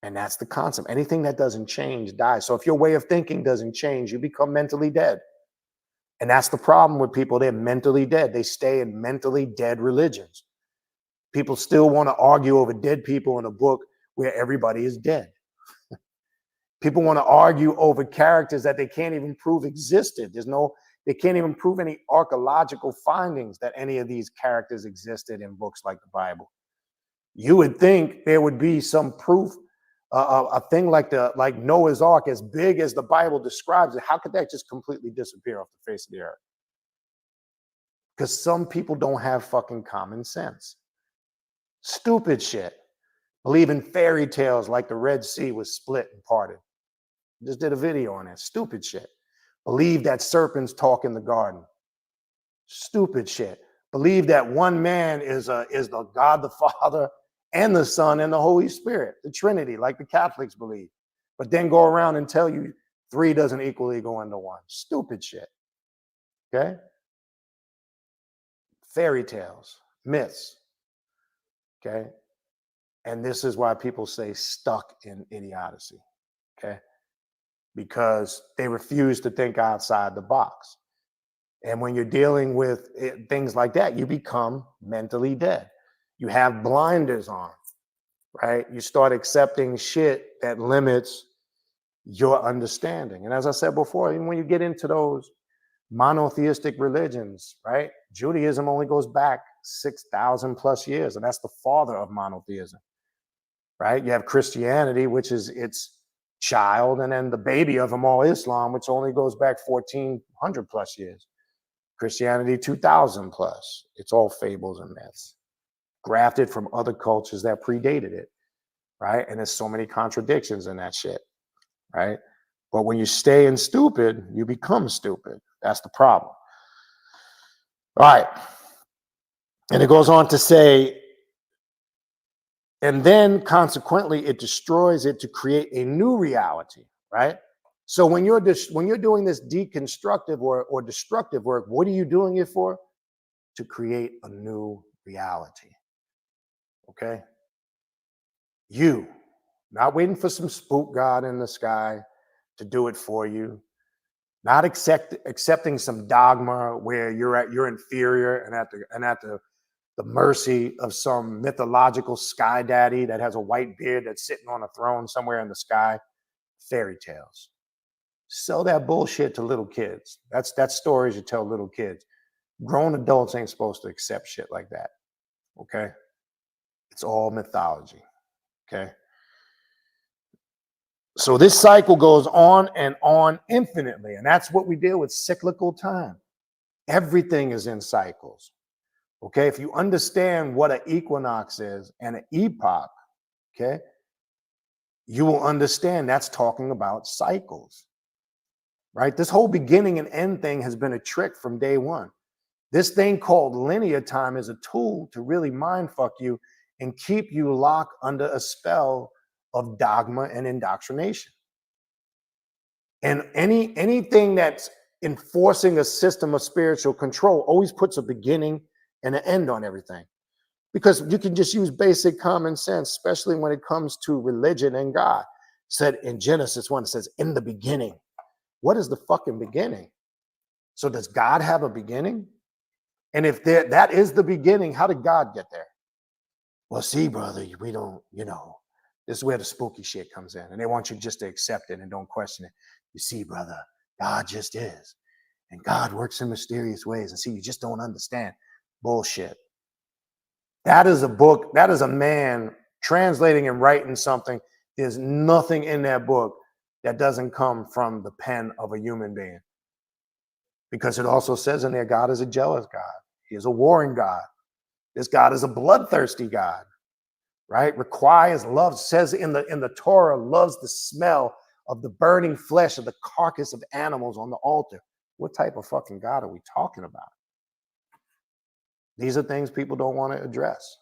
And that's the concept. Anything that doesn't change dies. So if your way of thinking doesn't change, you become mentally dead. And that's the problem with people. They're mentally dead. They stay in mentally dead religions. People still want to argue over dead people in a book where everybody is dead. People want to argue over characters that they can't even prove existed. They can't even prove any archaeological findings that any of these characters existed in books like the Bible. You would think there would be some proof, a thing like Noah's Ark, as big as the Bible describes it. How could that just completely disappear off the face of the earth? Because some people don't have fucking common sense. Stupid shit. Believe in fairy tales like the Red Sea was split and parted. Just did a video on that. Stupid shit. Believe that serpents talk in the garden. Stupid shit. Believe that one man is the God the Father and the Son and the Holy Spirit, the Trinity, like the Catholics believe. But then go around and tell you 3 doesn't equally go into 1. Stupid shit. Okay? Fairy tales, myths. Okay? And this is why people say stuck in idiocy. Okay? Because they refuse to think outside the box. And when you're dealing with things like that, you become mentally dead. You have blinders on, right? You start accepting shit that limits your understanding. And as I said before, even when you get into those monotheistic religions, right? Judaism only goes back 6,000 plus years, and that's the father of monotheism, right? You have Christianity, which is its child, and then the baby of them all, Islam, which only goes back 1,400 plus years. Christianity 2,000 plus. It's all fables and myths, grafted from other cultures that predated it, right? And there's so many contradictions in that shit, right? But when you stay in stupid, you become stupid. That's the problem. All right. And it goes on to say, and then consequently, it destroys it to create a new reality, right? So when you're doing this deconstructive or destructive work, what are you doing it for? To create a new reality. Okay? You, not waiting for some spook god in the sky to do it for you, not accepting some dogma where you're inferior and at the mercy of some mythological sky daddy that has a white beard that's sitting on a throne somewhere in the sky. Fairy tales. Sell that bullshit to little kids. That's stories you tell little kids. Grown adults ain't supposed to accept shit like that. Okay? It's all mythology. Okay? So this cycle goes on and on infinitely. And that's what we deal with, cyclical time. Everything is in cycles. Okay? If you understand what an equinox is and an epoch, okay, you will understand that's talking about cycles. Right? This whole beginning and end thing has been a trick from day one. This thing called linear time is a tool to really mind fuck you and keep you locked under a spell of dogma and indoctrination. And anything that's enforcing a system of spiritual control always puts a beginning and an end on everything. Because you can just use basic common sense, especially when it comes to religion and God. Said in Genesis 1, it says, in the beginning. What is the fucking beginning? So does God have a beginning? And if that is the beginning, how did God get there? Well, see, brother, we don't, this is where the spooky shit comes in. And they want you just to accept it and don't question it. You see, brother, God just is. And God works in mysterious ways. And see, you just don't understand. Bullshit. That is a book. That is a man translating and writing something. There's nothing in that book that doesn't come from the pen of a human being. Because it also says in there, God is a jealous God. He is a warring God. This God is a bloodthirsty God, right? Requires, loves, says in the Torah, loves the smell of the burning flesh of the carcass of animals on the altar. What type of fucking God are we talking about? These are things people don't want to address.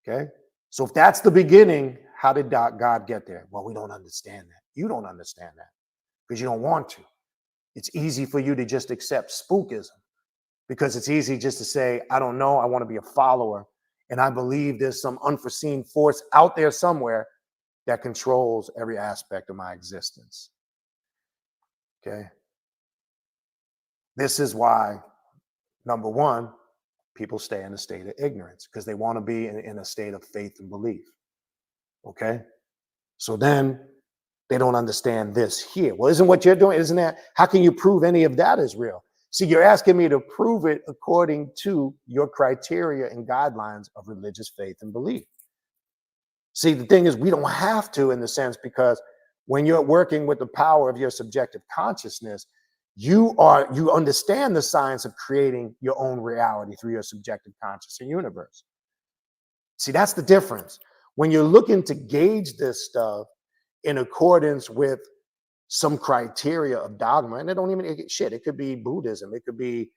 Okay? So if that's the beginning, how did God get there? Well, we don't understand that. You don't understand that because you don't want to. It's easy for you to just accept spookism because it's easy just to say, I don't know, I want to be a follower, and I believe there's some unforeseen force out there somewhere that controls every aspect of my existence. Okay? This is why, number one, people stay in a state of ignorance because they want to be in a state of faith and belief. Okay? So then they don't understand this here. Well, isn't what you're doing, isn't that? How can you prove any of that is real? See, you're asking me to prove it according to your criteria and guidelines of religious faith and belief. See, the thing is, we don't have to in the sense because when you're working with the power of your subjective consciousness, you understand the science of creating your own reality through your subjective conscious and universe. See, that's the difference. When you're looking to gauge this stuff in accordance with some criteria of dogma, and it don't even shit. It could be Buddhism. It could be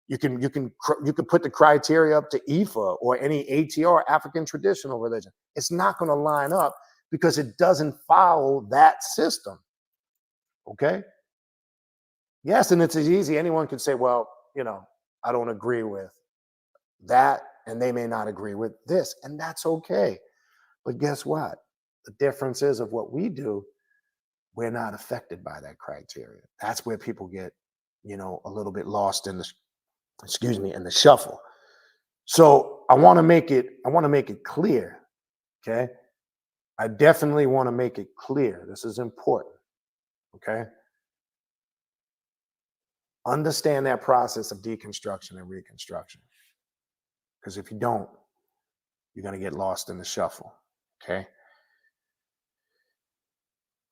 you can put the criteria up to Ifa or any ATR African traditional religion. It's not going to line up because it doesn't follow that system. Okay. Yes, and it's as easy. Anyone could say, well, I don't agree with that, and they may not agree with this, and that's okay. But guess what? The difference is of what we do, we're not affected by that criteria. That's where people get, a little bit lost in the shuffle. So I want to make it clear. Okay. I definitely want to make it clear. This is important. Okay. Understand that process of deconstruction and reconstruction. Because if you don't, you're going to get lost in the shuffle. Okay.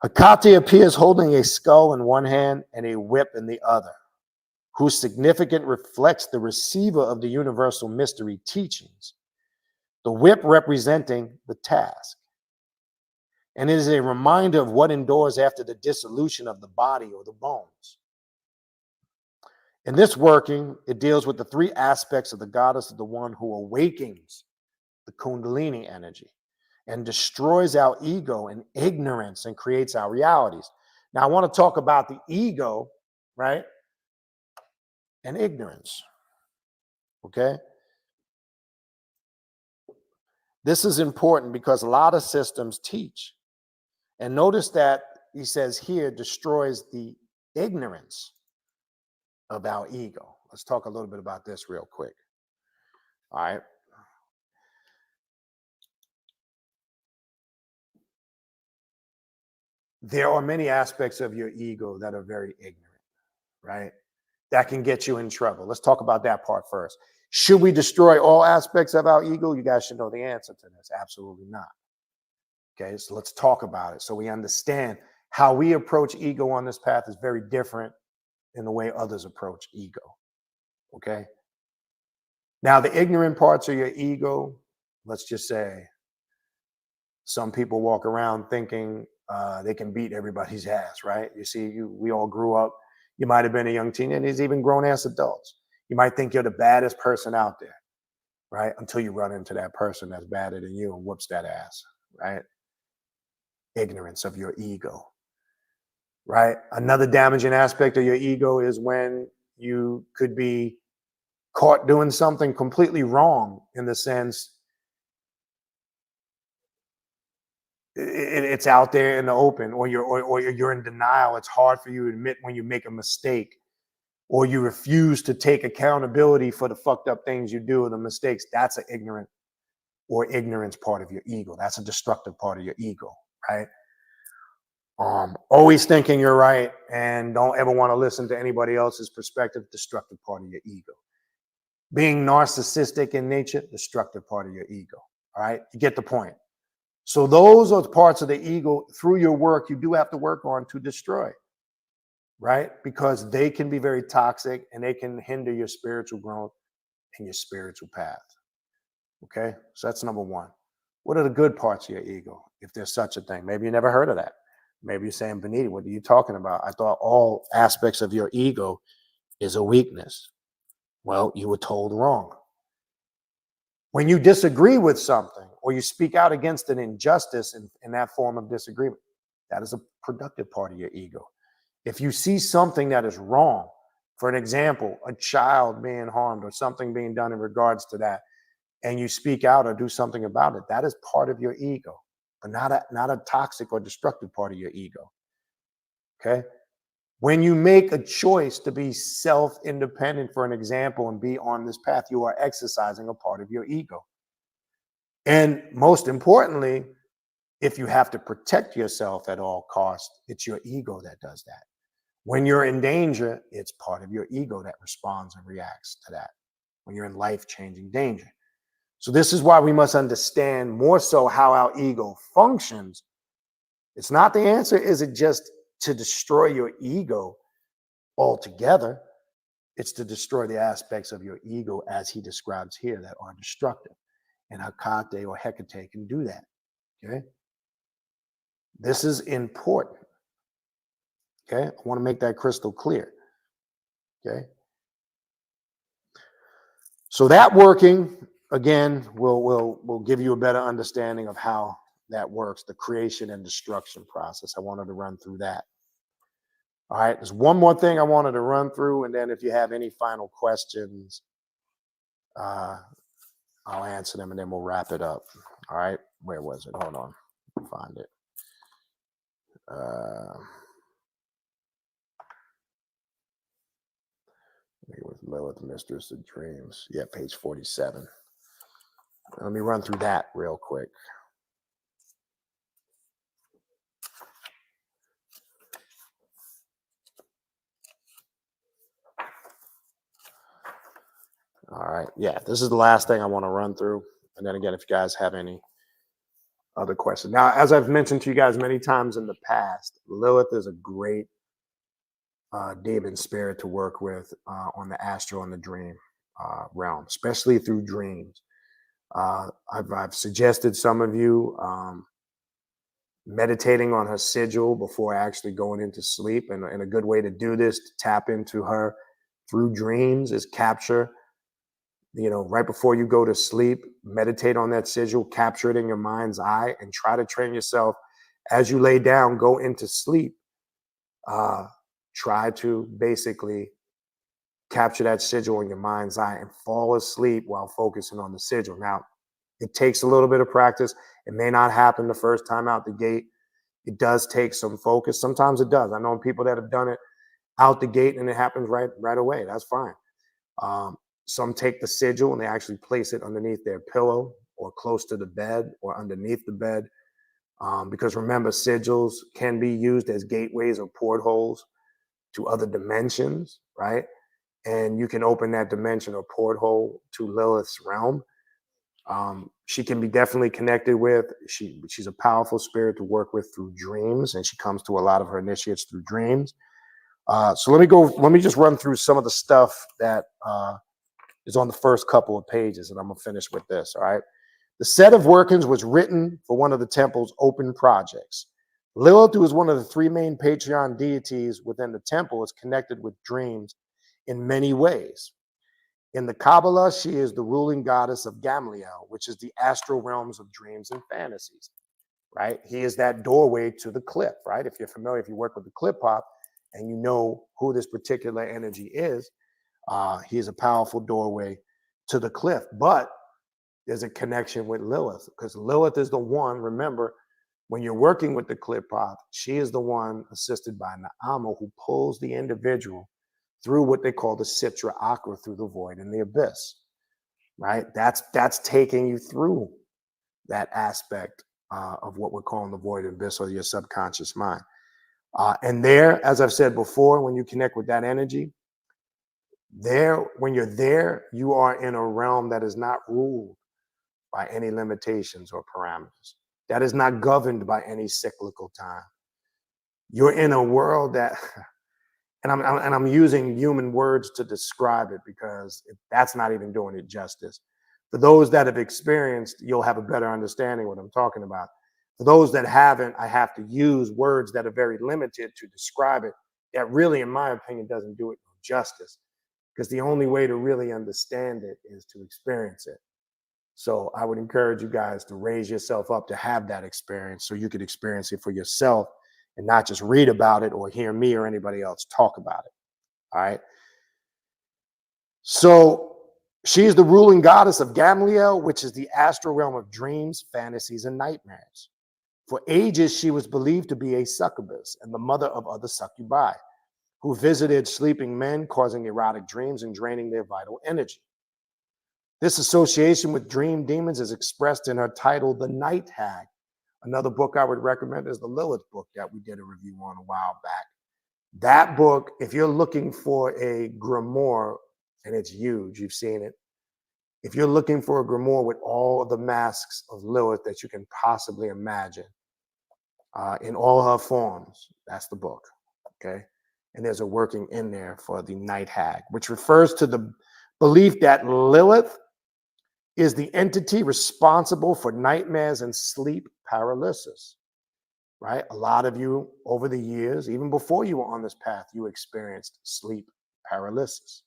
Hecate appears holding a skull in one hand and a whip in the other, whose significance reflects the receiver of the universal mystery teachings, the whip representing the task. And it is a reminder of what endures after the dissolution of the body or the bones. In this working, it deals with the three aspects of the goddess of the one who awakens the Kundalini energy and destroys our ego and ignorance and creates our realities. Now, I want to talk about the ego, right? And ignorance. Okay? This is important because a lot of systems teach. And notice that he says here destroys the ignorance of our ego. Let's talk a little bit about this real quick. All right. There are many aspects of your ego that are very ignorant, right? That can get you in trouble. Let's talk about that part first. Should we destroy all aspects of our ego? You guys should know the answer to this. Absolutely not. Okay, so let's talk about it so we understand how we approach ego on this path is very different in the way others approach ego. Okay. Now, the ignorant parts of your ego, let's just say some people walk around thinking they can beat everybody's ass, right? You see, we all grew up. You might have been a young teen, and there's even grown-ass adults. You might think you're the baddest person out there, right? Until you run into that person that's badder than you and whoops that ass, right? Ignorance of your ego, right? Another damaging aspect of your ego is when you could be caught doing something completely wrong in the sense it's out there in the open, or you're in denial. It's hard for you to admit when you make a mistake, or you refuse to take accountability for the fucked up things you do or the mistakes. That's an ignorance part of your ego. That's a destructive part of your ego, right? Always thinking you're right and don't ever want to listen to anybody else's perspective, destructive part of your ego. Being narcissistic in nature, destructive part of your ego. All right, you get the point. So those are the parts of the ego through your work you do have to work on to destroy. right? Because they can be very toxic and they can hinder your spiritual growth and your spiritual path. Okay, so that's number one. What are the good parts of your ego, if there's such a thing? Maybe you never heard of that. Maybe you're saying, Baniti, what are you talking about? I thought all aspects of your ego is a weakness. Well, you were told wrong. When you disagree with something or you speak out against an injustice in that form of disagreement, that is a productive part of your ego. If you see something that is wrong, for an example, a child being harmed or something being done in regards to that, and you speak out or do something about it, that is part of your ego, but not a toxic or destructive part of your ego. Okay. When you make a choice to be self-independent, for an example, and be on this path, you are exercising a part of your ego. And most importantly, if you have to protect yourself at all costs, it's your ego that does that. When you're in danger, it's part of your ego that responds and reacts to that. When you're in life-changing danger. So this is why we must understand more so how our ego functions. It's not the answer, is it just to destroy your ego altogether? It's to destroy the aspects of your ego as he describes here that are destructive. And Hecate or Hecate can do that. Okay. This is important. Okay. I want to make that crystal clear. Okay. So that working, again, will give you a better understanding of how that works, the creation and destruction process. I wanted to run through that. All right, there's one more thing I wanted to run through, and then if you have any final questions, I'll answer them, and then we'll wrap it up. All right, where was it? Hold on, find it. I think it was Lilith, Mistress of Dreams. Yeah, page 47. Let me run through that real quick. All right. Yeah, this is the last thing I want to run through. And then again, if you guys have any other questions. Now, as I've mentioned to you guys many times in the past, Lilith is a great demon spirit to work with on the astral and the dream realm, especially through dreams. I've suggested some of you meditating on her sigil before actually going into sleep. And a good way to do this, to tap into her through dreams, is capture, right before you go to sleep, meditate on that sigil, capture it in your mind's eye, and try to train yourself as you lay down, go into sleep. Try to basically capture that sigil in your mind's eye and fall asleep while focusing on the sigil. Now, it takes a little bit of practice. It may not happen the first time out the gate. It does take some focus. Sometimes it does. I know people that have done it out the gate and it happens right away. That's fine. Some take the sigil and they actually place it underneath their pillow or close to the bed or underneath the bed. Because remember, sigils can be used as gateways or portholes to other dimensions, right? And you can open that dimension or porthole to Lilith's realm. She can be definitely connected with. She's a powerful spirit to work with through dreams, and she comes to a lot of her initiates through dreams. So let me just run through some of the stuff that is on the first couple of pages, and I'm gonna finish with this. All right. The set of workings was written for one of the temple's open projects. Lilith, who is one of the three main Patreon deities within the temple, is connected with dreams in many ways. In the Kabbalah, she is the ruling goddess of Gamliel, which is the astral realms of dreams and fantasies, right? He is that doorway to the cliff, right? If you're familiar, if you work with the clip hop and you know who this particular energy is, he is a powerful doorway to the cliff. But there's a connection with Lilith, because Lilith is the one, remember, when you're working with the clip hop, she is the one assisted by Naama who pulls the individual through what they call the Sitra Akra, through the void and the abyss, right? That's taking you through that aspect of what we're calling the void and abyss, or your subconscious mind. And there, as I've said before, when you connect with that energy, when you're there, you are in a realm that is not ruled by any limitations or parameters. That is not governed by any cyclical time. You're in a world that And I'm using human words to describe it because that's not even doing it justice. For those that have experienced, you'll have a better understanding what I'm talking about. For those that haven't, I have to use words that are very limited to describe it. That really, in my opinion, doesn't do it justice, because the only way to really understand it is to experience it. So I would encourage you guys to raise yourself up to have that experience so you could experience it for yourself and not just read about it or hear me or anybody else talk about it. All right. So she is the ruling goddess of Gamaliel, which is the astral realm of dreams, fantasies, and nightmares. For ages, she was believed to be a succubus and the mother of other succubi who visited sleeping men, causing erotic dreams and draining their vital energy. This association with dream demons is expressed in her title, The Night Hag. Another book I would recommend is the Lilith book that we did a review on a while back. That book, if you're looking for a grimoire, and it's huge, you've seen it. If you're looking for a grimoire with all the masks of Lilith that you can possibly imagine, in all her forms, that's the book, okay? And there's a working in there for the Night Hag, which refers to the belief that Lilith is the entity responsible for nightmares and sleep paralysis, right? A lot of you over the years, even before you were on this path, you experienced sleep paralysis,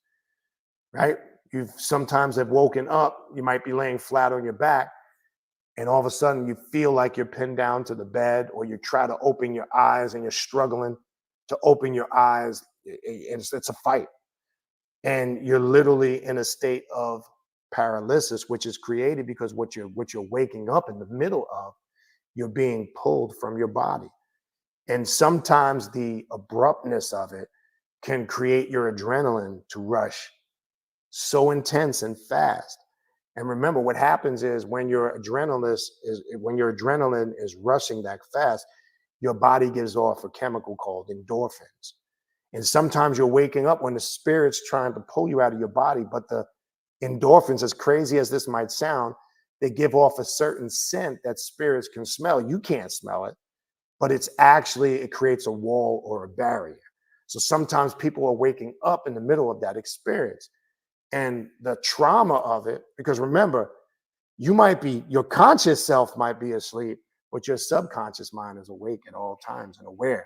right? You've sometimes have woken up, you might be laying flat on your back, and all of a sudden you feel like you're pinned down to the bed, or you try to open your eyes and you're struggling to open your eyes. It's a fight. And you're literally in a state of paralysis, which is created because what you're waking up in the middle of, you're being pulled from your body. And sometimes the abruptness of it can create your adrenaline to rush so intense and fast. And remember, what happens is when your adrenaline is rushing that fast, your body gives off a chemical called endorphins. And sometimes you're waking up when the spirit's trying to pull you out of your body, but the endorphins, as crazy as this might sound, they give off a certain scent that spirits can smell. You can't smell it, but it creates a wall or a barrier. So sometimes people are waking up in the middle of that experience. And the trauma of it, because remember, your conscious self might be asleep, but your subconscious mind is awake at all times and aware.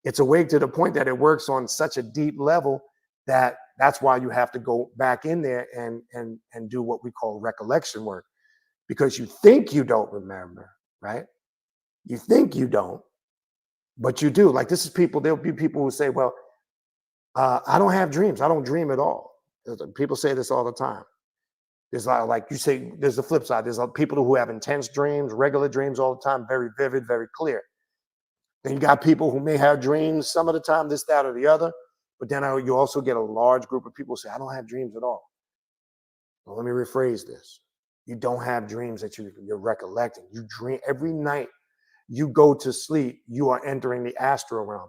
It's awake to the point that it works on such a deep level that's why you have to go back in there and do what we call recollection work, because you think you don't remember, right? You think you don't, but you do. Like there'll be people who say, well, I don't have dreams. I don't dream at all. People say this all the time. There's like you say, there's the flip side. There's people who have intense dreams, regular dreams all the time, very vivid, very clear. Then you got people who may have dreams some of the time, this, that, or the other. But then you also get a large group of people who say, I don't have dreams at all. Well, let me rephrase this. You don't have dreams that you're recollecting. You dream every night you go to sleep, you are entering the astral realm.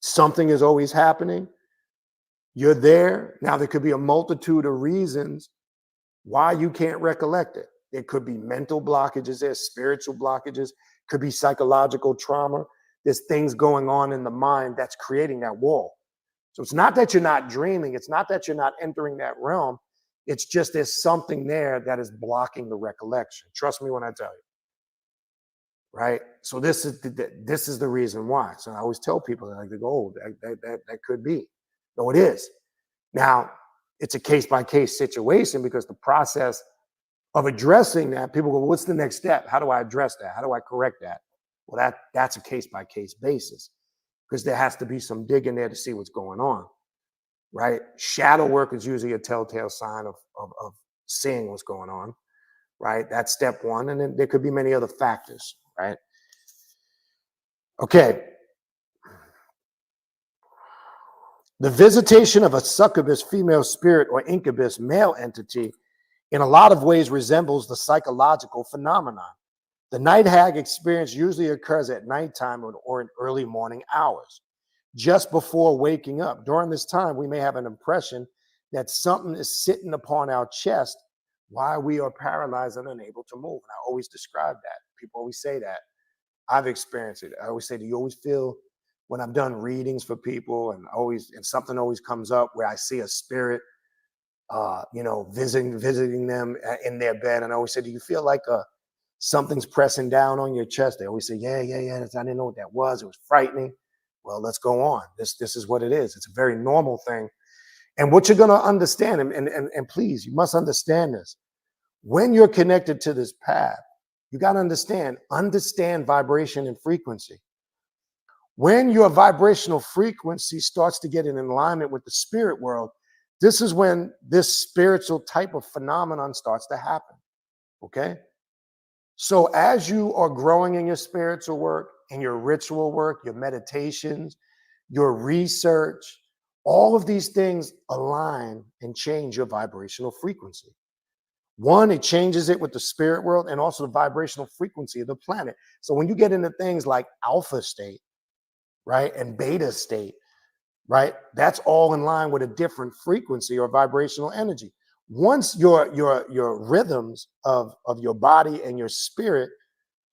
Something is always happening. You're there. Now, there could be a multitude of reasons why you can't recollect it. There could be mental blockages, there's spiritual blockages, could be psychological trauma. There's things going on in the mind that's creating that wall. So it's not that you're not dreaming. It's not that you're not entering that realm. It's just there's something there that is blocking the recollection. Trust me when I tell you. Right? So this is the reason why. So I always tell people, like, they go, oh, that could be. No, it is. Now, it's a case-by-case situation, because the process of addressing that, people go, what's the next step? How do I address that? How do I correct that? Well, that's a case-by-case basis, because there has to be some digging there to see what's going on, right? Shadow work is usually a telltale sign of seeing what's going on, right? That's step one. And then there could be many other factors, right? Okay. The visitation of a succubus female spirit or incubus male entity in a lot of ways resembles the psychological phenomenon. The night hag experience usually occurs at nighttime or in early morning hours, just before waking up. During this time, we may have an impression that something is sitting upon our chest while we are paralyzed and unable to move. And I always describe that. People always say that. I've experienced it. I always say, do you always feel when I've done readings for people, and something always comes up where I see a spirit, visiting them in their bed, and I always say, do you feel like something's pressing down on your chest? They always say, yeah. I didn't know what that was. It was frightening. Well, let's go on. This is what it is. It's a very normal thing. And what you're going to understand, and please, you must understand this. When you're connected to this path, you got to understand vibration and frequency. When your vibrational frequency starts to get in alignment with the spirit world, this is when this spiritual type of phenomenon starts to happen. Okay? So as you are growing in your spiritual work, in your ritual work, your meditations, your research, all of these things align and change your vibrational frequency. One, it changes it with the spirit world and also the vibrational frequency of the planet. So when you get into things like alpha state, right, and beta state, right, that's all in line with a different frequency or vibrational energy. Once your rhythms of your body and your spirit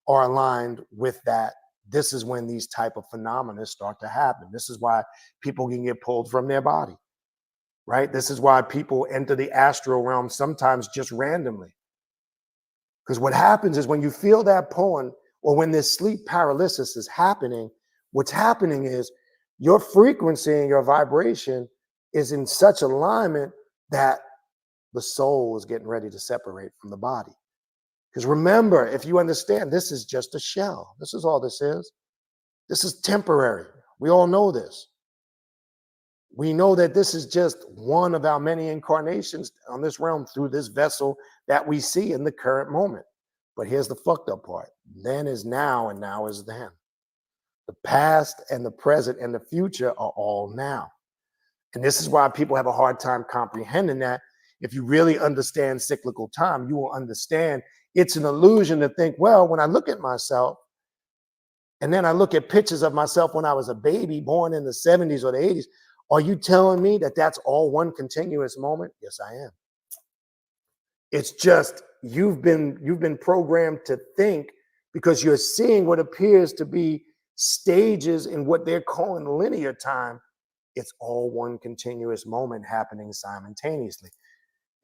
are aligned with that, this is when these type of phenomena start to happen. This is why people can get pulled from their body, right? This is why people enter the astral realm sometimes just randomly. Because what happens is when you feel that pulling, or when this sleep paralysis is happening, what's happening is your frequency and your vibration is in such alignment that the soul is getting ready to separate from the body. Because remember, if you understand, this is just a shell. This is all this is. This is temporary. We all know this. We know that this is just one of our many incarnations on this realm through this vessel that we see in the current moment. But here's the fucked up part. Then is now, and now is then. The past and the present and the future are all now. And this is why people have a hard time comprehending that. If you really understand cyclical time, you will understand it's an illusion to think, well, when I look at myself, and then I look at pictures of myself when I was a baby born in the 70s or the 80s, are you telling me that that's all one continuous moment? Yes, I am. It's just you've been programmed to think, because you're seeing what appears to be stages in what they're calling linear time. It's all one continuous moment happening simultaneously.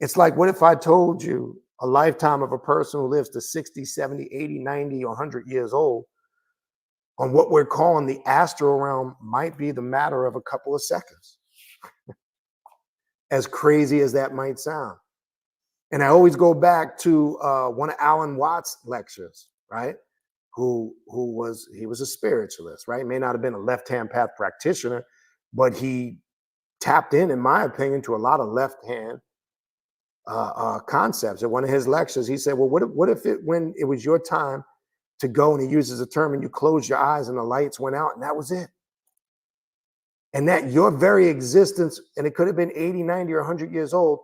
It's like, what if I told you a lifetime of a person who lives to 60, 70, 80, 90, or 100 years old on what we're calling the astral realm might be the matter of a couple of seconds. As crazy as that might sound. And I always go back to one of Alan Watts' lectures, right? He was a spiritualist, right? May not have been a left-hand path practitioner, but he tapped in my opinion, to a lot of left-hand concepts. At one of his lectures, he said, well, what if when it was your time to go, and he uses a term, and you closed your eyes and the lights went out and that was it. And that your very existence, and it could have been 80, 90, or 100 years old,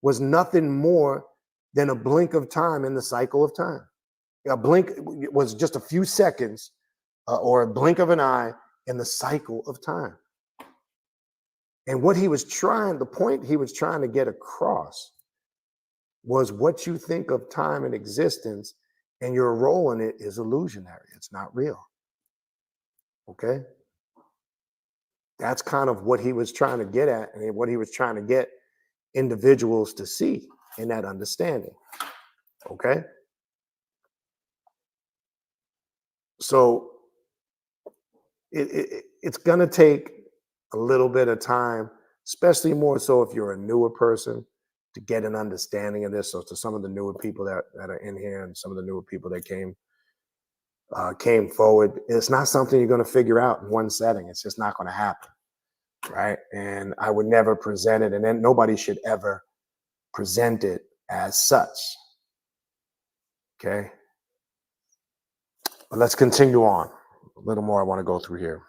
was nothing more than a blink of time in the cycle of time. A blink was just a few seconds or a blink of an eye in the cycle of time. And what the point he was trying to get across was what you think of time and existence and your role in it is illusionary. It's not real. Okay? That's kind of what he was trying to get at, and what he was trying to get individuals to see in that understanding. Okay? So it's going to take a little bit of time, especially more so if you're a newer person, to get an understanding of this. So to some of the newer people that are in here, and some of the newer people that came forward, it's not something you're going to figure out in one setting. It's just not going to happen, right? And I would never present it, and then nobody should ever present it as such. Okay? But let's continue on. A little more I want to go through here.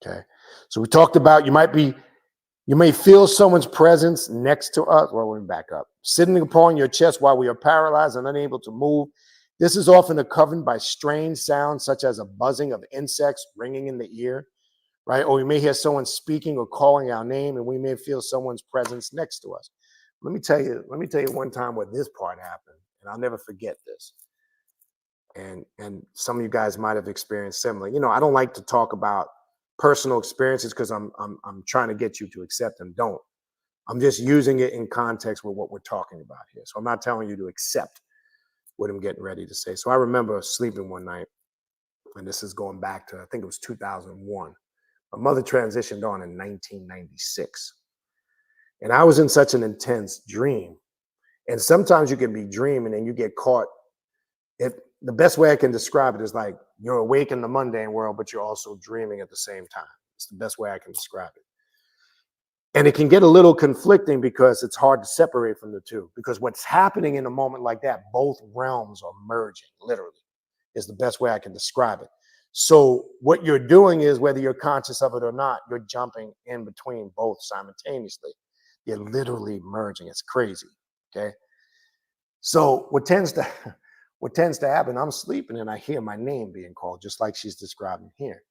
Okay? So we talked about you may feel someone's presence next to us. Well, let me back up. Sitting upon your chest while we are paralyzed and unable to move. This is often accompanied by strange sounds such as a buzzing of insects ringing in the ear, right? Or we may hear someone speaking or calling our name, and we may feel someone's presence next to us. Let me tell you one time where this part happened, and I'll never forget this. And some of you guys might have experienced similar. I don't like to talk about personal experiences because I'm trying to get you to accept them. Don't. I'm just using it in context with what we're talking about here. So I'm not telling you to accept what I'm getting ready to say. So I remember sleeping one night, and this is going back to, I think it was 2001. My mother transitioned on in 1996. And I was in such an intense dream. And sometimes you can be dreaming and you get caught. The best way I can describe it is like you're awake in the mundane world, but you're also dreaming at the same time. It's the best way I can describe it. And it can get a little conflicting because it's hard to separate from the two. Because what's happening in a moment like that, both realms are merging, literally, is the best way I can describe it. So what you're doing is, whether you're conscious of it or not, you're jumping in between both simultaneously. You're literally merging. It's crazy. Okay. So what tends to happen, I'm sleeping and I hear my name being called, just like she's describing here.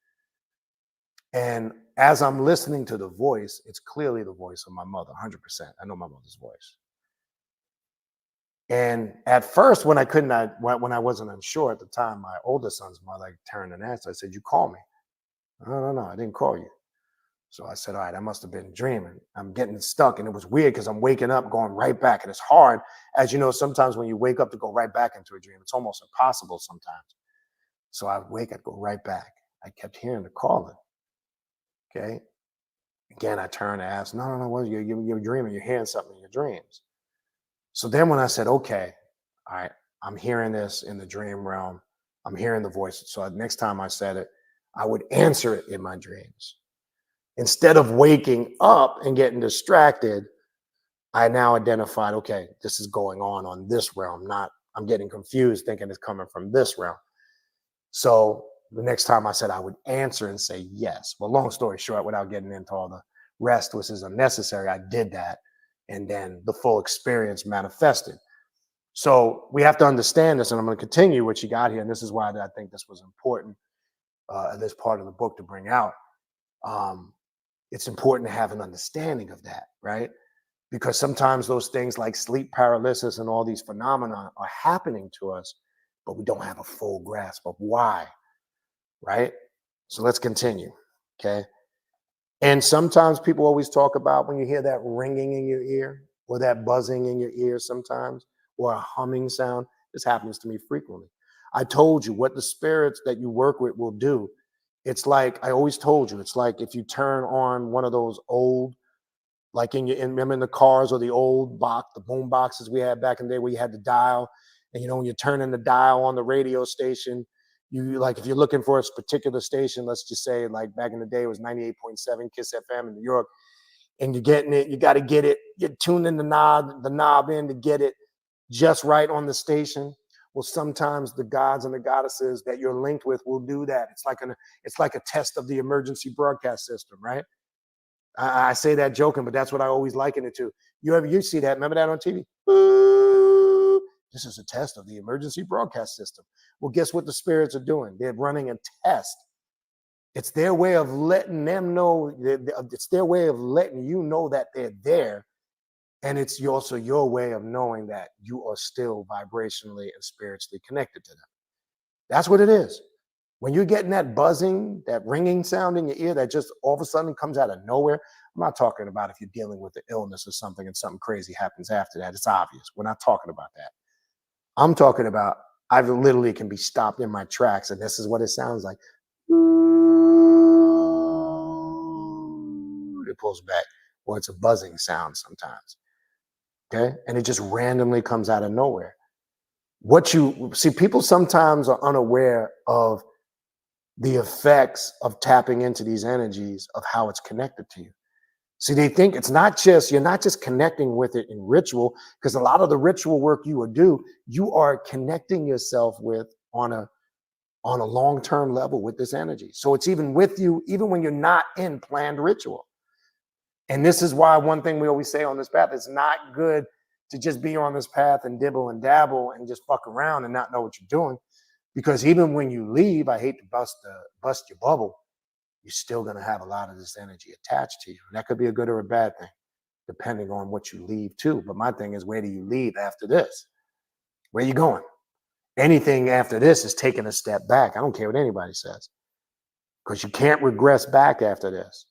And as I'm listening to the voice, it's clearly the voice of my mother, 100%. I know my mother's voice. And at first, when I wasn't unsure at the time, my older son's mother turned and asked, I said, "You call me?" No, I didn't call you. So I said, all right, I must have been dreaming. I'm getting stuck. And it was weird because I'm waking up, going right back. And it's hard. As you know, sometimes when you wake up to go right back into a dream, it's almost impossible sometimes. So I wake, I'd go right back. I kept hearing the calling. Okay. Again, I turned and asked, no, what, you're dreaming. You're hearing something in your dreams. So then when I said, okay, all right, I'm hearing this in the dream realm. I'm hearing the voice. So next time I said it, I would answer it in my dreams. Instead of waking up and getting distracted, I now identified, okay, this is going on this realm. I'm getting confused thinking it's coming from this realm. So the next time I said I would answer and say yes. Well, long story short, without getting into all the rest, which is unnecessary, I did that. And then the full experience manifested. So we have to understand this, and I'm going to continue what you got here. And this is why I think this was important, this part of the book to bring out. It's important to have an understanding of that, right? Because sometimes those things like sleep paralysis and all these phenomena are happening to us, but we don't have a full grasp of why, right? So let's continue, okay? And sometimes people always talk about when you hear that ringing in your ear or that buzzing in your ear sometimes, or a humming sound. This happens to me frequently. I told you what the spirits that you work with will do. It's like, I always told you, it's like if you turn on one of those old, like remember in the cars, or the old the boom boxes we had back in the day where you had the dial, and when you're turning the dial on the radio station, you, like, if you're looking for a particular station, let's just say like back in the day it was 98.7 Kiss FM in New York, and you're getting it, you got to get it, you're tuning the knob in to get it just right on the station. Well, sometimes the gods and the goddesses that you're linked with will do that. It's like a test of the emergency broadcast system, right? I say that joking, but that's what I always liken it to. You see that? Remember that on TV? Ooh, this is a test of the emergency broadcast system. Well, guess what the spirits are doing? They're running a test. It's their way of letting them know. It's their way of letting you know that they're there. And it's also your way of knowing that you are still vibrationally and spiritually connected to them. That's what it is. When you're getting that buzzing, that ringing sound in your ear that just all of a sudden comes out of nowhere, I'm not talking about if you're dealing with an illness or something and something crazy happens after that. It's obvious. We're not talking about that. I'm talking about, I literally can be stopped in my tracks, and this is what it sounds like. It pulls back, or it's a buzzing sound sometimes. Okay. And it just randomly comes out of nowhere. What you see, people sometimes are unaware of the effects of tapping into these energies, of how it's connected to you. See, they think it's not just, you're not just connecting with it in ritual, because a lot of the ritual work you will do, you are connecting yourself with on a long-term level with this energy. So it's even with you, even when you're not in planned ritual. And this is why one thing we always say on this path, it's not good to just be on this path and dibble and dabble and just fuck around and not know what you're doing. Because even when you leave, I hate to bust your bubble, you're still going to have a lot of this energy attached to you. And that could be a good or a bad thing, depending on what you leave to. But my thing is, where do you leave after this? Where are you going? Anything after this is taking a step back. I don't care what anybody says. because you can't regress back after this.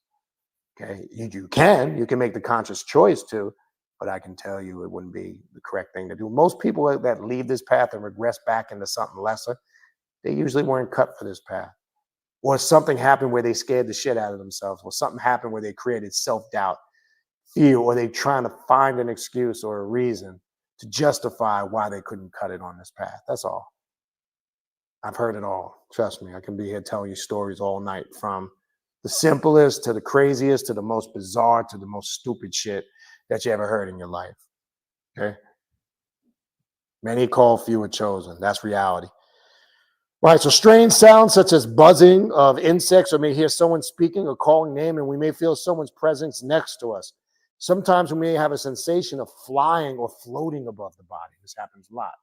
Okay, you can make the conscious choice to, but I can tell you it wouldn't be the correct thing to do. Most people that leave this path and regress back into something lesser, they usually weren't cut for this path. Or something happened where they scared the shit out of themselves, or something happened where they created self-doubt, fear, or they trying to find an excuse or a reason to justify why they couldn't cut it on this path. That's all. I've heard it all. Trust me, I can be here telling you stories all night, from the simplest to the craziest to the most bizarre to the most stupid shit that you ever heard in your life. Okay? Many called, few were chosen. That's reality. Right, so strange sounds such as buzzing of insects, or may hear someone speaking or calling name, and we may feel someone's presence next to us. Sometimes we may have a sensation of flying or floating above the body. This happens a lot,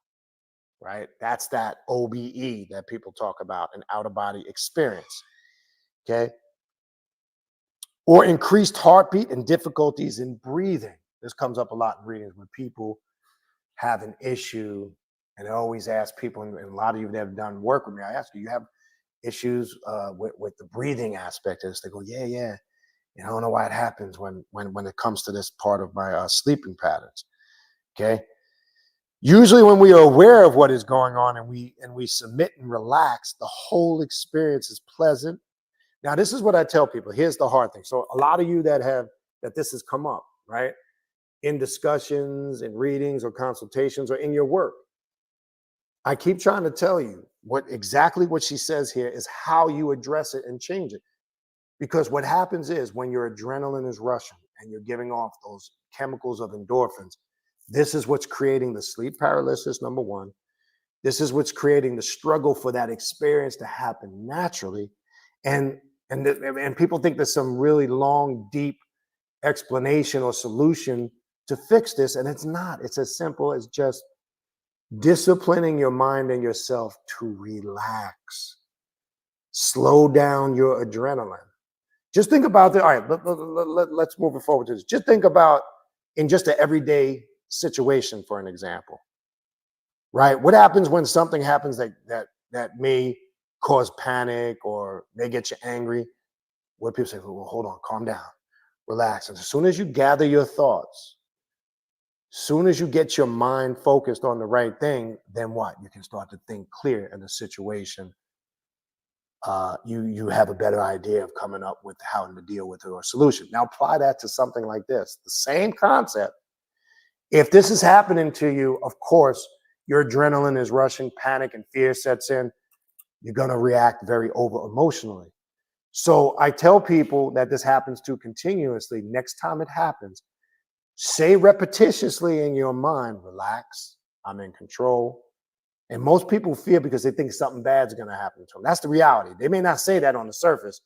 right? That's that OBE that people talk about, an out-of-body experience, okay? Or increased heartbeat and difficulties in breathing. This comes up a lot in readings when people have an issue, and I always ask people, and a lot of you that have done work with me, I ask you have issues with the breathing aspect of this? They go, yeah. And I don't know why it happens when it comes to this part of my sleeping patterns. Okay. Usually when we are aware of what is going on and we submit and relax, the whole experience is pleasant. Now, this is what I tell people. Here's the hard thing. So a lot of you that this has come up, right? In discussions, in readings or consultations or in your work. I keep trying to tell you exactly what she says here is how you address it and change it. Because what happens is when your adrenaline is rushing and you're giving off those chemicals of endorphins, this is what's creating the sleep paralysis, number one. This is what's creating the struggle for that experience to happen naturally. And people think there's some really long, deep explanation or solution to fix this. And it's not. It's as simple as just disciplining your mind and yourself to relax. Slow down your adrenaline. Just think about the, all right, let's move forward to this. Just think about in just an everyday situation, for an example, right? What happens when something happens that may cause panic or may get you angry? What people say, well, hold on, calm down, relax. And as soon as you gather your thoughts, soon as you get your mind focused on the right thing, then what? You can start to think clear in the situation. You have a better idea of coming up with how to deal with it or solution. Now apply that to something like this. The same concept. If this is happening to you, of course, your adrenaline is rushing, panic and fear sets in. You're going to react very over emotionally. So I tell people that this happens to continuously. Next time it happens, say repetitiously in your mind, relax, I'm in control. And most people fear because they think something bad's going to happen to them. That's the reality. They may not say that on the surface,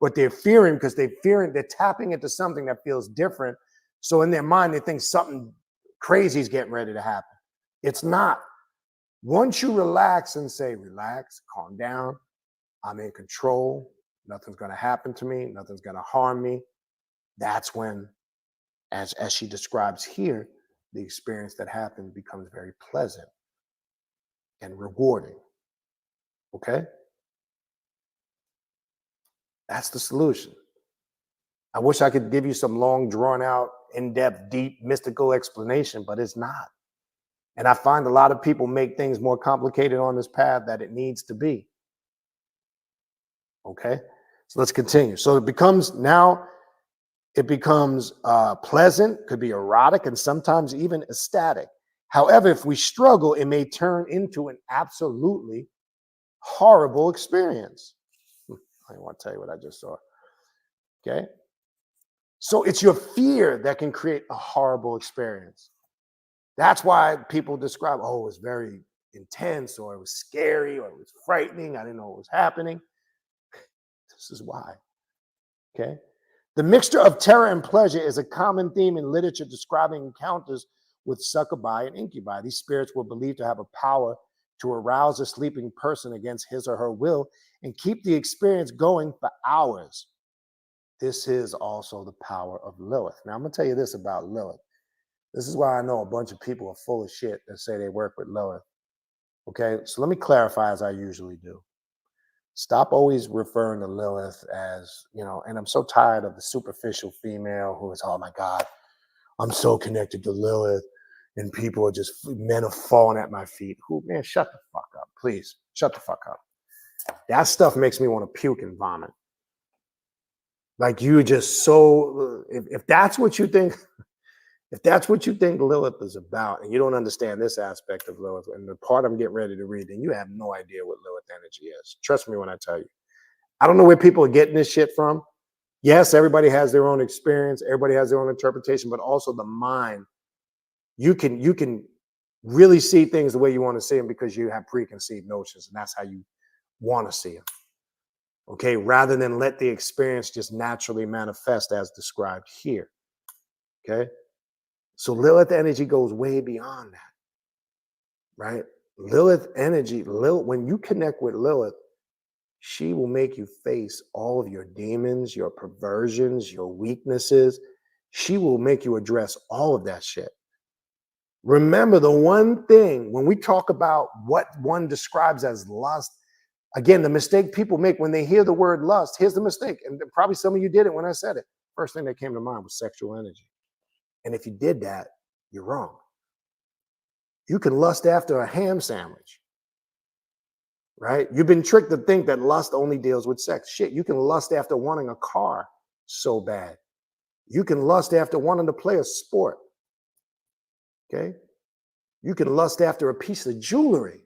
but they're fearing because they're tapping into something that feels different. So in their mind, they think something crazy is getting ready to happen. It's not. Once you relax and say, relax, calm down, I'm in control, nothing's going to happen to me, nothing's going to harm me. That's when, as she describes here, the experience that happens becomes very pleasant and rewarding. Okay? That's the solution. I wish I could give you some long, drawn out, in-depth, deep, mystical explanation, but it's not. And I find a lot of people make things more complicated on this path than it needs to be. Okay? So let's continue. So it becomes pleasant, could be erotic, and sometimes even ecstatic. However, if we struggle, it may turn into an absolutely horrible experience. I want to tell you what I just saw. Okay. So it's your fear that can create a horrible experience. That's why people describe, oh, it was very intense, or it was scary, or it was frightening. I didn't know what was happening. This is why. Okay. The mixture of terror and pleasure is a common theme in literature describing encounters with succubi and incubi. These spirits were believed to have a power to arouse a sleeping person against his or her will and keep the experience going for hours. This is also the power of Lilith. Now, I'm going to tell you this about Lilith. This is why I know a bunch of people are full of shit that say they work with Lilith. Okay, so let me clarify as I usually do. Stop always referring to Lilith as, and I'm so tired of the superficial female who is, oh my God, I'm so connected to Lilith. And people are men are falling at my feet. Who, man, shut the fuck up, please. Shut the fuck up. That stuff makes me want to puke and vomit. Like you just so, if that's what you think, if that's what you think Lilith is about, and you don't understand this aspect of Lilith, and the part I'm getting ready to read, then you have no idea what Lilith energy is. Trust me when I tell you. I don't know where people are getting this shit from. Yes, everybody has their own experience. Everybody has their own interpretation, but also the mind. You can really see things the way you want to see them because you have preconceived notions, and that's how you want to see them. Okay, rather than let the experience just naturally manifest as described here. Okay. So Lilith energy goes way beyond that, right? Lilith energy, when you connect with Lilith, she will make you face all of your demons, your perversions, your weaknesses. She will make you address all of that shit. Remember the one thing, when we talk about what one describes as lust, again, the mistake people make when they hear the word lust, here's the mistake. And probably some of you did it when I said it. First thing that came to mind was sexual energy. And if you did that, you're wrong. You can lust after a ham sandwich, right? You've been tricked to think that lust only deals with sex. Shit, you can lust after wanting a car so bad. You can lust after wanting to play a sport, okay? You can lust after a piece of jewelry.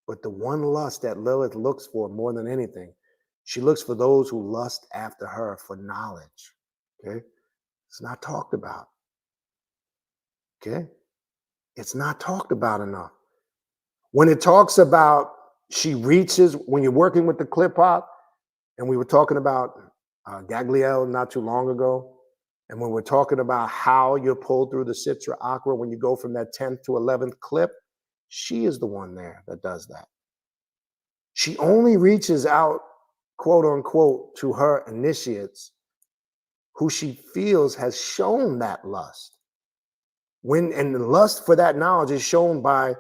But the one lust that Lilith looks for more than anything, she looks for those who lust after her for knowledge, okay? It's not talked about. Okay? It's not talked about enough. When it talks about she reaches, when you're working with the clip hop, and we were talking about Gagliel not too long ago, and when we're talking about how you're pulled through the Citra Aqua when you go from that 10th to 11th clip, she is the one there that does that. She only reaches out, quote unquote, to her initiates who she feels has shown that lust. And the lust for that knowledge is shown by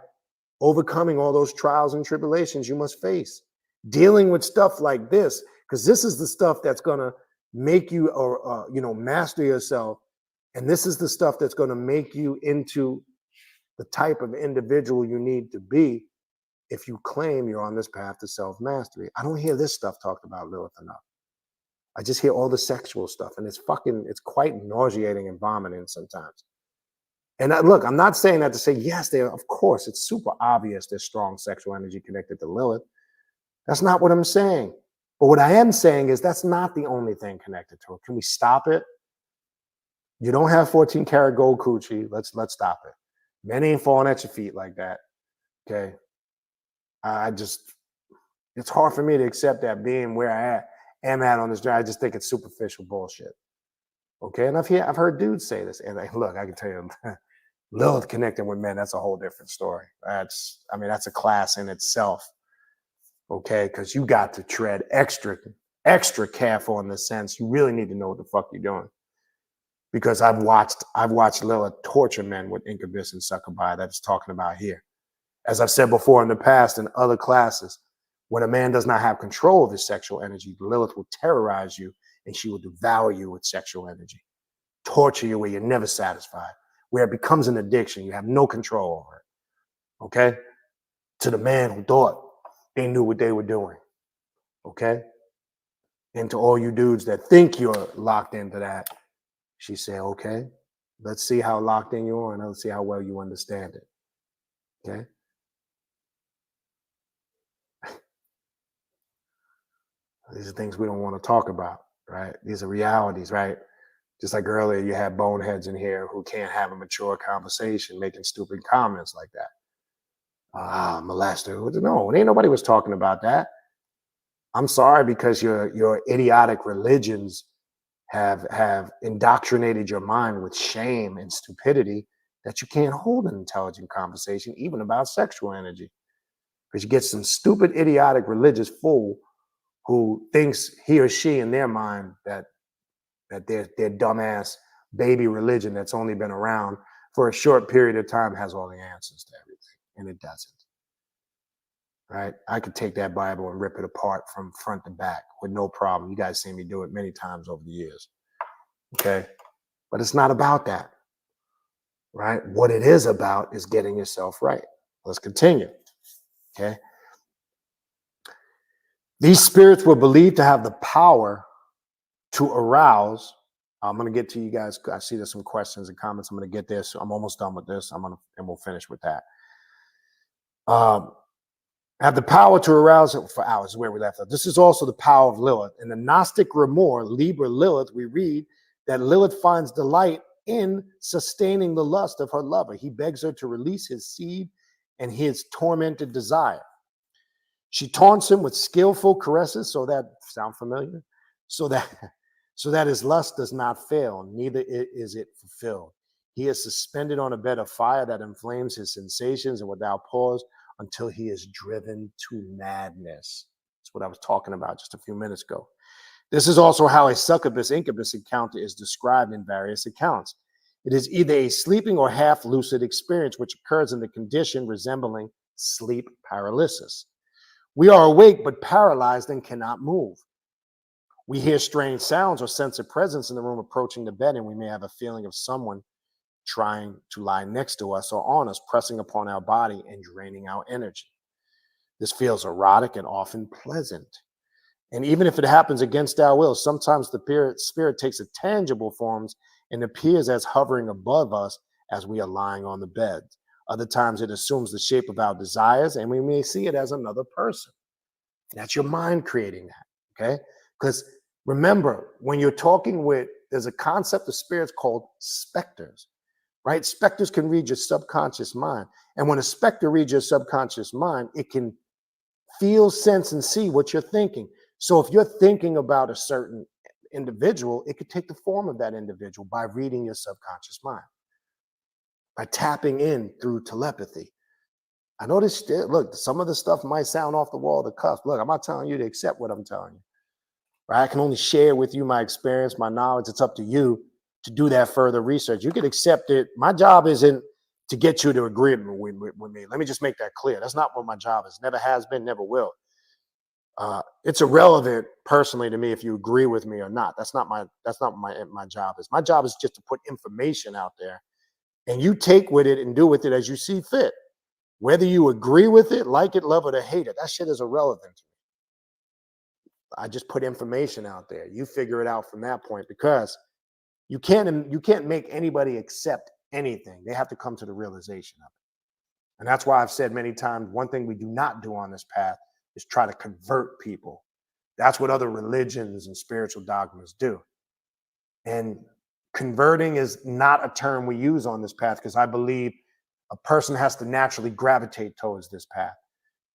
overcoming all those trials and tribulations you must face, dealing with stuff like this, because this is the stuff that's going to make you, master yourself. And this is the stuff that's going to make you into the type of individual you need to be if you claim you're on this path to self-mastery. I don't hear this stuff talked about Lilith enough. I just hear all the sexual stuff, and it's quite nauseating and vomiting sometimes. And look, I'm not saying that to say, yes, of course, it's super obvious there's strong sexual energy connected to Lilith. That's not what I'm saying. But what I am saying is that's not the only thing connected to it. Can we stop it? You don't have 14 karat gold coochie. Let's stop it. Men ain't falling at your feet like that. Okay. It's hard for me to accept that being where I am at on this journey. I just think it's superficial bullshit. Okay. And I've heard dudes say this. And look, I can tell you, Lilith connecting with men, that's a whole different story. That's a class in itself. Okay. Because you got to tread extra careful in the sense you really need to know what the fuck you're doing. Because I've watched Lilith torture men with incubus and succubi that it's talking about here. As I've said before in the past in other classes, when a man does not have control of his sexual energy, Lilith will terrorize you and she will devour you with sexual energy, torture you where you're never satisfied, where it becomes an addiction. You have no control over it. Okay? To the man who thought they knew what they were doing. Okay? And to all you dudes that think you're locked into that, she said, okay, let's see how locked in you are and let's see how well you understand it. Okay? These are things we don't want to talk about, right? These are realities, right? Just like earlier, you had boneheads in here who can't have a mature conversation, making stupid comments like that. Molester. No, ain't nobody was talking about that. I'm sorry because your idiotic religions have indoctrinated your mind with shame and stupidity that you can't hold an intelligent conversation, even about sexual energy. Because you get some stupid, idiotic religious fool who thinks he or she in their mind that their dumbass baby religion that's only been around for a short period of time has all the answers to everything. And it doesn't. right? I could take that Bible and rip it apart from front to back with no problem. You guys seen me do it many times over the years, okay? But it's not about that, right? What it is about is getting yourself right. Let's continue, okay? These spirits were believed to have the power to arouse. I'm going to get to you guys. I see there's some questions and comments. I'm going to get there. So I'm almost done with this. And we'll finish with that. Have the power to arouse it for hours, where we left off. This is also the power of Lilith. In the Gnostic Grimoire, Liber Lilith, we read that Lilith finds delight in sustaining the lust of her lover. He begs her to release his seed and his tormented desire. She taunts him with skillful caresses, so that sound familiar? So that his lust does not fail, neither is it fulfilled. He is suspended on a bed of fire that inflames his sensations and without pause until he is driven to madness. That's what I was talking about just a few minutes ago. This is also how a succubus-incubus encounter is described in various accounts. It is either a sleeping or half-lucid experience which occurs in the condition resembling sleep paralysis. We are awake but paralyzed and cannot move. We hear strange sounds or sense a presence in the room approaching the bed, and we may have a feeling of someone trying to lie next to us or on us, pressing upon our body and draining our energy. This feels erotic and often pleasant. And even if it happens against our will, sometimes the spirit takes a tangible forms and appears as hovering above us as we are lying on the bed. Other times it assumes the shape of our desires, and we may see it as another person. That's your mind creating that, okay? Because remember, when you're talking with, there's a concept of spirits called specters, right? Specters can read your subconscious mind. And when a specter reads your subconscious mind, it can feel, sense, and see what you're thinking. So if you're thinking about a certain individual, it could take the form of that individual by reading your subconscious mind, by tapping in through telepathy. I know this, look, some of the stuff might sound off the wall of the cuff. Look, I'm not telling you to accept what I'm telling you, right? I can only share with you my experience, my knowledge. It's up to you to do that further research. You can accept it. My job isn't to get you to agree with me. Let me just make that clear. That's not what my job is. Never has been, never will. It's irrelevant personally to me if you agree with me or not. That's not my job is. My job is just to put information out there, and you take with it and do with it as you see fit. Whether you agree with it, like it, love it, or hate it, that shit is irrelevant to me. I just put information out there. You figure it out from that point, because you can't make anybody accept anything. They have to come to the realization of it. And that's why I've said many times, one thing we do not do on this path is try to convert people. That's what other religions and spiritual dogmas do. And converting is not a term we use on this path, because I believe a person has to naturally gravitate towards this path.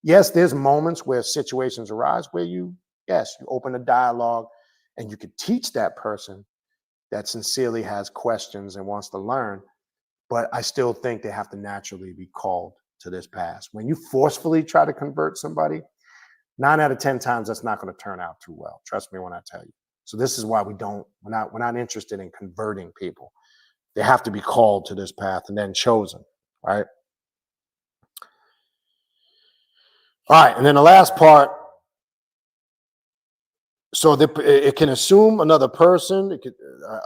Yes, there's moments where situations arise where you open a dialogue and you could teach that person that sincerely has questions and wants to learn, but I still think they have to naturally be called to this path. When you forcefully try to convert somebody, 9 out of 10 times that's not going to turn out too well. Trust me when I tell you. So this is why we're not interested in converting people. They have to be called to this path and then chosen, right? All right, and then the last part. So it can assume another person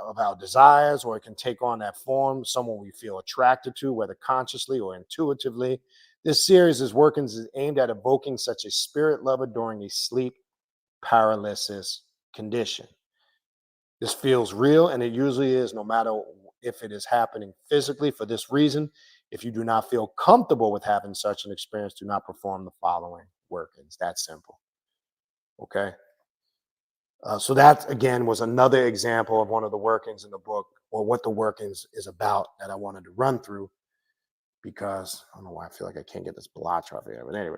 of our desires, or it can take on that form, someone we feel attracted to, whether consciously or intuitively. This series is aimed at evoking such a spirit lover during a sleep paralysis condition. This feels real, and it usually is, no matter if it is happening physically. For this reason, if you do not feel comfortable with having such an experience, do not perform the following workings. That simple. Okay. So that, again, was another example of one of the workings in the book, or what the workings is about, that I wanted to run through, because I don't know why I feel like I can't get this blotch off here. But anyway,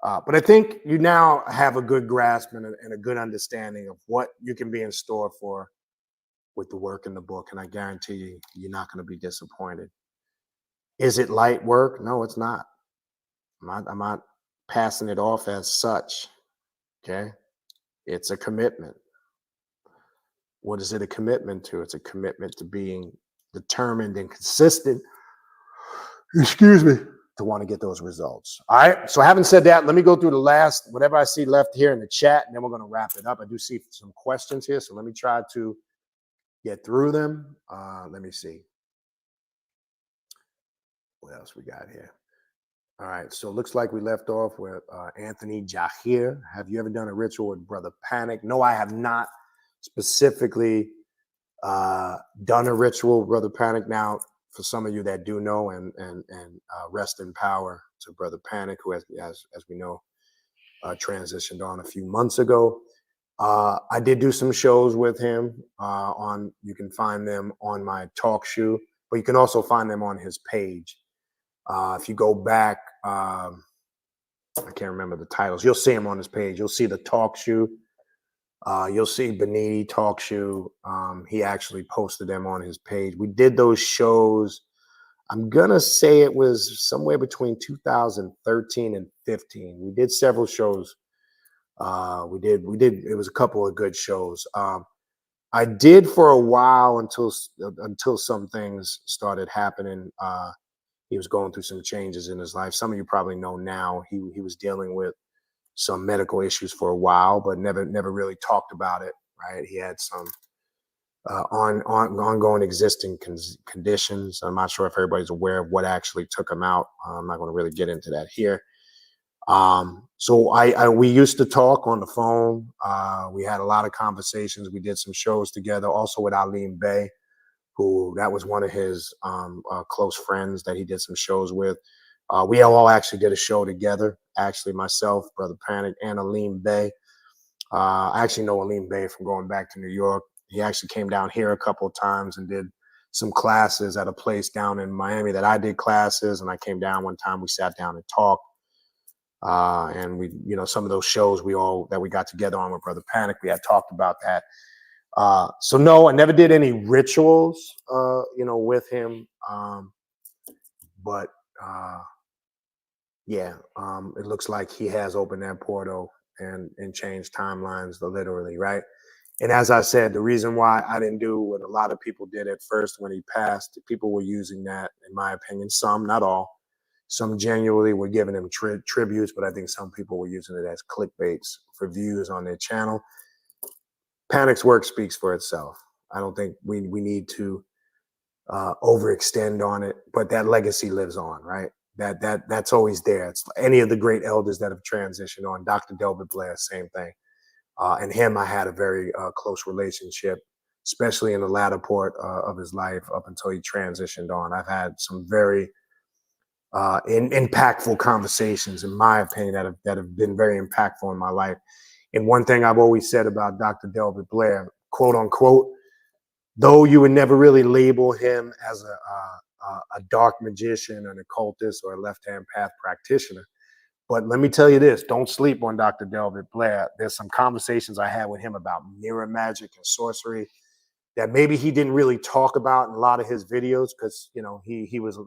but I think you now have a good grasp and a good understanding of what you can be in store for with the work in the book. And I guarantee you, you're not going to be disappointed. Is it light work? No, it's not. I'm not passing it off as such. Okay. It's a commitment. What is it a commitment to? It's a commitment to being determined and consistent. Excuse me. to want to get those results. All right. So having said that, let me go through the last, whatever I see left here in the chat, and then we're going to wrap it up. I do see some questions here, so let me try to get through them. Let me see. What else we got here? All right. So it looks like we left off with Anthony Jahir. Have you ever done a ritual with Brother Panic? No, I have not specifically done a ritual with Brother Panic. Now, for some of you that do know, and rest in power to Brother Panic, who, as we know, transitioned on a few months ago. I did do some shows with him on. You can find them on my talk show, but you can also find them on his page. If you go back, I can't remember the titles. You'll see him on his page. You'll see the talk show. You'll see Baniti talk show. He actually posted them on his page. We did those shows. I'm gonna say it was somewhere between 2013 and 15. We did several shows. We did. It was a couple of good shows. I did for a while until some things started happening. He was going through some changes in his life. Some of you probably know now. He was dealing with some medical issues for a while, but never really talked about it. Right? He had some ongoing existing conditions. I'm not sure if everybody's aware of what actually took him out. I'm not going to really get into that here. So we used to talk on the phone. We had a lot of conversations. We did some shows together, also with Alim Bey, who that was one of his close friends that he did some shows with. We all actually did a show together. Actually, myself, Brother Panic, and Alim Bey. I actually know Alim Bey from going back to New York. He actually came down here a couple of times and did some classes at a place down in Miami that I did classes. And I came down one time. We sat down and talked. And we, some of those shows that we got together on with Brother Panic, we had talked about that. So no, I never did any rituals, with him. But it looks like he has opened that portal and changed timelines literally, right? And as I said, the reason why I didn't do what a lot of people did at first when he passed, people were using that, in my opinion, some, not all. Some genuinely were giving him tributes, but I think some people were using it as clickbaits for views on their channel. Panic's work speaks for itself. I don't think we need to overextend on it, but that legacy lives on, right? That's always there. It's any of the great elders that have transitioned on. Dr. Delbert Blair, same thing. And him, I had a very close relationship, especially in the latter part of his life up until he transitioned on. I've had some very impactful conversations, in my opinion, that have been very impactful in my life. And one thing I've always said about Dr. Delbert Blair, quote unquote, though you would never really label him as a dark magician, an occultist, or a left-hand path practitioner, but let me tell you this, don't sleep on Dr. Delbert Blair. There's some conversations I had with him about mirror magic and sorcery that maybe he didn't really talk about in a lot of his videos because, he was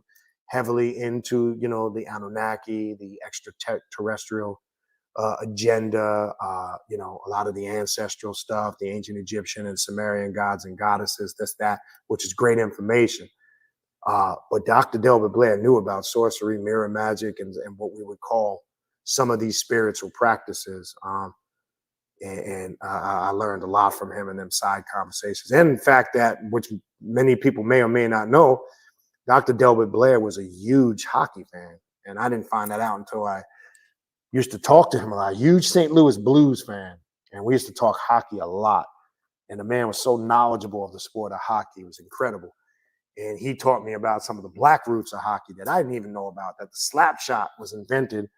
heavily into, the Anunnaki, the extraterrestrial agenda, a lot of the ancestral stuff, the ancient Egyptian and Sumerian gods and goddesses, that, which is great information. But Dr. Delbert Blair knew about sorcery, mirror magic, and what we would call some of these spiritual practices. And I learned a lot from him in them side conversations. And in fact, which many people may or may not know, Dr. Delbert Blair was a huge hockey fan. And I didn't find that out until I used to talk to him a lot. Huge St. Louis Blues fan. And we used to talk hockey a lot. And the man was so knowledgeable of the sport of hockey. It was incredible. And he taught me about some of the black roots of hockey that I didn't even know about, that the slap shot was invented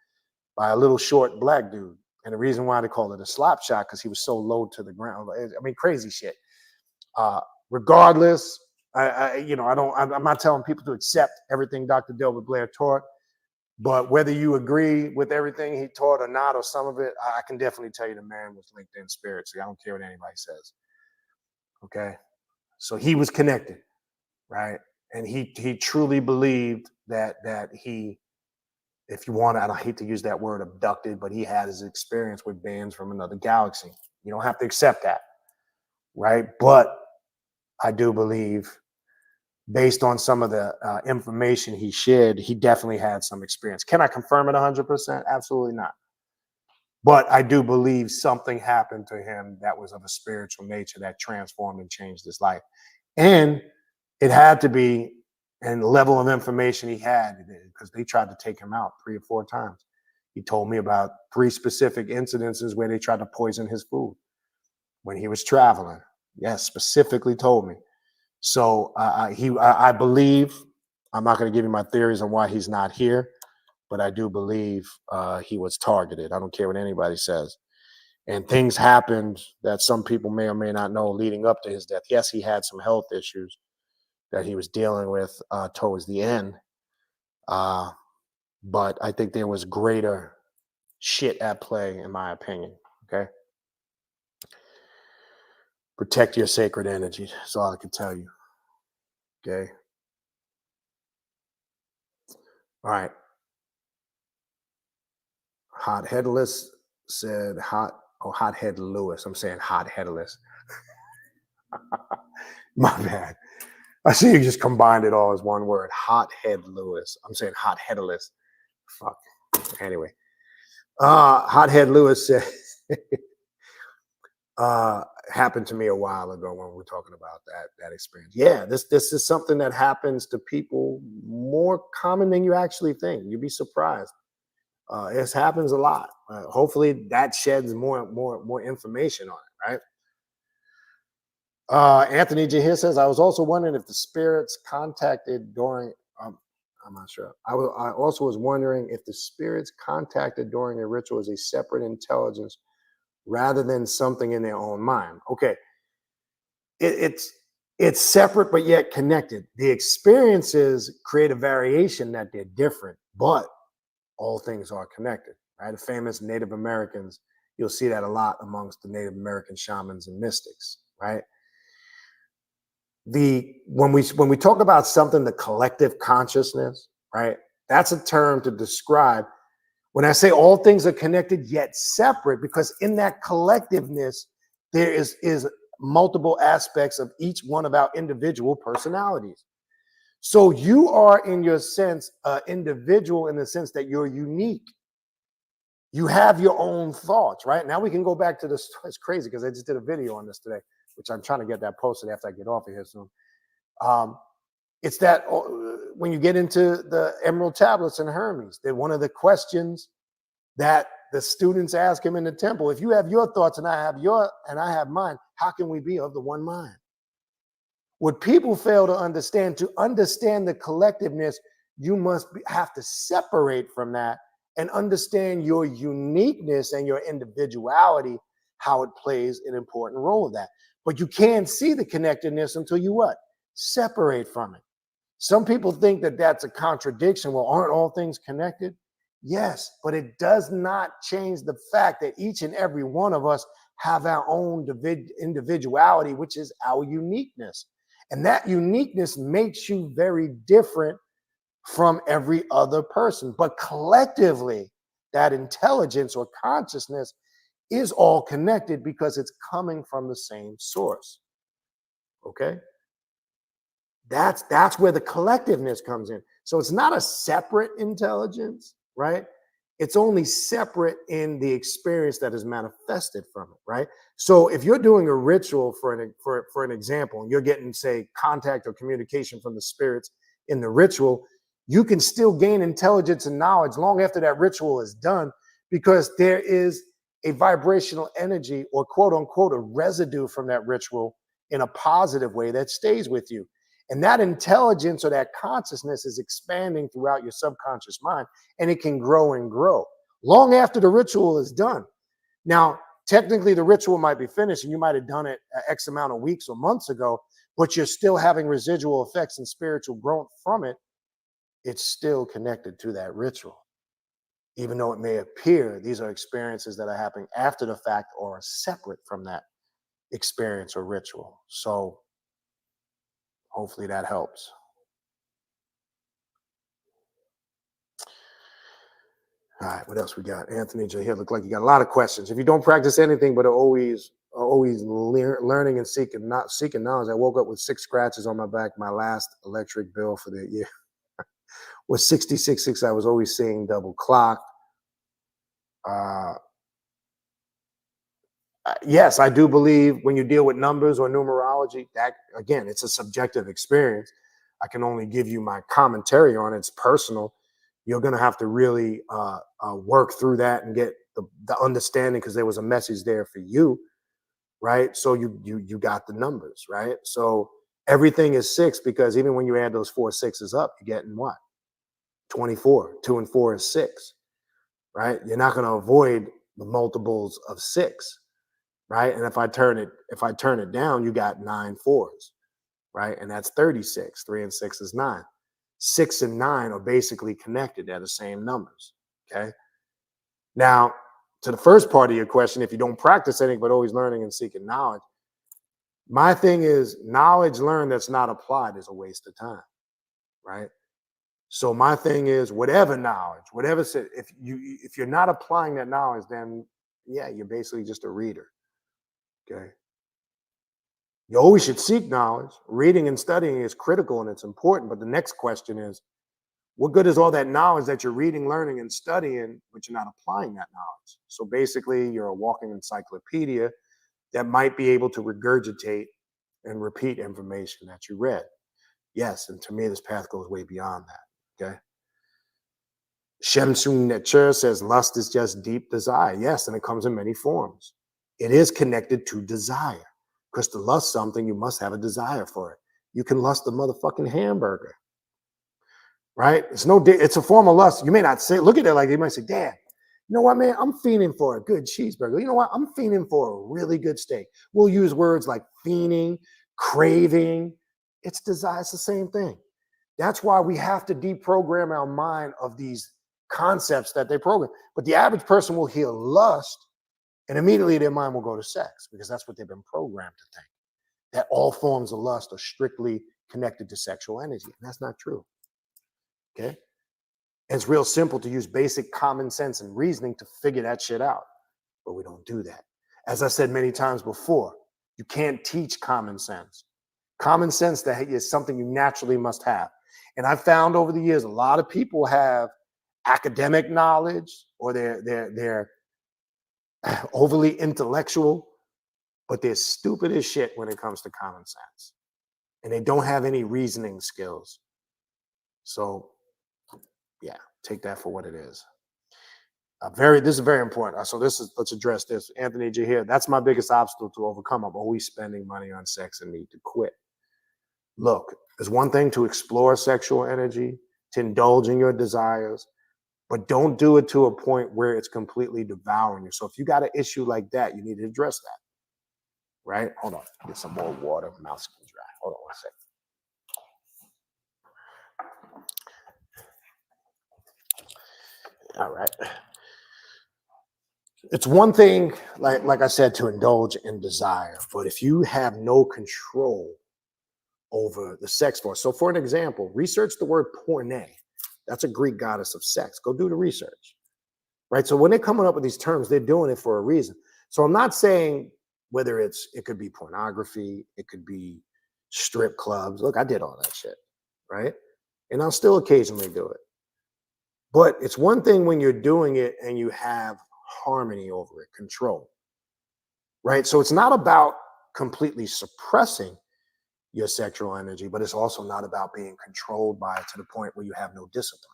by a little short black dude. And the reason why they call it a slap shot, because he was so low to the ground. I mean, crazy shit. Regardless, I'm not telling people to accept everything Dr. Delbert Blair taught, but whether you agree with everything he taught or not, or some of it, I can definitely tell you the man was linked in spiritually. I don't care what anybody says. Okay. So he was connected, right? And he truly believed that he, if you want to, and I hate to use that word abducted, but he had his experience with beings from another galaxy. You don't have to accept that, right? But I do believe based on some of the information he shared, he definitely had some experience. Can I confirm it 100%? Absolutely not. But I do believe something happened to him that was of a spiritual nature that transformed and changed his life. And it had to be and the level of information he had, because they tried to take him out 3 or 4 times. He told me about 3 specific incidences where they tried to poison his food when he was traveling. Yes, specifically told me. So I believe, I'm not going to give you my theories on why he's not here, but I do believe he was targeted. I don't care what anybody says. And things happened that some people may or may not know leading up to his death. Yes, he had some health issues that he was dealing with towards the end. But I think there was greater shit at play, in my opinion. Okay. Protect your sacred energy. That's all I can tell you. Okay. All right. Hot Headless said Hot Head Lewis. I'm saying Hot Headless. My bad. I see you just combined it all as one word. Hot Head Lewis. I'm saying Hot Headless. Fuck. Anyway. Hot Head Lewis said happened to me a while ago when we were talking about that experience. Yeah, this is something that happens to people more common than you actually think. You'd be surprised. It happens a lot. Hopefully that sheds more information on it, right? Anthony Jahir says, I was also wondering if the spirits contacted during, I'm not sure. I also was wondering if the spirits contacted during a ritual is a separate intelligence rather than something in their own mind. Okay. It's separate, but yet connected. The experiences create a variation that they're different, but all things are connected, right? The famous Native Americans, you'll see that a lot amongst the Native American shamans and mystics, right? When we talk about something, the collective consciousness, right? That's a term to describe when I say all things are connected yet separate, because in that collectiveness, there is multiple aspects of each one of our individual personalities. So you are, in your sense, individual in the sense that you're unique. You have your own thoughts, right? Now we can go back to this. It's crazy because I just did a video on this today, which I'm trying to get that posted after I get off of here soon. It's that when you get into the Emerald Tablets and Hermes, that one of the questions that the students ask him in the temple, if you have your thoughts and I have mine, how can we be of the one mind? What people fail to understand the collectiveness, you have to separate from that and understand your uniqueness and your individuality, how it plays an important role in that. But you can't see the connectedness until you what? Separate from it. Some people think that that's a contradiction. Well, aren't all things connected? Yes, but it does not change the fact that each and every one of us have our own individuality, which is our uniqueness. And that uniqueness makes you very different from every other person. But collectively, that intelligence or consciousness is all connected because it's coming from the same source. Okay? That's where the collectiveness comes in. So it's not a separate intelligence, right? It's only separate in the experience that is manifested from it, right? So if you're doing a ritual for an example, and you're getting, say, contact or communication from the spirits in the ritual, you can still gain intelligence and knowledge long after that ritual is done, because there is a vibrational energy, or quote unquote, a residue from that ritual in a positive way that stays with you. And that intelligence or that consciousness is expanding throughout your subconscious mind, and it can grow and grow long after the ritual is done. Now, technically, the ritual might be finished and you might have done it X amount of weeks or months ago, but you're still having residual effects and spiritual growth from it. It's still connected to that ritual. Even though it may appear these are experiences that are happening after the fact or are separate from that experience or ritual. So hopefully that helps. All right, what else we got? Anthony J. Here, look like you got a lot of questions. If you don't practice anything but are always always learning and seeking knowledge. I woke up with 6 scratches on my back. My last electric bill for the year was 66. I was always seeing double clock. Yes, I do believe when you deal with numbers or numerology, that again, it's a subjective experience. I can only give you my commentary on it. It's personal. You're going to have to really work through that and get the understanding, because there was a message there for you, right? So you got the numbers, right? So everything is 6, because even when you add those 4 6s up, you're getting what? 24. 2 and 4 is 6, right? You're not going to avoid the multiples of 6. Right. And if I turn it down, you got 9 4s, right? And that's 36. 3 and 6 is 9. 6 and 9 are basically connected. They're the same numbers. Okay. Now, to the first part of your question, if you don't practice anything but always learning and seeking knowledge, my thing is knowledge learned that's not applied is a waste of time. Right. So my thing is whatever knowledge, if you're not applying that knowledge, then yeah, you're basically just a reader. Okay. You always should seek knowledge. Reading and studying is critical and it's important. But the next question is, what good is all that knowledge that you're reading, learning, and studying, but you're not applying that knowledge? So basically, you're a walking encyclopedia that might be able to regurgitate and repeat information that you read. Yes, and to me, this path goes way beyond that. Okay. Shemsun Netcher says lust is just deep desire. Yes, and it comes in many forms. It is connected to desire. Because to lust something, you must have a desire for it. You can lust a motherfucking hamburger, right? It's a form of lust. You may not say, look at it like you might say, Dad, you know what, man? I'm fiending for a good cheeseburger. You know what? I'm fiending for a really good steak. We'll use words like fiending, craving. It's desire. It's the same thing. That's why we have to deprogram our mind of these concepts that they program. But the average person will hear lust, and immediately their mind will go to sex, because that's what they've been programmed to think, that all forms of lust are strictly connected to sexual energy. And that's not true. Okay. And it's real simple to use basic common sense and reasoning to figure that shit out. But we don't do that. As I said many times before, you can't teach common sense. Common sense that is something you naturally must have. And I've found over the years, a lot of people have academic knowledge, or they're overly intellectual, but they're stupid as shit when it comes to common sense, and they don't have any reasoning skills. So yeah, take that for what it is. This is very important. Let's address this. Anthony J here. That's my biggest obstacle to overcome. I'm always spending money on sex and need to quit. Look, there's one thing to explore sexual energy, to indulge in your desires, but don't do it to a point where it's completely devouring you. So if you got an issue like that, you need to address that. Right? Hold on. Get some more water. Mouth's getting dry. Hold on one second. All right. It's one thing, like I said, to indulge in desire, but if you have no control over the sex force. So for an example, research the word porne. That's a Greek goddess of sex. Go do the research. Right? So when they're coming up with these terms, they're doing it for a reason. So I'm not saying whether it could be pornography, it could be strip clubs. Look, I did all that shit, right? And I'll still occasionally do it. But it's one thing when you're doing it and you have harmony over it, control, right? So it's not about completely suppressing your sexual energy, but it's also not about being controlled by it to the point where you have no discipline.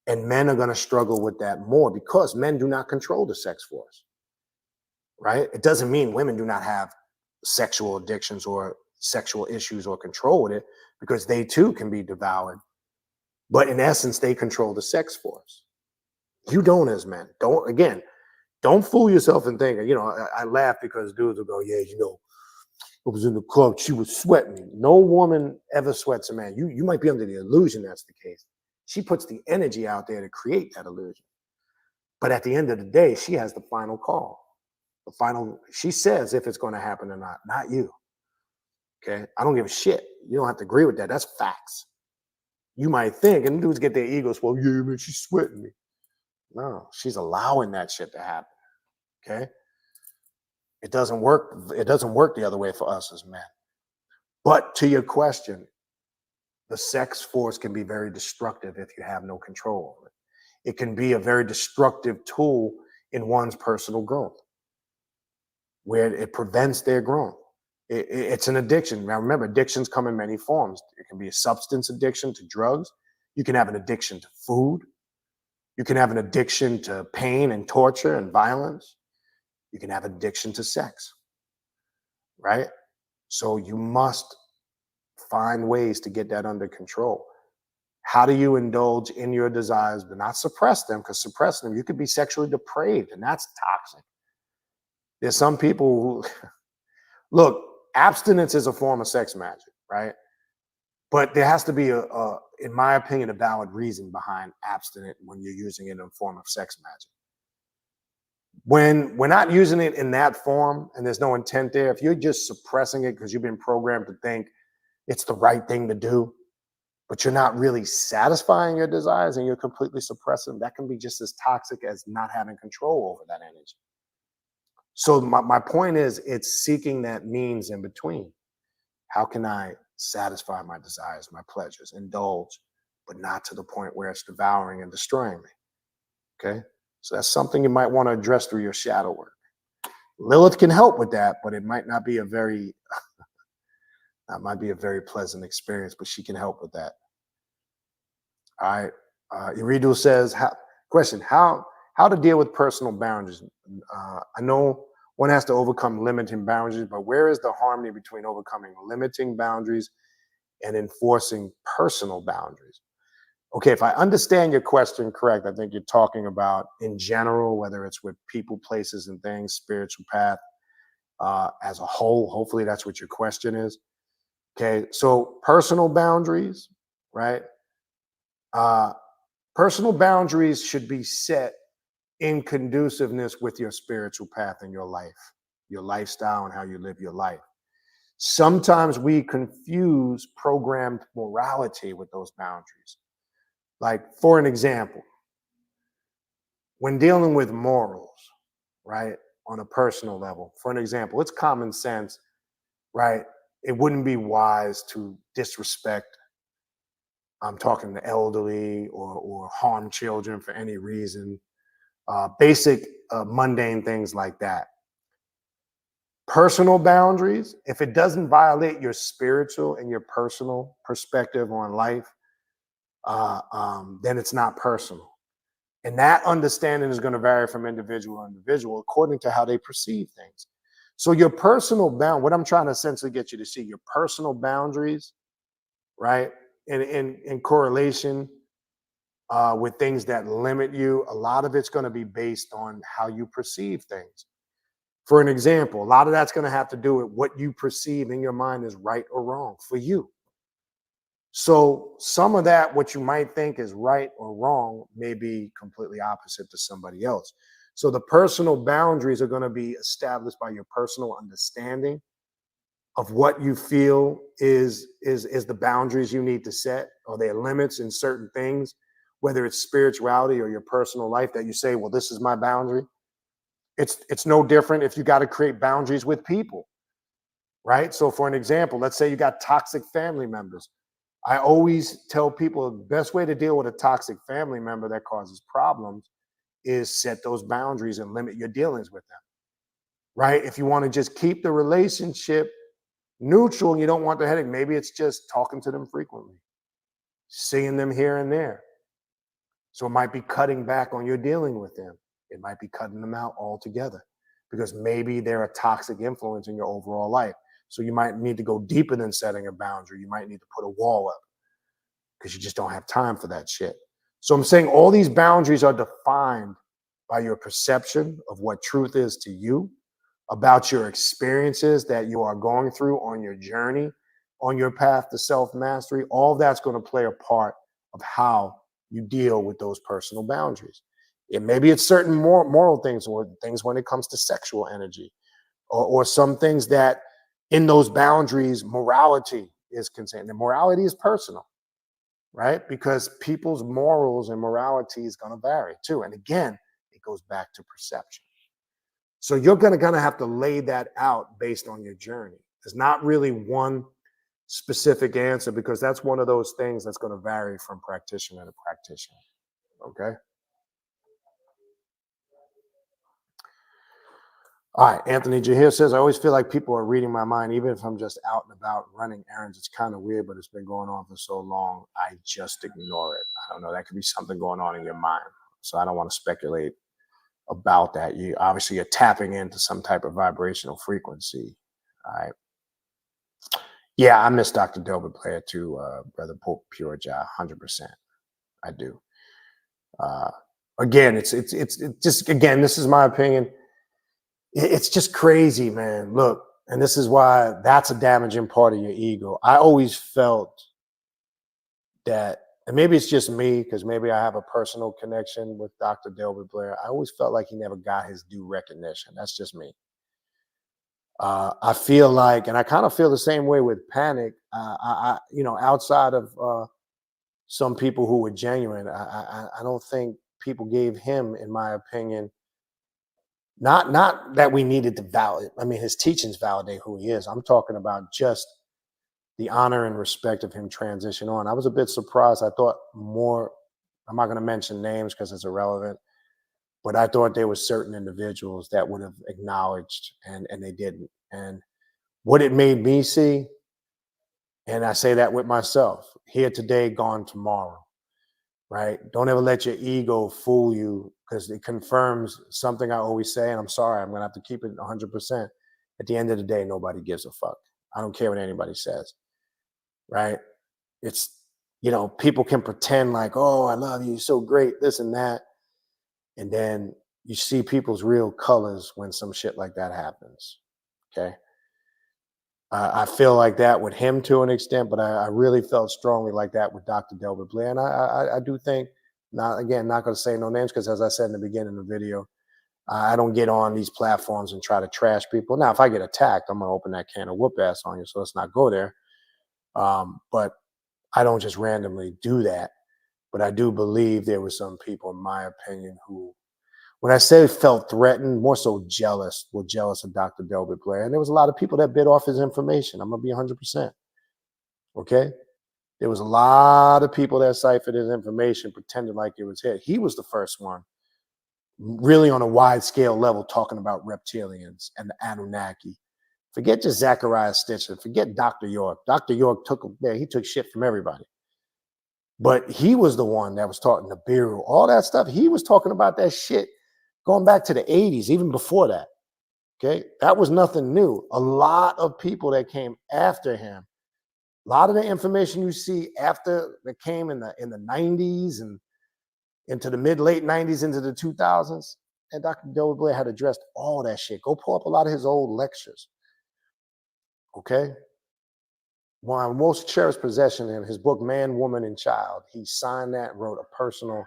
And men are going to struggle with that more, because men do not control the sex force, right? It doesn't mean women do not have sexual addictions or sexual issues or control with it, because they too can be devoured. But in essence, they control the sex force. You don't, as men. Don't fool yourself and think, I laugh because dudes will go, yeah, I was in the club, she was sweating me. No woman ever sweats a man. You might be under the illusion that's the case. She puts the energy out there to create that illusion. But at the end of the day, she has the final call. She says if it's going to happen or not you. Okay? I don't give a shit. You don't have to agree with that. That's facts. You might think, and dudes get their egos, well, yeah, man, she's sweating me. No, she's allowing that shit to happen. Okay? It doesn't work. It doesn't work the other way for us as men. But to your question, the sex force can be very destructive if you have no control over it. It can be a very destructive tool in one's personal growth, where it prevents their growth. It's an addiction. Now, remember, addictions come in many forms. It can be a substance addiction to drugs. You can have an addiction to food. You can have an addiction to pain and torture and violence. You can have addiction to sex, right? So you must find ways to get that under control. How do you indulge in your desires but not suppress them? Because suppressing them, you could be sexually depraved, and that's toxic. There's some people who, look, abstinence is a form of sex magic, right? But there has to be in my opinion, a valid reason behind abstinent when you're using it in a form of sex magic. When we're not using it in that form and there's no intent there, if you're just suppressing it because you've been programmed to think it's the right thing to do, but you're not really satisfying your desires and you're completely suppressing, that can be just as toxic as not having control over that energy. So my point is, it's seeking that means in between. How can I satisfy my desires, my pleasures, indulge, but not to the point where it's devouring and destroying me? Okay. So that's something you might want to address through your shadow work. Lilith can help with that, but it might not be a very, that might be a very pleasant experience, but she can help with that. All right. Iridu says, question, how to deal with personal boundaries? I know one has to overcome limiting boundaries, but where is the harmony between overcoming limiting boundaries and enforcing personal boundaries? Okay, if I understand your question correct, I think you're talking about in general, whether it's with people, places, and things, spiritual path as a whole. Hopefully that's what your question is. Okay, so personal boundaries, right? Personal boundaries should be set in conduciveness with your spiritual path in your life, your lifestyle, and how you live your life. Sometimes we confuse programmed morality with those boundaries. Like, for an example, when dealing with morals, right, on a personal level, for an example, it's common sense, right? It wouldn't be wise to disrespect, I'm talking the elderly or harm children for any reason. Basic mundane things like that. Personal boundaries, if it doesn't violate your spiritual and your personal perspective on life, then it's not personal. And that understanding is going to vary from individual to individual according to how they perceive things. So your personal what I'm trying to essentially get you to see, your personal boundaries, right, in correlation with things that limit you, a lot of it's going to be based on how you perceive things. For an example, a lot of that's going to have to do with what you perceive in your mind is right or wrong for you. So some of that, what you might think is right or wrong, may be completely opposite to somebody else. So the personal boundaries are going to be established by your personal understanding of what you feel is the boundaries you need to set, or there are limits in certain things, whether it's spirituality or your personal life, that you say, well, this is my boundary. It's no different if you got to create boundaries with people, right? So for an example, let's say you got toxic family members. I always tell people the best way to deal with a toxic family member that causes problems is set those boundaries and limit your dealings with them, right? If you want to just keep the relationship neutral and you don't want the headache, maybe it's just talking to them frequently, seeing them here and there. So it might be cutting back on your dealing with them. It might be cutting them out altogether because maybe they're a toxic influence in your overall life. So you might need to go deeper than setting a boundary. You might need to put a wall up because you just don't have time for that shit. So I'm saying all these boundaries are defined by your perception of what truth is to you, about your experiences that you are going through on your journey, on your path to self-mastery. All that's going to play a part of how you deal with those personal boundaries. And maybe it's certain moral things, or things when it comes to sexual energy, or some things that in those boundaries, morality is concerned. And morality is personal, right? Because people's morals and morality is going to vary too. And again, it goes back to perception. So you're gonna have to lay that out based on your journey. There's not really one specific answer because that's one of those things that's going to vary from practitioner to practitioner. Okay. All right. Anthony Jahir says, I always feel like people are reading my mind, even if I'm just out and about running errands. It's kind of weird, but it's been going on for so long. I just ignore it. I don't know. That could be something going on in your mind. So I don't want to speculate about that. You obviously you're tapping into some type of vibrational frequency. All right. Yeah, I miss Dr. Delbert Blair too, Brother Pope Pure Jah, 100%. I do. Again, it's just, again, this is my opinion. It's just crazy, man. Look, and this is why that's a damaging part of your ego. I always felt that, and maybe it's just me, because maybe I have a personal connection with Dr. Delbert Blair. I always felt like he never got his due recognition. That's just me. I feel like, and I kind of feel the same way with Panic. Outside of some people who were genuine, I don't think people gave him, in my opinion, not that we needed to validate. I mean, his teachings validate who he is. I'm talking about just the honor and respect of him transition on. I was a bit surprised. I thought more. I'm not going to mention names because it's irrelevant. But I thought there were certain individuals that would have acknowledged, and they didn't. And what it made me see, and I say that with myself, here today, gone tomorrow, right? Don't ever let your ego fool you, because it confirms something I always say, and I'm sorry, I'm going to have to keep it 100%. At the end of the day, nobody gives a fuck. I don't care what anybody says, right? It's, people can pretend like, oh, I love you, you're so great, this and that. And then you see people's real colors when some shit like that happens. Okay. I feel like that with him to an extent, but I really felt strongly like that with Dr. Delbert Blair. And I do think, not going to say no names, because as I said in the beginning of the video, I don't get on these platforms and try to trash people. Now, if I get attacked, I'm going to open that can of whoop ass on you. So let's not go there. But I don't just randomly do that. But I do believe there were some people, in my opinion, who, when I say felt threatened, more so jealous, were jealous of Dr. Delbert Blair. And there was a lot of people that bit off his information. I'm going to be 100%. Okay? There was a lot of people that ciphered his information, pretended like it was his. He was the first one, really on a wide scale level, talking about reptilians and the Anunnaki. Forget just Zachariah Stitcher. Forget Dr. York. Dr. York took shit from everybody. But he was the one that was talking to Nibiru, all that stuff. He was talking about that shit going back to the 80s, even before that. Okay. That was nothing new. A lot of people that came after him, a lot of the information you see after that came in the 90s and into the late 90s, into the 2000s, and Dr. Delbert Blair had addressed all that shit. Go pull up a lot of his old lectures. Okay. My most cherished possession in his book, Man, Woman, and Child, he signed that, wrote a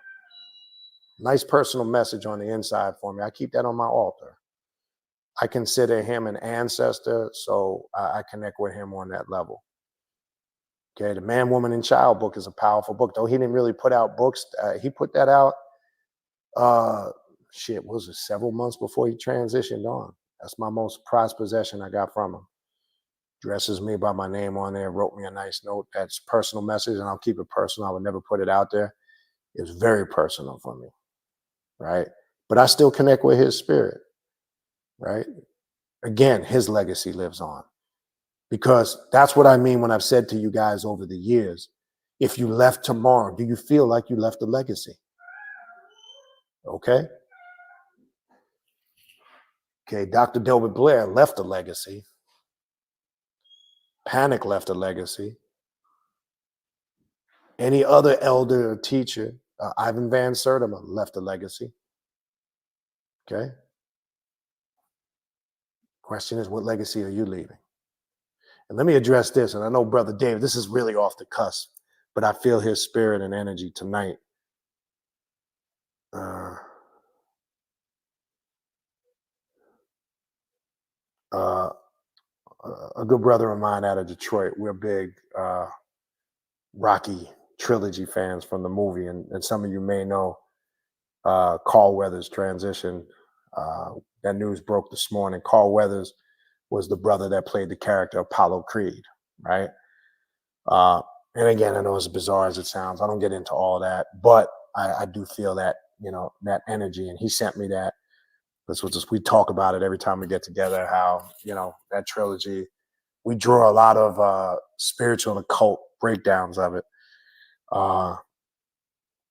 nice personal message on the inside for me. I keep that on my altar. I consider him an ancestor, so I connect with him on that level. Okay, the Man, Woman, and Child book is a powerful book, though he didn't really put out books. He put that out, was it several months before he transitioned on? That's my most prized possession I got from him. Dresses me by my name on there, wrote me a nice note. That's personal message, and I'll keep it personal. I would never put it out there. It's very personal for me, right? But I still connect with his spirit, right? Again, his legacy lives on, because that's what I mean when I've said to you guys over the years, if you left tomorrow, do you feel like you left a legacy? Okay. Okay. Dr. Delbert Blair left a legacy. Panic left a legacy. Any other elder or teacher, Ivan Van Sertima, left a legacy. Okay. Question is, what legacy are you leaving? And let me address this. And I know, Brother Dave, this is really off the cusp, but I feel his spirit and energy tonight. A good brother of mine out of Detroit, we're big Rocky trilogy fans from the movie. And some of you may know Carl Weathers' transition that news broke this morning. Carl Weathers was the brother that played the character Apollo Creed, right? And again, I know as bizarre as it sounds, I don't get into all that, but I do feel that, you know, that energy. And he sent me that. This was just, we talk about it every time we get together, how, you know, that trilogy, we draw a lot of spiritual and occult breakdowns of it.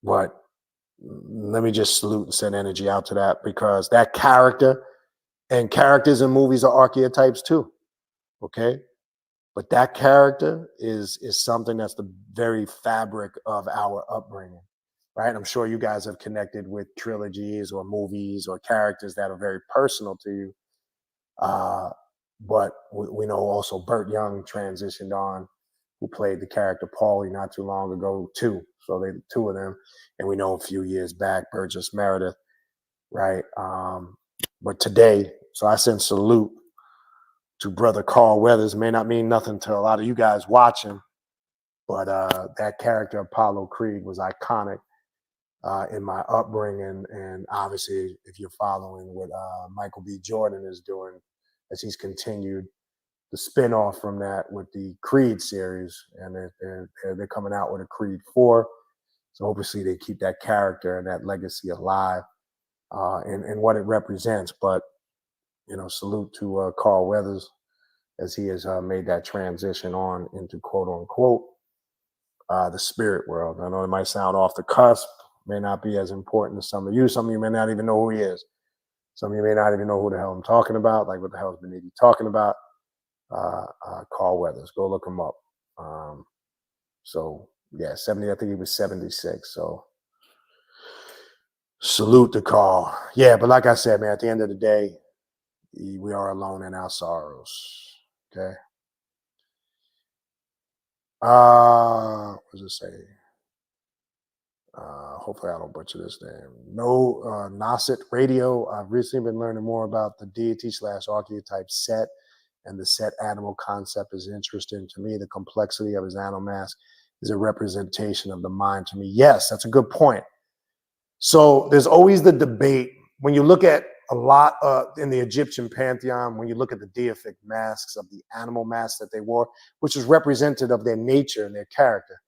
But let me just salute and send energy out to that, because that character, and characters in movies are archetypes too. Okay. But that character is something that's the very fabric of our upbringing, right? I'm sure you guys have connected with trilogies or movies or characters that are very personal to you. But we know also Burt Young transitioned on, who played the character Paulie not too long ago too. So they, two of them, and we know a few years back Burgess Meredith, right? But today, so I send salute to brother Carl Weathers. May not mean nothing to a lot of you guys watching, but that character Apollo Creed was iconic in my upbringing. And obviously, if you're following what Michael B. Jordan is doing, as he's continued the spinoff from that with the Creed series, and they're coming out with a Creed 4. So obviously they keep that character and that legacy alive and what it represents. But, you know, salute to Carl Weathers, as he has made that transition on into quote unquote the spirit world. I know it might sound off the cusp, may not be as important to some of you. Some of you may not even know who he is. Some of you may not even know who the hell I'm talking about. Like, what the hell is Baniti talking about? Carl Weathers, go look him up. So yeah, 70, I think he was 76. So salute to Carl. Yeah, but like I said, man, at the end of the day, we are alone in our sorrows. Okay. What does it say? Hopefully I don't butcher this name. No, Nasset Radio. I've recently been learning more about the deity / archetype Set, and the Set animal concept is interesting to me. The complexity of his animal mask is a representation of the mind to me. Yes, that's a good point. So there's always the debate when you look at a lot in the Egyptian pantheon, when you look at the deific masks of the animal masks that they wore, which is representative of their nature and their character.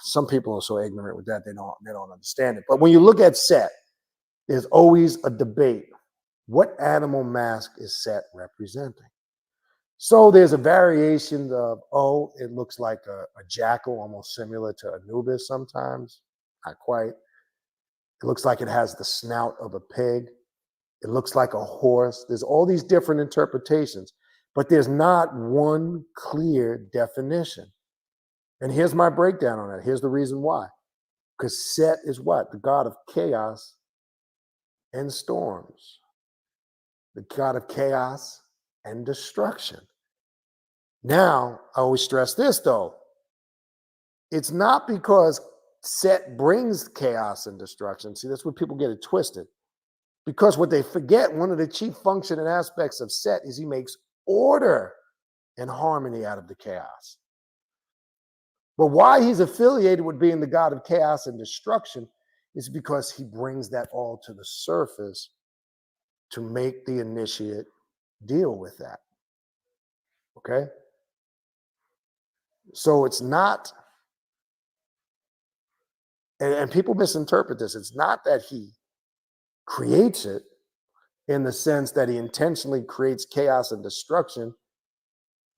Some people are so ignorant with that, they don't understand it. But when you look at Set, there's always a debate. What animal mask is Set representing? So there's a variation of, oh, it looks like a jackal, almost similar to Anubis sometimes. Not quite. It looks like it has the snout of a pig. It looks like a horse. There's all these different interpretations, but there's not one clear definition. And here's my breakdown on that. Here's the reason why. Because Set is what? The god of chaos and storms. The god of chaos and destruction. Now, I always stress this though. It's not because Set brings chaos and destruction. See, that's where people get it twisted. Because what they forget, one of the chief function and aspects of Set is he makes order and harmony out of the chaos. But why he's affiliated with being the god of chaos and destruction is because he brings that all to the surface to make the initiate deal with that. Okay? So it's not, and people misinterpret this, it's not that he creates it in the sense that he intentionally creates chaos and destruction,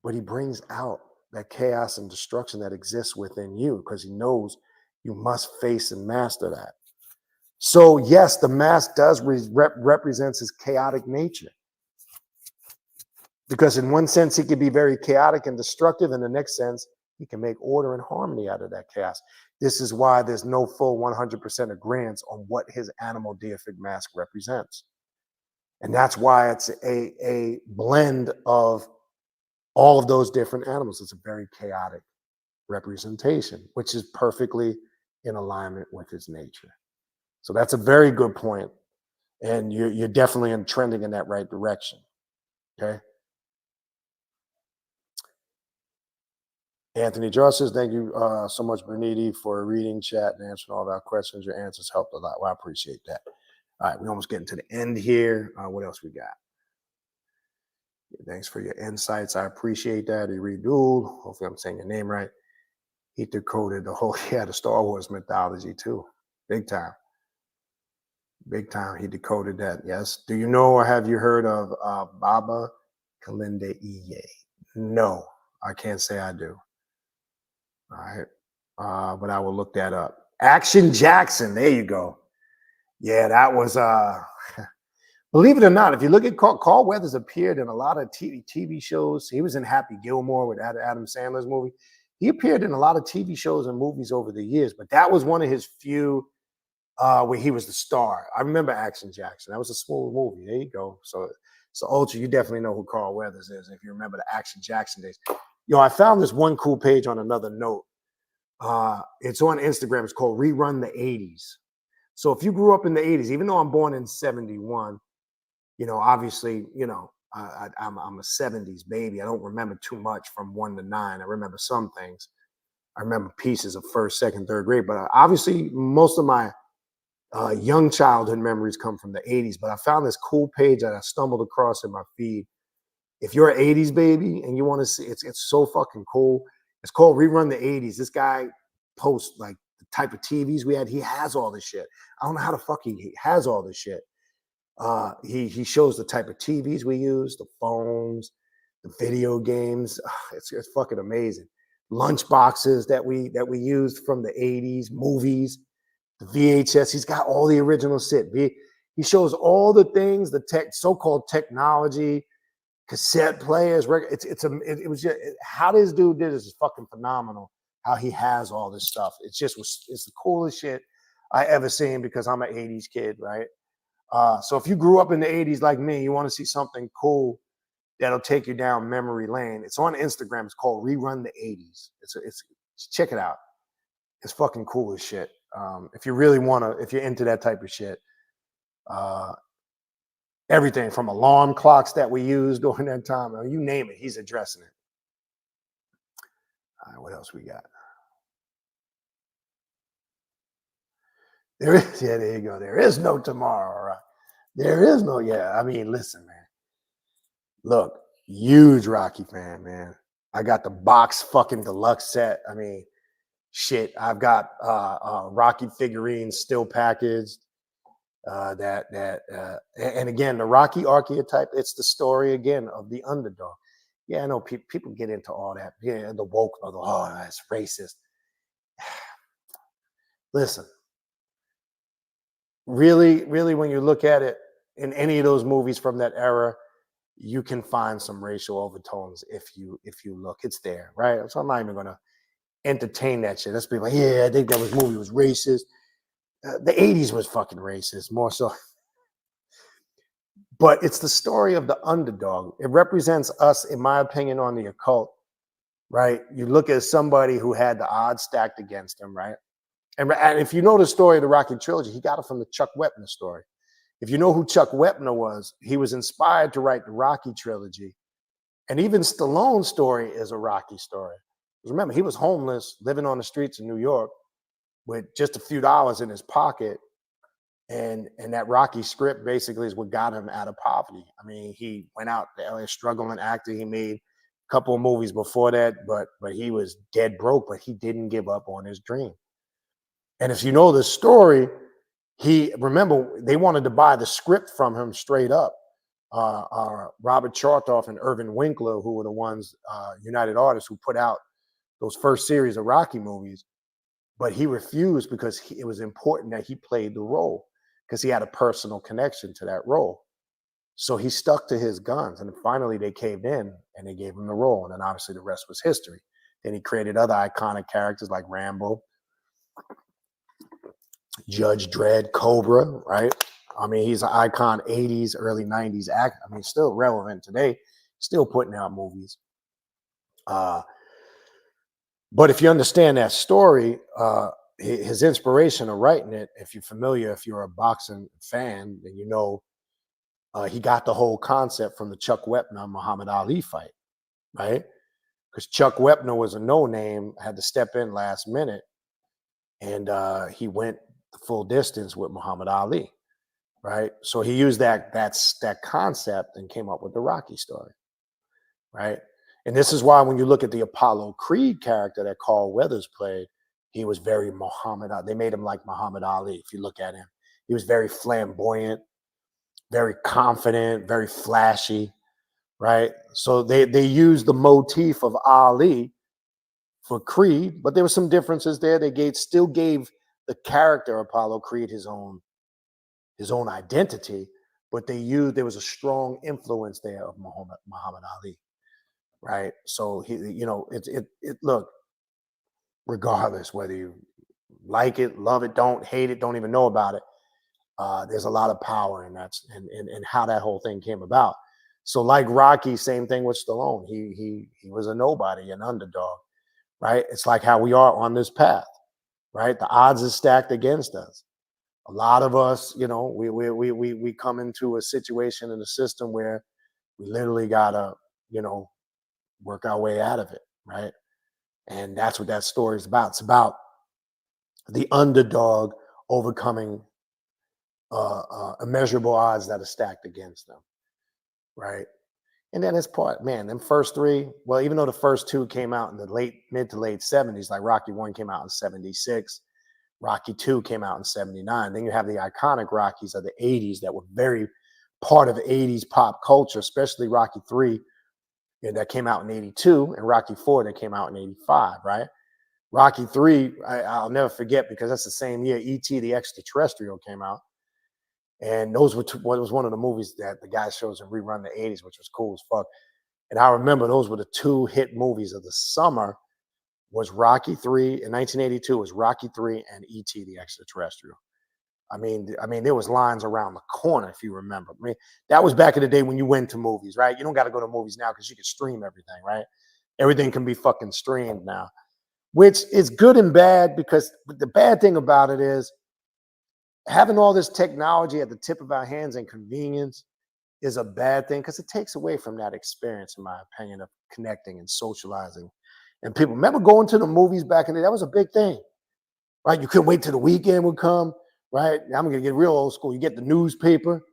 but he brings out that chaos and destruction that exists within you because he knows you must face and master that. So yes, the mask does represents his chaotic nature. Because in one sense, he can be very chaotic and destructive. In the next sense, he can make order and harmony out of that chaos. This is why there's no full 100% agreement on what his animal deific mask represents. And that's why it's a blend of all of those different animals. It's a very chaotic representation, which is perfectly in alignment with his nature. So that's a very good point. And you're definitely trending in that right direction. Okay. Anthony Josh says, thank you so much, Baniti, for reading, chat, and answering all of our questions. Your answers helped a lot. Well, I appreciate that. All right, we're almost getting to the end here. What else we got? Thanks for your insights. I appreciate that. Redul. Hopefully I'm saying your name right. He decoded the whole, the Star Wars mythology too. Big time. Big time. He decoded that. Yes. Do you know or have you heard of Baba Kalinda Iye? No, I can't say I do. All right. But I will look that up. Action Jackson. There you go. Yeah, that was believe it or not, if you look at Carl Weathers appeared in a lot of TV shows. He was in Happy Gilmore with Adam Sandler's movie. He appeared in a lot of TV shows and movies over the years, but that was one of his few where he was the star. I remember Action Jackson. That was a smooth movie. There you go. So Ultra, you definitely know who Carl Weathers is if you remember the Action Jackson days. I found this one cool page on another note. It's on Instagram. It's called Rerun the 80s. So if you grew up in the 80s, even though I'm born in 71, obviously, I'm a 70s baby. I don't remember too much from 1 to 9. I remember some things. I remember pieces of 1st, 2nd, 3rd grade. But obviously, most of my young childhood memories come from the 80s. But I found this cool page that I stumbled across in my feed. If you're an 80s baby and you want to see, it's so fucking cool. It's called Rerun the 80s. This guy posts like the type of TVs we had. He has all this shit. I don't know how the fuck he has all this shit. He shows the type of TVs we use, the phones, the video games. It's fucking amazing. Lunch boxes that we used from the 80s, movies, the VHS. He's got all the original shit. He shows all the things, the so-called technology, cassette players. It was just how this dude did this is fucking phenomenal. How he has all this stuff. It's the coolest shit I ever seen because I'm an 80s kid, right? So if you grew up in the 80s like me, you want to see something cool that'll take you down memory lane. It's on Instagram. It's called Rerun the 80s. It's check it out. It's fucking cool as shit. If you really want to, if you're into that type of shit, everything from alarm clocks that we used during that time, you name it, he's addressing it. All right, what else we got? There you go. There is no tomorrow, right? There is no, I mean, listen, man. Look, huge Rocky fan, man. I got the box fucking deluxe set. I mean, shit. I've got Rocky figurines still packaged. And again, the Rocky archetype, it's the story again of the underdog. Yeah, I know people get into all that. Yeah, the woke, that's racist. Listen, really, when you look at it in any of those movies from that era, you can find some racial overtones if you look. It's there, right? So I'm not even gonna entertain that shit. Let's be like, yeah, I think that movie was racist. The 80s was fucking racist, more so. But it's the story of the underdog. It represents us, in my opinion, on the occult, right? You look at somebody who had the odds stacked against him, right? And if you know the story of the Rocky trilogy, he got it from the Chuck Wepner story. If you know who Chuck Wepner was, he was inspired to write the Rocky trilogy. And even Stallone's story is a Rocky story. Remember, he was homeless, living on the streets of New York with just a few dollars in his pocket. And that Rocky script basically is what got him out of poverty. I mean, he went out to LA, struggling actor. He made a couple of movies before that, but he was dead broke, but he didn't give up on his dream. And if you know the story, remember, they wanted to buy the script from him straight up. Robert Chartoff and Irvin Winkler, who were the ones, United Artists, who put out those first series of Rocky movies, but he refused because it was important that he played the role because he had a personal connection to that role. So he stuck to his guns, and finally they caved in and they gave him the role. And then obviously the rest was history. Then he created other iconic characters like Rambo, Judge Dredd, Cobra, right? I mean, he's an icon, 80s, early 90s act. I mean, still relevant today, still putting out movies. But if you understand that story, his inspiration of writing it, if you're familiar, if you're a boxing fan, then you know he got the whole concept from the Chuck Wepner Muhammad Ali fight, right? Because Chuck Wepner was a no-name, had to step in last minute, and he went the full distance with Muhammad Ali. right? So he used that concept and came up with the Rocky story, right? And this is why when you look at the Apollo Creed character that Carl Weathers played, he was very Muhammad. They made him like Muhammad Ali. If you look at him, he was very flamboyant, very confident, very flashy, right? So they used the motif of Ali for Creed, but there were some differences there. They still gave the character Apollo Creed his own identity, but there was a strong influence there of Muhammad Ali, right? So he, look, regardless whether you like it, love it, don't hate it, don't even know about it, there's a lot of power in that and how that whole thing came about. So like Rocky, same thing with Stallone. He was a nobody, an underdog, right? It's like how we are on this path, right? The odds are stacked against us. A lot of us, we come into a situation in the system where we literally gotta, work our way out of it, right? And that's what that story is about. It's about the underdog overcoming immeasurable odds that are stacked against them, right? And then it's them first three, well, even though the first two came out in the mid to late 70s, like Rocky 1 came out in 76, Rocky 2 came out in 79. Then you have the iconic Rockies of the 80s that were very part of 80s pop culture, especially Rocky 3 that came out in 82 and Rocky 4 that came out in 85, right? Rocky 3, I'll never forget because that's the same year E.T. the Extraterrestrial came out. And those were was one of the movies that the guy shows in Rerun the 80s, which was cool as fuck. And I remember those were the two hit movies of the summer. Was Rocky 3 in 1982 was Rocky 3 and E.T. the Extraterrestrial. I mean, there was lines around the corner if you remember. I mean, that was back in the day when you went to movies, right? You don't got to go to movies now because you can stream everything, right? Everything can be fucking streamed now, which is good and bad because the bad thing about it is having all this technology at the tip of our hands and convenience is a bad thing because it takes away from that experience, in my opinion, of connecting and socializing. And people remember going to the movies back in the day. That was a big thing, right? You couldn't wait till the weekend would come, right? Now I'm going to get real old school. You get the newspaper.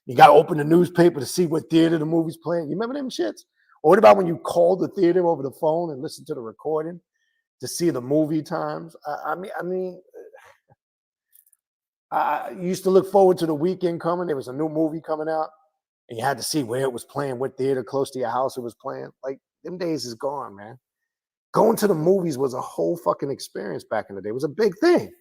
You got to open the newspaper to see what theater the movie's playing. You remember them shits? Or what about when you called the theater over the phone and listened to the recording to see the movie times? I used to look forward to the weekend coming. There was a new movie coming out, and you had to see where it was playing, what theater close to your house it was playing. Like, them days is gone, man. Going to the movies was a whole fucking experience back in the day. It was a big thing.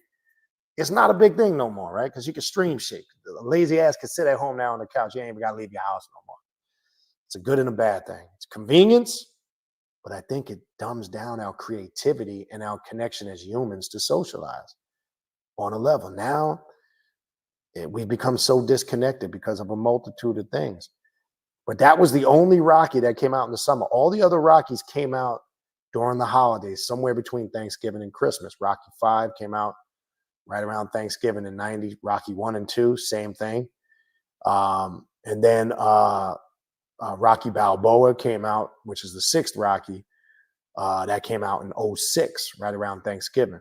It's not a big thing no more, right? Because you can stream shit. A lazy ass can sit at home now on the couch. You ain't even got to leave your house no more. It's a good and a bad thing. It's convenience, but I think it dumbs down our creativity and our connection as humans to socialize on a level. Now, we've become so disconnected because of a multitude of things. But that was the only Rocky that came out in the summer. All the other Rockies came out during the holidays, somewhere between Thanksgiving and Christmas. Rocky 5 came out right around Thanksgiving in 90. Rocky 1 and 2, same thing. And then Rocky Balboa came out, which is the sixth Rocky. That came out in 06, right around Thanksgiving.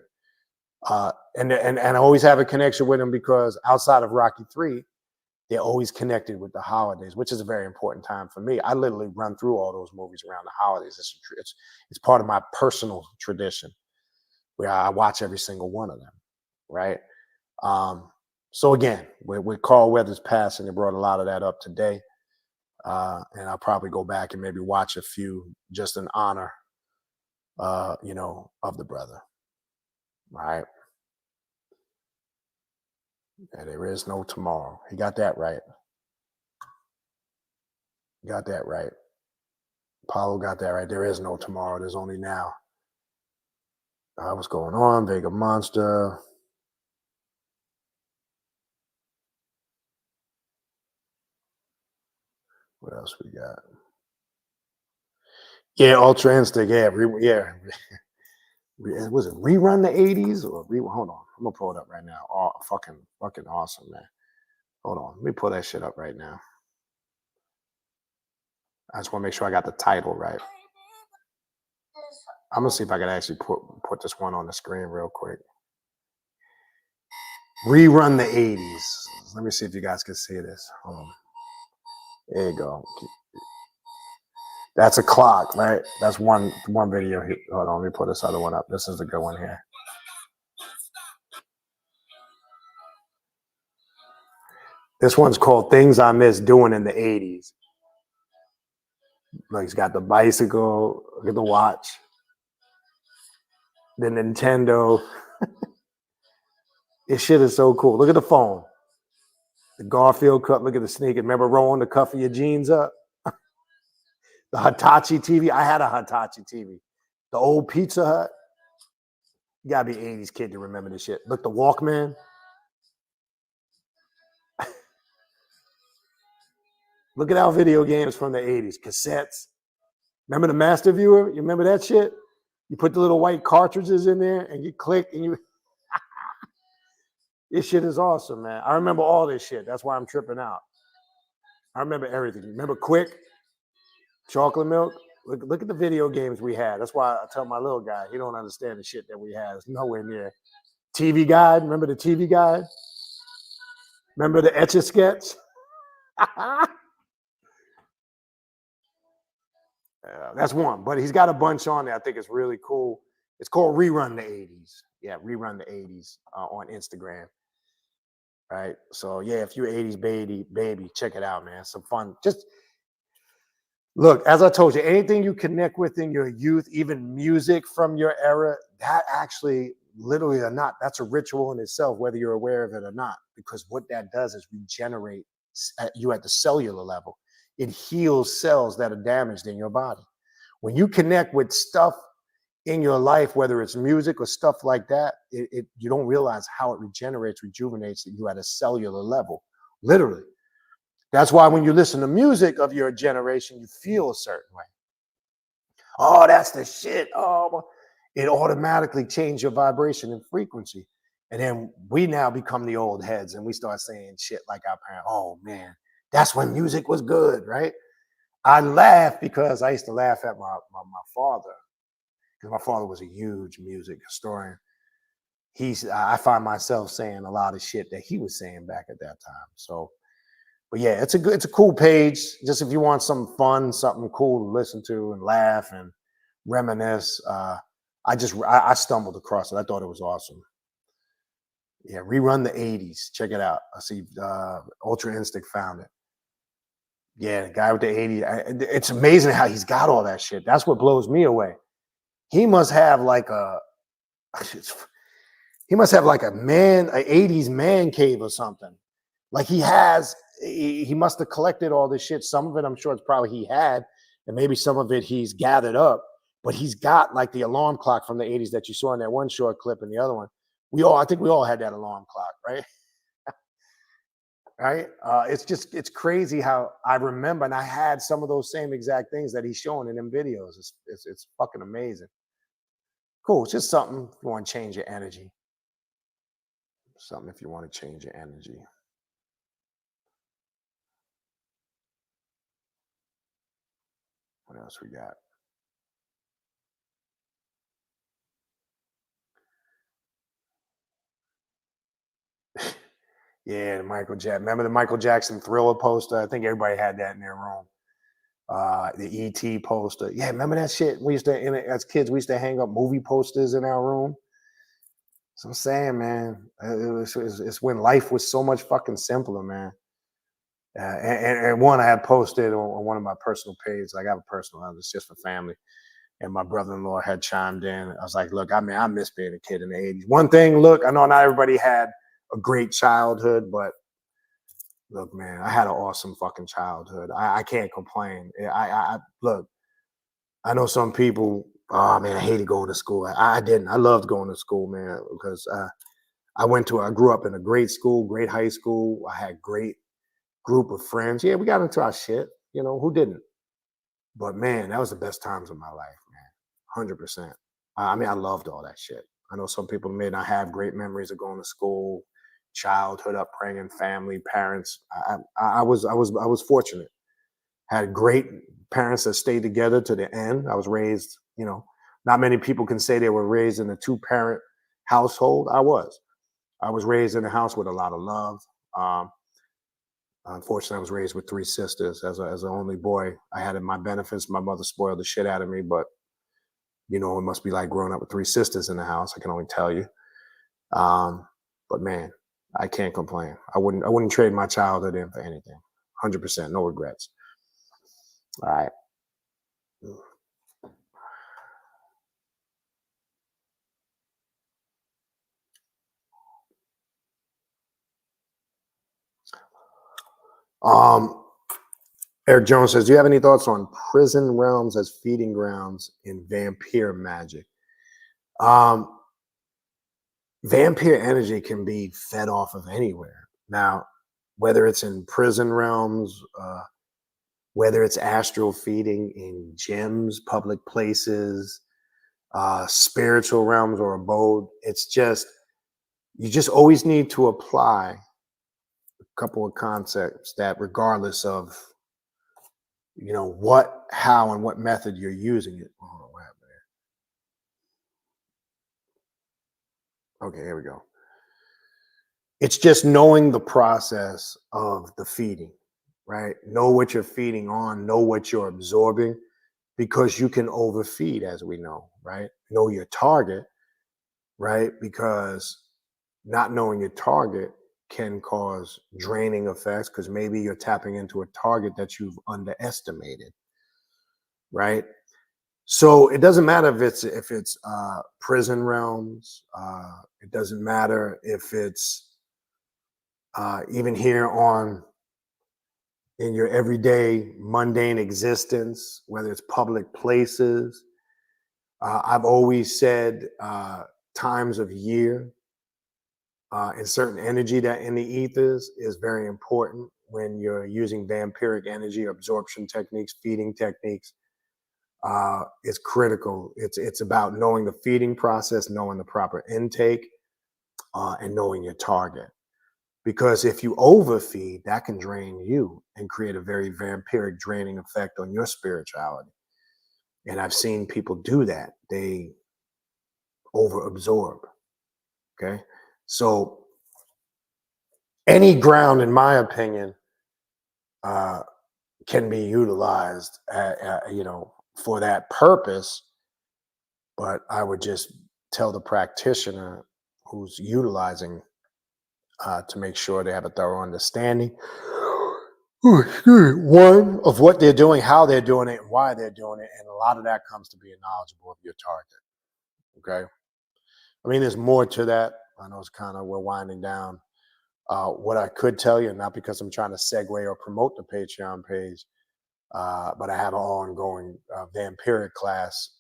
And I always have a connection with them because outside of Rocky 3, they're always connected with the holidays, which is a very important time for me. I literally run through all those movies around the holidays. It's part of my personal tradition where I watch every single one of them, right? So again, with Carl Weathers passing, it brought a lot of that up today. And I'll probably go back and maybe watch a few just in honor, of the brother, right? And there is no tomorrow. He got that right. Got that right. Paulo got that right. There is no tomorrow. There's only now. What's going on? Vega Monster. What else we got? Yeah, Ultra Instinct. Yeah. Was it Rerun the 80s or hold on? I'm gonna pull it up right now. Oh, fucking awesome, man. Hold on. Let me pull that shit up right now. I just want to make sure I got the title right. I'm gonna see if I can actually put this one on the screen real quick. Rerun the 80s. Let me see if you guys can see this. There you go. That's a clock, right? That's one video. Hold on, let me put this other one up. This is a good one here. This one's called Things I Miss Doing in the 80s. Like, he's got the bicycle, look at the watch, the Nintendo. This shit is so cool. Look at the phone. The Garfield cup, look at the sneaker. Remember rolling the cuff of your jeans up? The Hitachi TV. I had a Hitachi TV. The old Pizza Hut. You gotta be 80s kid to remember this shit. Look, the Walkman. Look at our video games from the 80s. Cassettes. Remember the Master Viewer? You remember that shit? You put the little white cartridges in there and you click and you... This shit is awesome, man. I remember all this shit. That's why I'm tripping out. I remember everything. Remember Quick? Chocolate milk? Look at the video games we had. That's why I tell my little guy, he don't understand the shit that we had. It's nowhere near. TV Guide. Remember the TV Guide? Remember the Etch-a-Sketch? That's one. But he's got a bunch on there. I think it's really cool. It's called Rerun the 80s. Yeah, Rerun the 80s on Instagram. Right. So yeah, if you're 80s baby, check it out, man. Some fun. Just look, as I told you, anything you connect with in your youth, even music from your era, that actually, literally or not, that's a ritual in itself, whether you're aware of it or not. Because what that does is regenerate you at the cellular level. It heals cells that are damaged in your body. When you connect with stuff in your life, whether it's music or stuff like that, you don't realize how it rejuvenates you at a cellular level, literally. That's why when you listen to music of your generation, you feel a certain way. Oh, that's the shit. Oh, it automatically changes your vibration and frequency. And then we now become the old heads and we start saying shit like our parents. Oh man, that's when music was good, right? I laugh because I used to laugh at my father. Because my father was a huge music historian. I find myself saying a lot of shit that he was saying back at that time. So, but yeah, it's a cool page. Just if you want some fun, something cool to listen to and laugh and reminisce. I stumbled across it. I thought it was awesome. Yeah, Rerun the 80s. Check it out. I see Ultra Instinct found it. Yeah, the guy with the 80s. It's amazing how he's got all that shit. That's what blows me away. He must have like an 80s man cave or something. Like he must have collected all this shit. Some of it, I'm sure it's probably he had, and maybe some of it he's gathered up, but he's got like the alarm clock from the 80s that you saw in that one short clip and the other one. I think we all had that alarm clock, right? Right? It's crazy how I remember, and I had some of those same exact things that he's showing in them videos. It's fucking amazing. Cool. It's just something if you want to change your energy. Something if you want to change your energy. What else we got? Yeah, the Michael Jackson. Remember the Michael Jackson Thriller poster? I think everybody had that in their room. The E.T. poster. Yeah, remember that shit? We used to, as kids, we used to hang up movie posters in our room. So I'm saying, man, it's when life was so much fucking simpler, man. And one I had posted on one of my personal pages. I got a personal, it's just for family. And my brother-in-law had chimed in. I was like, look, I miss being a kid in the 80s. One thing, look, I know not everybody had a great childhood, but look, man, I had an awesome fucking childhood. I can't complain. Look, I know some people, oh man, I hated going to school. I didn't. I loved going to school, man, because I grew up in a great school, great high school. I had great group of friends. Yeah, we got into our shit. You know, who didn't? But man, that was the best times of my life, man. 100%. I mean, I loved all that shit. I know some people may not have great memories of going to school, childhood upbringing, family, parents. I was fortunate. Had great parents that stayed together to the end. I was raised, you know, not many people can say they were raised in a 2-parent household. I was raised in a house with a lot of love. Unfortunately, I was raised with three sisters. As an only boy, I had my benefits. My mother spoiled the shit out of me, but it must be like growing up with three sisters in the house. I can only tell you. But man, I can't complain. I wouldn't trade my childhood in for anything. 100%, no regrets. All right. Eric Jones says, do you have any thoughts on prison realms as feeding grounds in vampire magic? Vampire energy can be fed off of anywhere. Now, whether it's in prison realms, whether it's astral feeding in gyms, public places, spiritual realms or abode, you just always need to apply a couple of concepts that regardless of what, how, and what method you're using it. Hold on, what happened there? Okay, here we go. It's just knowing the process of the feeding, right? Know what you're feeding on, know what you're absorbing, because you can overfeed, as we know, right? Know your target, right? Because not knowing your target can cause draining effects, because maybe you're tapping into a target that you've underestimated, right? So it doesn't matter if it's prison realms. It doesn't matter if it's even here in your everyday mundane existence, whether it's public places. I've always said times of year and certain energy that in the ethers is very important when you're using vampiric energy absorption techniques, feeding techniques. Is critical. It's about knowing the feeding process, knowing the proper intake, and knowing your target. Because if you overfeed, that can drain you and create a very vampiric draining effect on your spirituality. And I've seen people do that. They overabsorb. Okay. So any ground, in my opinion, can be utilized, for that purpose. But I would just tell the practitioner who's utilizing to make sure they have a thorough understanding, one, of what they're doing, how they're doing it, and why they're doing it. And a lot of that comes to being knowledgeable of your target. Okay. I mean, there's more to that. I know we're winding down. What I could tell you, not because I'm trying to segue or promote the Patreon page, but I have an ongoing vampiric class,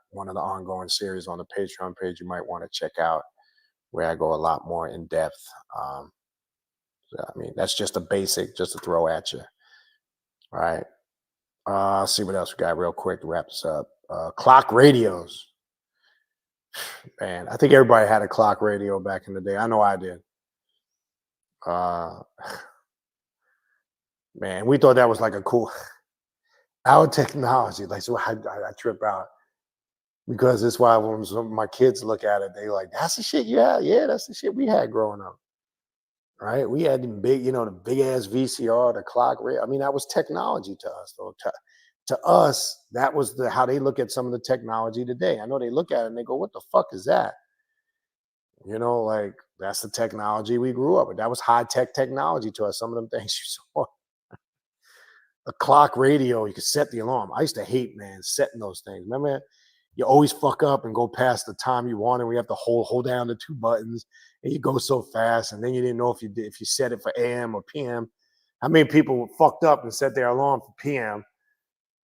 one of the ongoing series on the Patreon page you might want to check out, where I go a lot more in depth. That's just a basic, just to throw at you. All right. I'll see what else we got real quick to wrap this up. Clock radios. Man, I think everybody had a clock radio back in the day. I know I did. Man, we thought that was like a cool, our technology. Like, so I trip out because it's why when some of my kids look at it, they like, that's the shit you had. Yeah, that's the shit we had growing up. Right? We had the big, the big ass VCR, the clock radio. I mean, that was technology to us, though. To us, that was how they look at some of the technology today. I know they look at it and they go, what the fuck is that? Like, that's the technology we grew up with. That was high-tech technology to us. Some of them things you saw. A clock radio, you could set the alarm. I used to hate, man, setting those things. Remember, you always fuck up and go past the time you want, and we have to hold down the two buttons, and you go so fast, and then you didn't know if you set it for AM or PM. How many people fucked up and set their alarm for PM,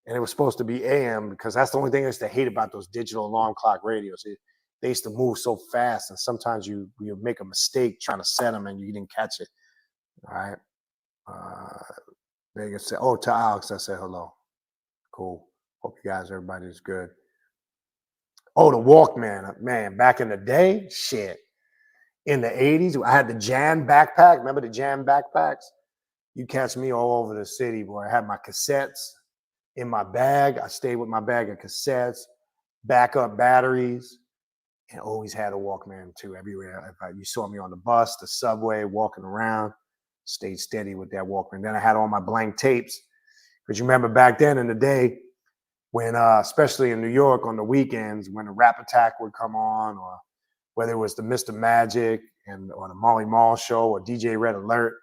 and it was supposed to be AM? Because that's the only thing I used to hate about those digital alarm clock radios. They used to move so fast, and sometimes you make a mistake trying to set them, and you didn't catch it. All right. Vegas said, to Alex, I said hello. Cool. Hope you guys, everybody's good. Oh, the Walkman, man, back in the day, shit. In the 80s, I had the Jam backpack. Remember the Jam backpacks? You catch me all over the city, boy. I had my cassettes in my bag. I stayed with my bag of cassettes, backup batteries, and always had a Walkman too everywhere. You saw me on the bus, the subway, walking around. Stayed steady with that Walkman. Then I had all my blank tapes. Because you remember back then in the day, when especially in New York on the weekends, when the Rap Attack would come on, or whether it was the Mr. Magic or the Molly Mall show or DJ Red Alert,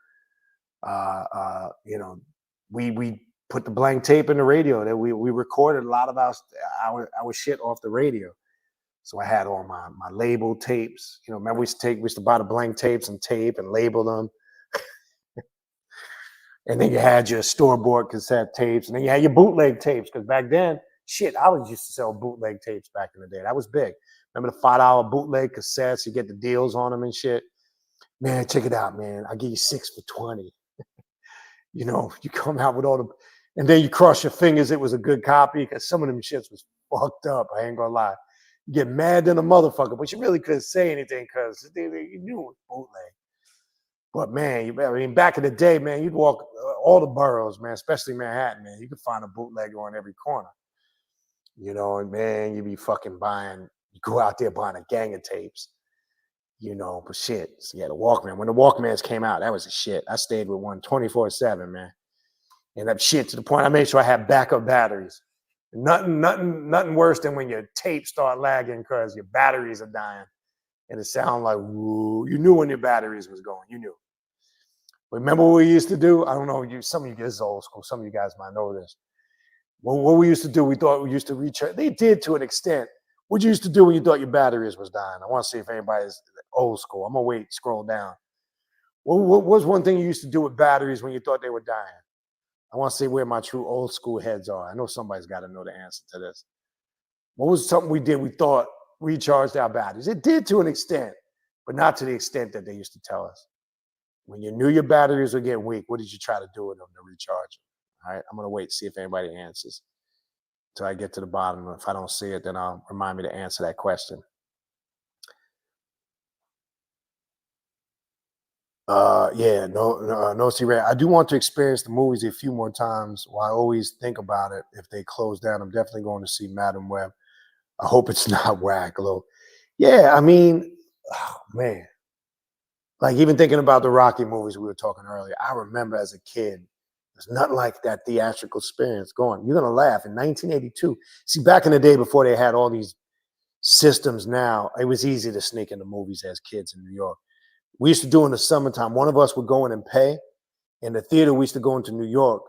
we put the blank tape in the radio. That we recorded a lot of our shit off the radio. So I had all my label tapes. Remember we used to buy the blank tapes and tape and label them. And then you had your store-bought cassette tapes, and then you had your bootleg tapes. Because back then, I was used to sell bootleg tapes back in the day. That was big. Remember the $5 bootleg cassettes? You get the deals on them and shit. Man, check it out, man. I'll give you 6 for 20. You come out with all the, and then you cross your fingers it was a good copy, because some of them shits was fucked up. I ain't gonna lie. You get mad than a motherfucker, but you really couldn't say anything because you knew it was bootleg. But man, back in the day, man, you'd walk all the boroughs, man, especially Manhattan, man. You could find a bootlegger on every corner. And man, you'd be fucking you go out there buying a gang of tapes. But shit. So yeah, the Walkman. When the Walkmans came out, that was the shit. I stayed with one 24/7, man. And that shit to the point I made sure I had backup batteries. Nothing worse than when your tapes start lagging because your batteries are dying. And it sounded like, woo. You knew when your batteries was going. You knew. Remember what we used to do? I don't know. Some of you guys old school. Some of you guys might know this. What we used to do, we thought we used to recharge. They did to an extent. What you used to do when you thought your batteries was dying? I want to see if anybody's old school. I'm going to scroll down. What was one thing you used to do with batteries when you thought they were dying? I want to see where my true old school heads are. I know somebody's got to know the answer to this. What was something we did we thought recharged our batteries? It did to an extent, but not to the extent that they used to tell us. When you knew your batteries were getting weak, what did you try to do with them to recharge them? All right, I'm going to wait to see if anybody answers until I get to the bottom. If I don't see it, then I'll remind me to answer that question. No, see, Ray. I do want to experience the movies a few more times. Well, I always think about it. If they close down, I'm definitely going to see Madam Web. I hope it's not whack, though. Yeah, I mean, oh, man. Like even thinking about the Rocky movies we were talking earlier, I remember as a kid, there's nothing like that theatrical experience going. You're going to laugh. In 1982, see, back in the day before they had all these systems now, it was easy to sneak into movies as kids in New York. We used to do in the summertime. One of us would go in and pay. In the theater, we used to go into New York.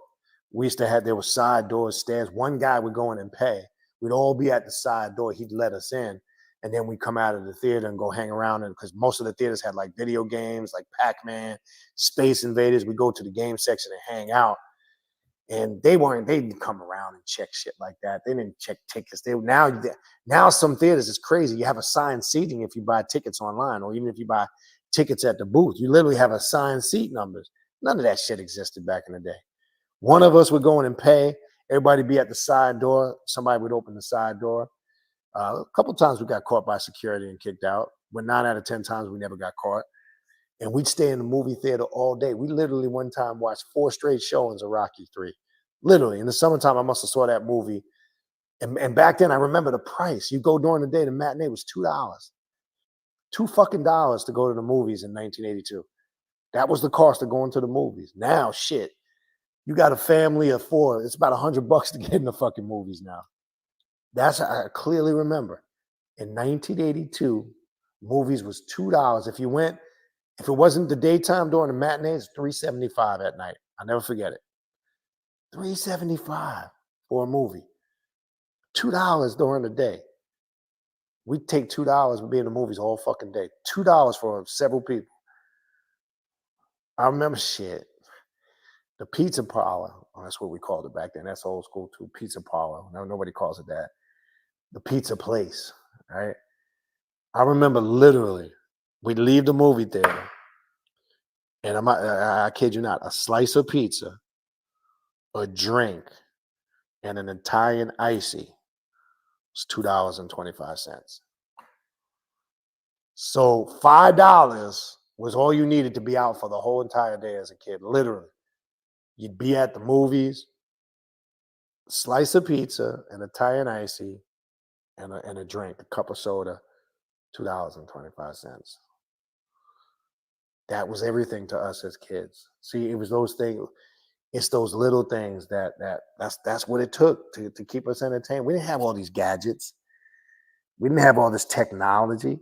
There were side doors, stairs. One guy would go in and pay. We'd all be at the side door. He'd let us in. And then we come out of the theater and go hang around. And because most of the theaters had like video games, like Pac-Man, Space Invaders, we go to the game section and hang out. And they didn't come around and check shit like that. They didn't check tickets. Now some theaters is crazy. You have assigned seating if you buy tickets online, or even if you buy tickets at the booth. You literally have assigned seat numbers. None of that shit existed back in the day. One of us would go in and pay. Everybody be at the side door. Somebody would open the side door. A couple times we got caught by security and kicked out. But 9 out of 10 times we never got caught. And we'd stay in the movie theater all day. We literally one time watched 4 straight showings of Rocky 3. Literally. In the summertime, I must have saw that movie. And back then, I remember the price. You go during the day, the matinee was $2. $2 to go to the movies in 1982. That was the cost of going to the movies. Now, shit. You got a family of 4. It's about $100 to get in the fucking movies now. I clearly remember. In 1982, movies was $2. If it wasn't the daytime during the matinees, $3.75 at night. I'll never forget it. $3.75 for a movie. $2 during the day. We'd take $2 and be in the movies all fucking day. $2 for several people. I remember shit. The pizza parlor. Oh, that's what we called it back then. That's old school too. Pizza parlor. Now nobody calls it that. The pizza place. Right? I remember literally, we'd leave the movie theater, and I kid you not, a slice of pizza, a drink, and an Italian icy was $2.25. So $5 was all you needed to be out for the whole entire day as a kid. Literally, you'd be at the movies, slice of pizza, an Italian icy, and a drink, a cup of soda, $2.25. that was everything to us as kids. See, it was those things. It's those little things that's what it took to keep us entertained. We didn't have all these gadgets. We didn't have all this technology.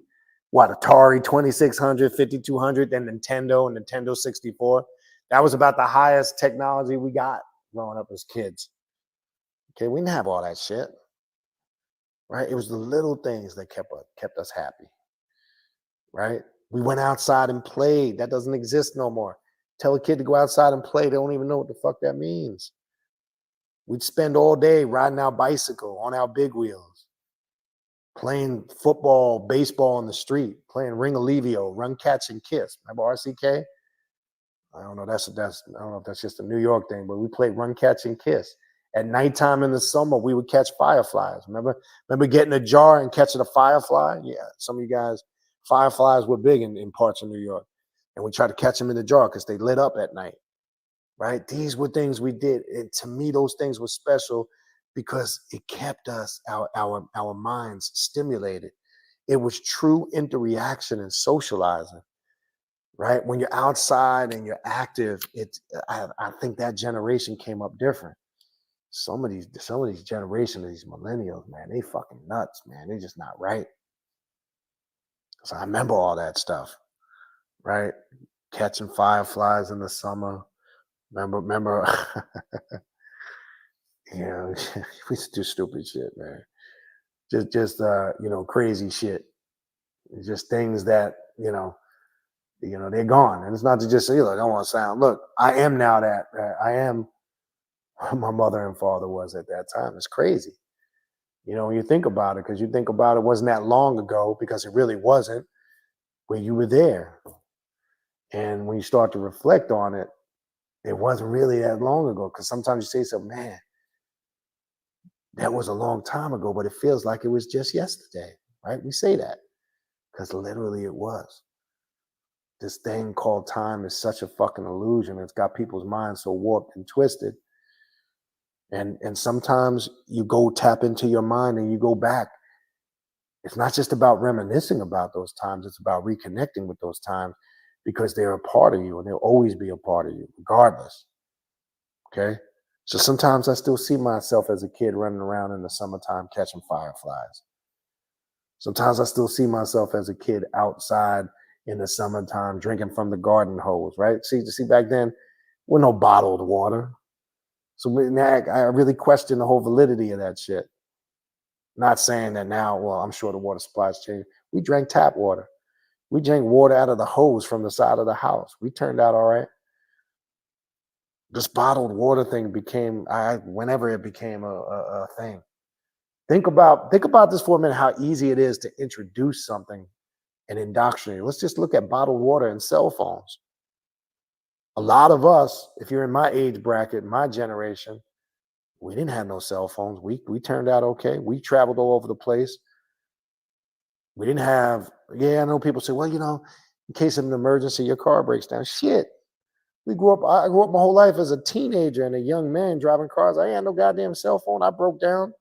What, Atari 2600, 5200, then Nintendo and Nintendo 64. That was about the highest technology we got growing up as kids. Okay, we didn't have all that shit. Right? It was the little things that kept us happy. Right? We went outside and played. That doesn't exist no more. Tell a kid to go outside and play. They don't even know what the fuck that means. We'd spend all day riding our bicycle on our big wheels, playing football, baseball on the street, playing ring alivio, run, catch, and kiss. Remember RCK? I don't know. I don't know if that's just a New York thing, but we played run, catch, and kiss. At nighttime in the summer, we would catch fireflies. Remember getting a jar and catching a firefly? Yeah, some of you guys, fireflies were big in parts of New York. And we tried to catch them in the jar because they lit up at night. Right? These were things we did. And to me, those things were special because it kept us, our minds stimulated. It was true interaction and socializing. Right? When you're outside and you're active, I think that generation came up different. Some of these generations of these millennials, man, they fucking nuts, man. They're just not right. So I remember all that stuff, right? Catching fireflies in the summer. Remember, you know, we used to do stupid shit, man. Just crazy shit. Just things that, they're gone. And it's not to just say, I don't want to sound, look, I am now that I am my mother and father was at that time. It's crazy. When you think about it, because you think about it wasn't that long ago, because it really wasn't, when you were there. And when you start to reflect on it, it wasn't really that long ago. Because sometimes you say something, man, that was a long time ago, but it feels like it was just yesterday, right? We say that because literally it was. This thing called time is such a fucking illusion. It's got people's minds so warped and twisted. And sometimes you go tap into your mind and you go back. It's not just about reminiscing about those times. It's about reconnecting with those times because they're a part of you and they'll always be a part of you, regardless. Okay? So sometimes I still see myself as a kid running around in the summertime catching fireflies. Sometimes I still see myself as a kid outside in the summertime drinking from the garden hose, right? See, back then, with no bottled water. So I really question the whole validity of that shit. Not saying that now, well, I'm sure the water supply's changed. We drank tap water. We drank water out of the hose from the side of the house. We turned out all right. This bottled water thing became, whenever it became a thing. Think about this for a minute, how easy it is to introduce something and indoctrinate. Let's just look at bottled water and cell phones. A lot of us, if you're in my age bracket, my generation, we didn't have no cell phones. We turned out okay. We traveled all over the place. We didn't have, I know people say, well, in case of an emergency, your car breaks down. Shit. I grew up my whole life as a teenager and a young man driving cars. I ain't had no goddamn cell phone. I broke down.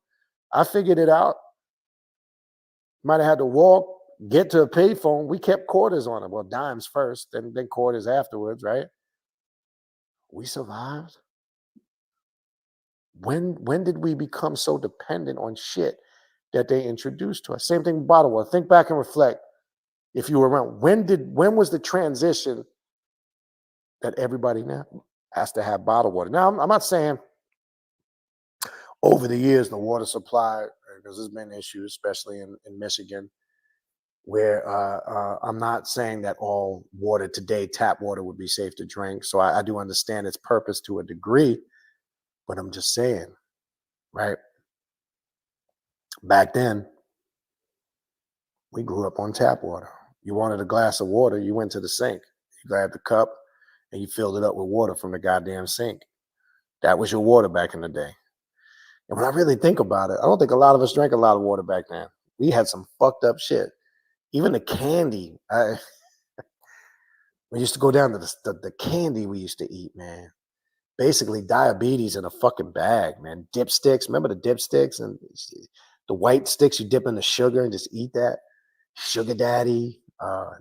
I figured it out. Might have had to walk, get to a payphone. We kept quarters on it. Well, dimes first, then quarters afterwards, right? We survived. When did we become so dependent on shit that they introduced to us? Same thing with bottled water. Think back and reflect. If you were around, when was the transition that everybody now has to have bottled water? Now, I'm not saying over the years the water supply, because there's been issues, especially in Michigan, where I'm not saying that all water today, tap water, would be safe to drink. So I do understand its purpose to a degree, but I'm just saying, right? Back then, we grew up on tap water. You wanted a glass of water, you went to the sink. You grabbed the cup and you filled it up with water from the goddamn sink. That was your water back in the day. And when I really think about it, I don't think a lot of us drank a lot of water back then. We had some fucked up shit. Even the candy. We used to go down to the candy we used to eat, man. Basically diabetes in a fucking bag, man. Dipsticks. Remember the dipsticks and the white sticks you dip in the sugar and just eat that? Sugar daddy,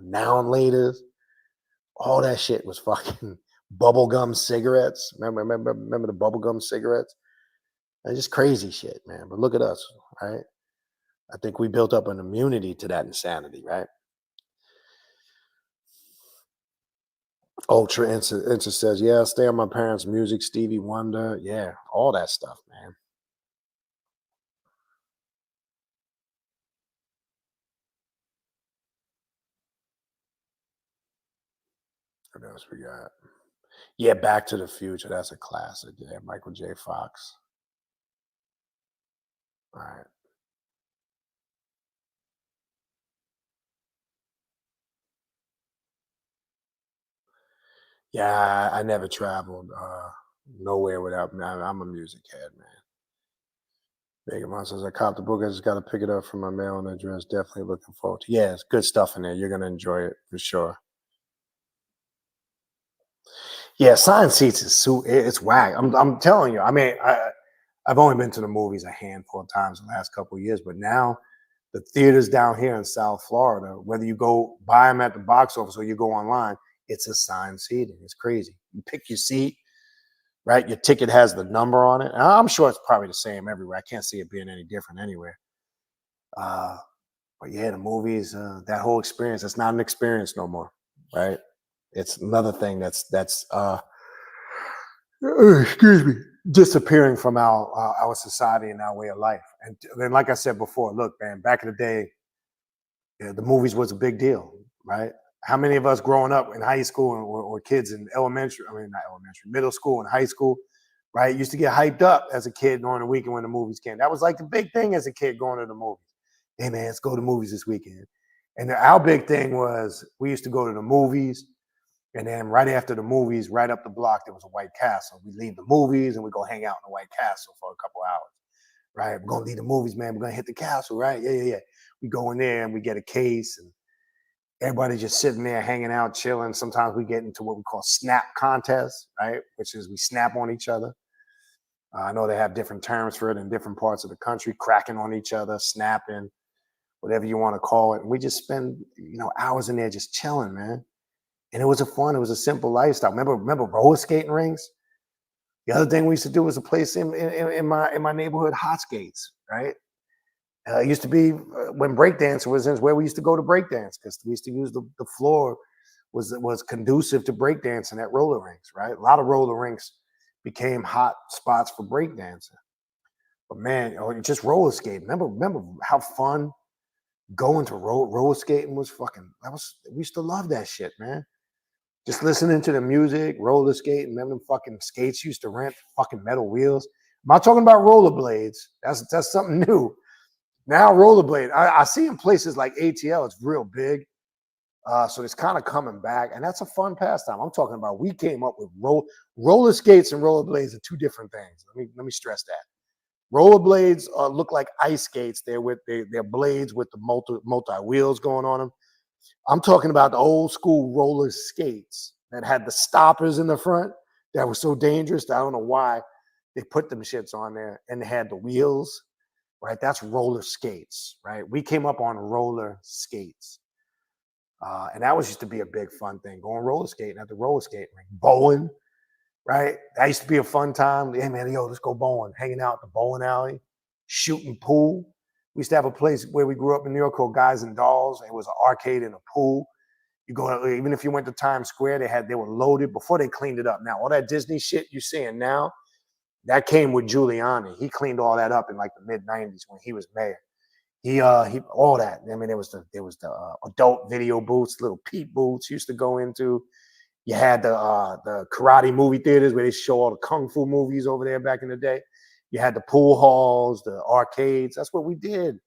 now and later. All that shit was fucking bubblegum cigarettes. Remember the bubblegum cigarettes? It's just crazy shit, man. But look at us, right? I think we built up an immunity to that insanity, right? Ultra Insta says, yeah, stay on my parents' music, Stevie Wonder. Yeah, all that stuff, man. What else we got? Yeah, Back to the Future. That's a classic. Yeah, Michael J. Fox. All right. Yeah, I never traveled nowhere without. I'm a music head, man. Big Mom says I caught the book. I just got to pick it up from my mailing address. Definitely looking forward to. Yeah, it's good stuff in there. You're gonna enjoy it for sure. Yeah, Science Seats is it's whack. I'm telling you. I mean, I've only been to the movies a handful of times in the last couple of years, but now the theaters down here in South Florida, whether you go buy them at the box office or you go online, it's assigned seating. It's crazy. You pick your seat, right? Your ticket has the number on it. And I'm sure it's probably the same everywhere. I can't see it being any different anywhere. Uh, but yeah, the movies, that whole experience, it's not an experience no more, right? It's another thing that's excuse me, disappearing from our society and our way of life. And then, like I said before, look, man, back in the day, yeah, the movies was a big deal, right? How many of us growing up in high school or kids in elementary, I mean, not elementary, middle school and high school, right? Used to get hyped up as a kid during the weekend when the movies came. That was like the big thing as a kid going to the movies. Hey, man, let's go to the movies this weekend. And our big thing was we used to go to the movies. And then right after the movies, right up the block, there was a White Castle. We leave the movies and we go hang out in the White Castle for a couple hours, right? We're gonna leave the movies, man. We're gonna hit the castle, right? Yeah. We go in there and we get a case, and everybody just sitting there hanging out, chilling. Sometimes we get into what we call snap contests, right? Which is we snap on each other. I know they have different terms for it in different parts of the country, cracking on each other, snapping, whatever you want to call it. And we just spend, hours in there just chilling, man. And it was a simple lifestyle. Remember roller skating rinks? The other thing we used to do was a place in my neighborhood, hot skates, right? It used to be when breakdance was in, where we used to go to breakdance because we used to use the floor was conducive to breakdancing at roller rinks, right? A lot of roller rinks became hot spots for breakdancing. But man, just roller skating. Remember how fun going to roller skating was? We used to love that shit, man. Just listening to the music, roller skating. Remember them fucking skates used to rent fucking metal wheels. I'm not talking about rollerblades. That's something new. Now rollerblade, I see in places like ATL, it's real big. So it's kind of coming back, and that's a fun pastime. I'm talking about we came up with roller skates and rollerblades are two different things. Let me stress that. Rollerblades look like ice skates. They're blades with the multi wheels going on them. I'm talking about the old school roller skates that had the stoppers in the front that were so dangerous. I don't know why they put them shits on there, and they had the wheels, right? That's roller skates, right? We came up on roller skates. And that was used to be a big fun thing, going roller skating at the roller skating rink. Bowling, right? That used to be a fun time. Hey, man, let's go bowling, hanging out at the bowling alley, shooting pool. We used to have a place where we grew up in New York called Guys and Dolls. It was an arcade and a pool. You go, even if you went to Times Square, they were loaded before they cleaned it up. Now, all that Disney shit you're seeing now, that came with Giuliani. He cleaned all that up in like the mid '90s when he was mayor. He all that. I mean, there was the adult video booths, little peep booths used to go into. You had the karate movie theaters where they show all the kung fu movies over there back in the day. You had the pool halls, the arcades. That's what we did.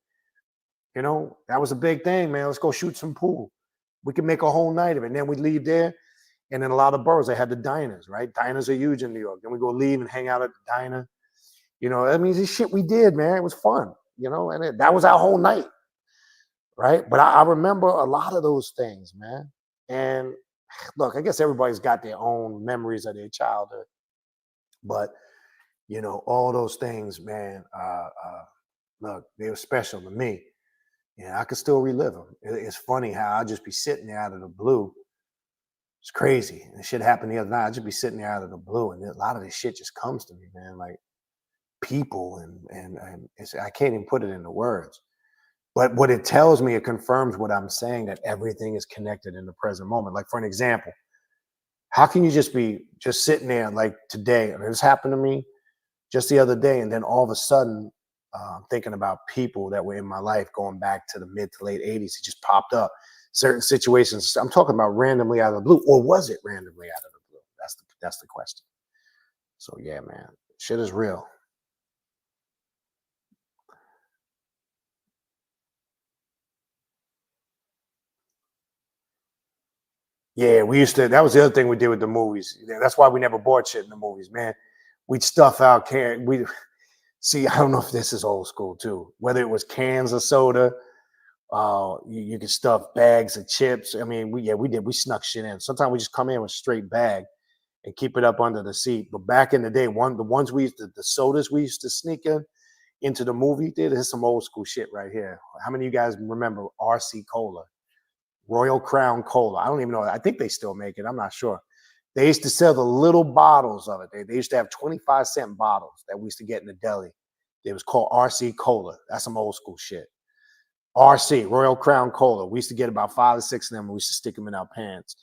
That was a big thing, man. Let's go shoot some pool. We could make a whole night of it. And then we leave there. And in a lot of boroughs, they had the diners, right? Diners are huge in New York. Then we go leave and hang out at the diner. I mean, this shit we did, man. It was fun, and that was our whole night, right? But I remember a lot of those things, man. And look, I guess everybody's got their own memories of their childhood, but all those things, man. Look, they were special to me, and I could still relive them. It's funny how I'll just be sitting there out of the blue, It's crazy. This shit happened the other night. I just be sitting there out of the blue, and a lot of this shit just comes to me, man. Like people and I can't even put it into words. But what it tells me, it confirms what I'm saying, that everything is connected in the present moment. Like for an example, how can you just be just sitting there like today? I mean, this happened to me just the other day, and then all of a sudden, thinking about people that were in my life going back to the mid to late 80s. It just popped up. Certain situations. I'm talking about randomly out of the blue, or was it randomly out of the blue? That's the question. So yeah, man, shit is real. Yeah, we used to. That was the other thing we did with the movies. That's why we never bought shit in the movies, man. We'd stuff out can. We see. I don't know if this is old school too. Whether it was cans of soda, you could stuff bags of chips. I mean, we did. We snuck shit in. Sometimes we just come in with a straight bag and keep it up under the seat. But back in the day, the ones we used to, the sodas we used to sneak in into the movie theater. There's some old school shit right here. How many of you guys remember RC Cola? Royal Crown Cola. I don't even know. I think they still make it. I'm not sure. They used to sell the little bottles of it. They used to have 25-cent bottles that we used to get in the deli. It was called RC Cola. That's some old school shit. RC, Royal Crown Cola. We used to get about 5 or 6 of them. And we used to stick them in our pants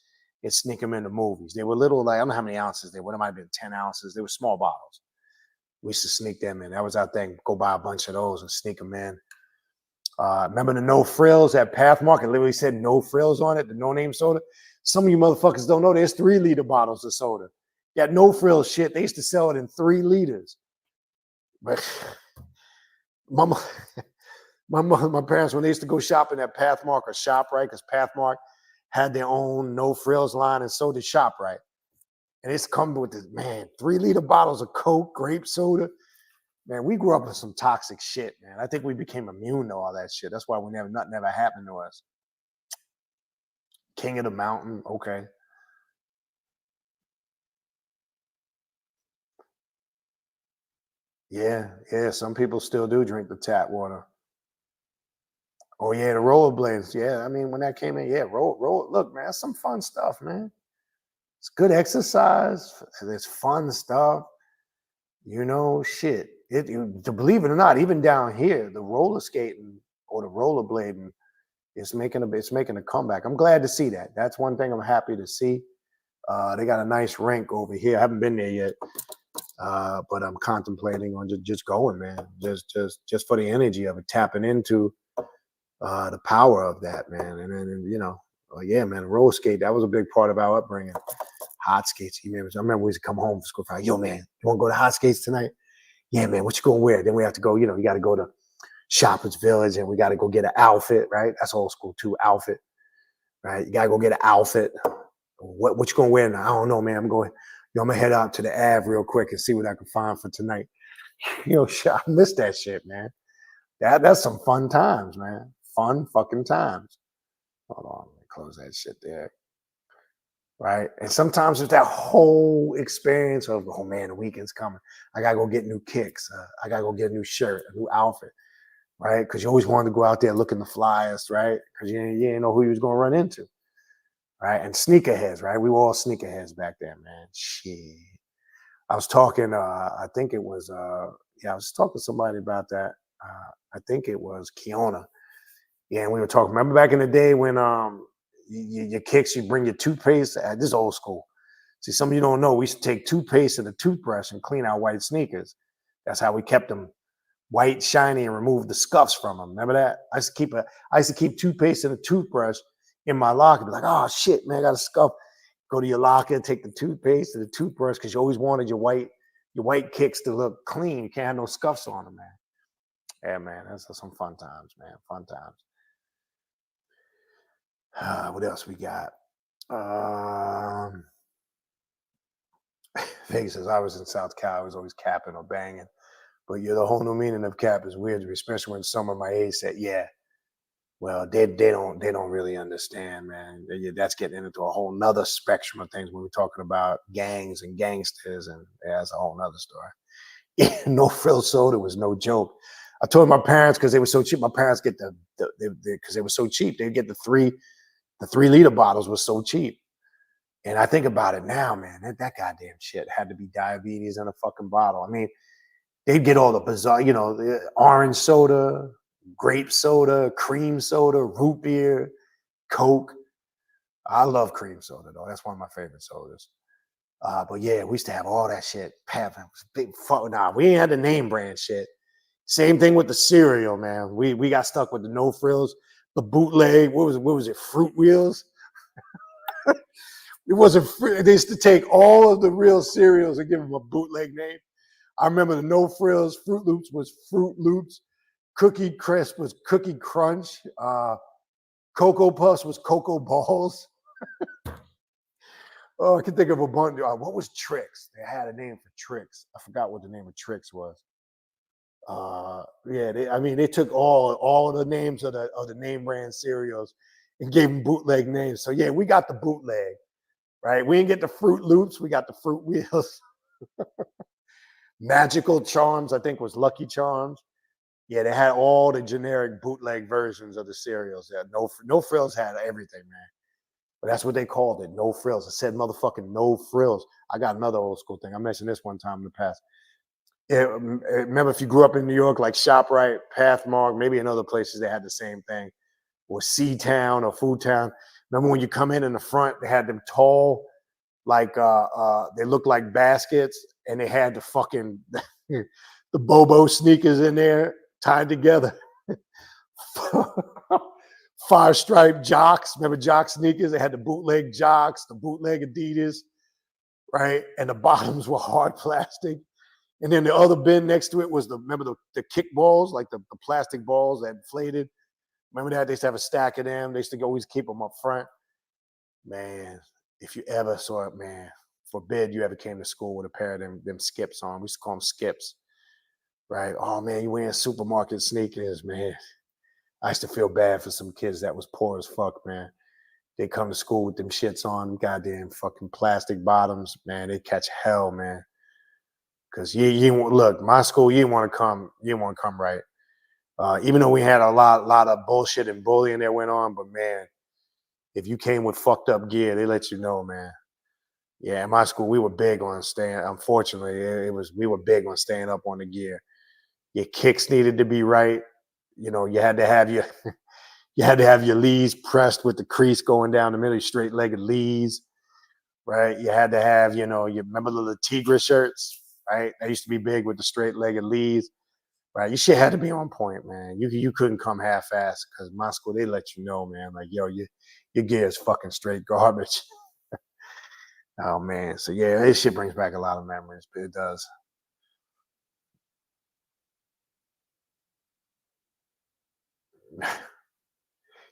and sneak them in the movies. They were little, like, I don't know how many ounces they were. It might have been 10 ounces. They were small bottles. We used to sneak them in. That was our thing. Go buy a bunch of those and sneak them in. Remember the no frills at Pathmark? It literally said no frills on it, the no name soda. Some of you motherfuckers don't know there's 3-liter bottles of soda. That no frills shit, they used to sell it in 3 liters. But my parents, when they used to go shopping at Pathmark or ShopRite, because Pathmark had their own no frills line, and so did ShopRite. And it's come with this, man, 3-liter bottles of Coke, grape soda. Man, we grew up with some toxic shit, man. I think we became immune to all that shit. That's why nothing ever happened to us. King of the Mountain, okay. Yeah, some people still do drink the tap water. Oh yeah, the rollerblades. Yeah, I mean when that came in, yeah, roll. Look, man, that's some fun stuff, man. It's good exercise. It's fun stuff. You know, shit. To believe it or not, even down here, the roller skating or the rollerblading is making a comeback. I'm glad to see that. That's one thing I'm happy to see. They got a nice rink over here. I haven't been there yet, but I'm contemplating on just going, man. Just for the energy of it, tapping into the power of that, man. And then yeah, man, roller skate. That was a big part of our upbringing. Hot skates. I remember we used to come home from school. Like, yo, man, you want to go to hot skates tonight? Yeah, man. What you gonna wear? Then we have to go. You got to go to Shoppers Village, and we got to go get an outfit. Right? That's old school too. Outfit. Right? You gotta go get an outfit. What you gonna wear now? I don't know, man. I'm gonna head out to the Ave real quick and see what I can find for tonight. I miss that shit, man. That's some fun times, man. Fun fucking times. Hold on, let me close that shit there. Right. And sometimes it's that whole experience of, oh man, the weekend's coming. I gotta go get new kicks. I gotta go get a new shirt, a new outfit. Right. Because you always wanted to go out there looking the flyest, right? Because you didn't know who you was gonna run into. Right. And sneakerheads, right? We were all sneakerheads back then, man. Shit. I was talking, I think it was I was talking to somebody about that. I think it was Kiona. Yeah, and we were talking. Remember back in the day when your kicks, you bring your toothpaste. This is old school. See, some of you don't know. We used to take toothpaste and a toothbrush and clean our white sneakers. That's how we kept them white, shiny, and remove the scuffs from them. Remember that? I used to keep toothpaste and a toothbrush in my locker. Be like, oh shit, man, I got a scuff. Go to your locker, take the toothpaste and the toothbrush because you always wanted your white kicks to look clean. You can't have no scuffs on them, man. Yeah, man, that's some fun times, man. Fun times. What else we got? Vegas says I was in South Cal. I was always capping or banging, but the whole new meaning of cap is weird, especially when some of my age said, "Yeah, well, they don't really understand, man. That's getting into a whole nother spectrum of things when we're talking about gangs and gangsters, and that's a whole nother story." Yeah, no frill soda was no joke. I told my parents because they were so cheap. My parents get because they were so cheap. They'd get the 3-liter bottles was so cheap. And I think about it now, man, that goddamn shit had to be diabetes in a fucking bottle. I mean, they'd get all the bizarre, the orange soda, grape soda, cream soda, root beer, Coke. I love cream soda though. That's one of my favorite sodas. But yeah, we used to have all that shit. Big fuck. Nah, we ain't had the name brand shit. Same thing with the cereal, man. We got stuck with the no frills, the bootleg. What was it? Fruit Wheels. It wasn't free. They used to take all of the real cereals and give them a bootleg name. I remember the no frills. Fruit Loops was Fruit Loops. Cookie Crisp was Cookie Crunch. Cocoa Puffs was Cocoa Balls. Oh, I can think of a bunch. What was Trix? They had a name for Trix. I forgot what the name of Trix was. Yeah, they took all of the names of the name brand cereals and gave them bootleg names. So yeah, we got the bootleg, right? We didn't get the Fruit Loops. We got the Fruit Wheels. Magical Charms, I think, was Lucky Charms. Yeah, they had all the generic bootleg versions of the cereals. Yeah, no frills had everything, man. But that's what they called it, no frills. It said motherfucking no frills. I got another old school thing. I mentioned this one time in the past. Remember, if you grew up in New York, like ShopRite, Pathmark, maybe in other places they had the same thing, or C-Town or Food Town. Remember when you come in the front, they had them tall, like they looked like baskets, and they had the fucking the Bobo sneakers in there tied together. Five stripe jocks. Remember jock sneakers? They had the bootleg jocks, the bootleg Adidas, right? And the bottoms were hard plastic. And then the other bin next to it was remember the kick balls, like the plastic balls that inflated. Remember that? They used to have a stack of them. They used to always keep them up front. Man, if you ever saw it, man, forbid you ever came to school with a pair of them skips on. We used to call them skips, right? Oh man, you wearing supermarket sneakers, man. I used to feel bad for some kids that was poor as fuck, man. They come to school with them shits on, goddamn fucking plastic bottoms, man. They catch hell, man. Cause you look, my school, you didn't want to come right. Even though we had a lot of bullshit and bullying that went on, but man, if you came with fucked up gear, they let you know, man. Yeah, in my school, we were big on staying. Unfortunately, we were big on staying up on the gear. Your kicks needed to be right. You had to have your leads pressed with the crease going down the middle, straight-legged leads, right? You had to have, you remember the Tigra shirts, right? They used to be big with the straight-legged leads, right? Your shit had to be on point, man. You couldn't come half-assed because my school, they let you know, man, like, yo, your gear is fucking straight garbage. Oh, man. So, yeah, this shit brings back a lot of memories, but it does.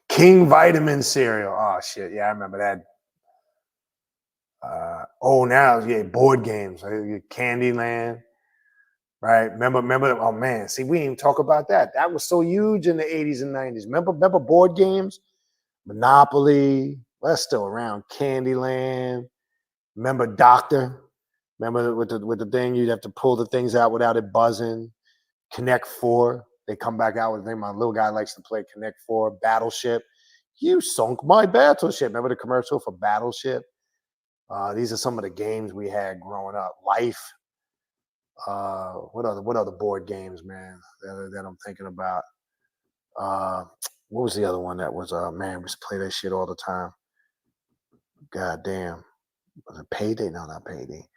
King Vitamin cereal. Oh, shit. Yeah, I remember that. Now, yeah, board games. Candyland. Right. Remember, oh man, see, we didn't even talk about that. That was so huge in the 80s and 90s. Remember board games? Monopoly, well, that's still around. Candyland. Remember Doctor? Remember with the thing, you'd have to pull the things out without it buzzing. Connect Four. They come back out with the thing. My little guy likes to play Connect Four. Battleship. You sunk my battleship. Remember the commercial for Battleship? These are some of the games we had growing up. Life. What other board games, man, that I'm thinking about? What was the other one that was man, we used to play that shit all the time. God damn. Was it Payday? No, not Payday.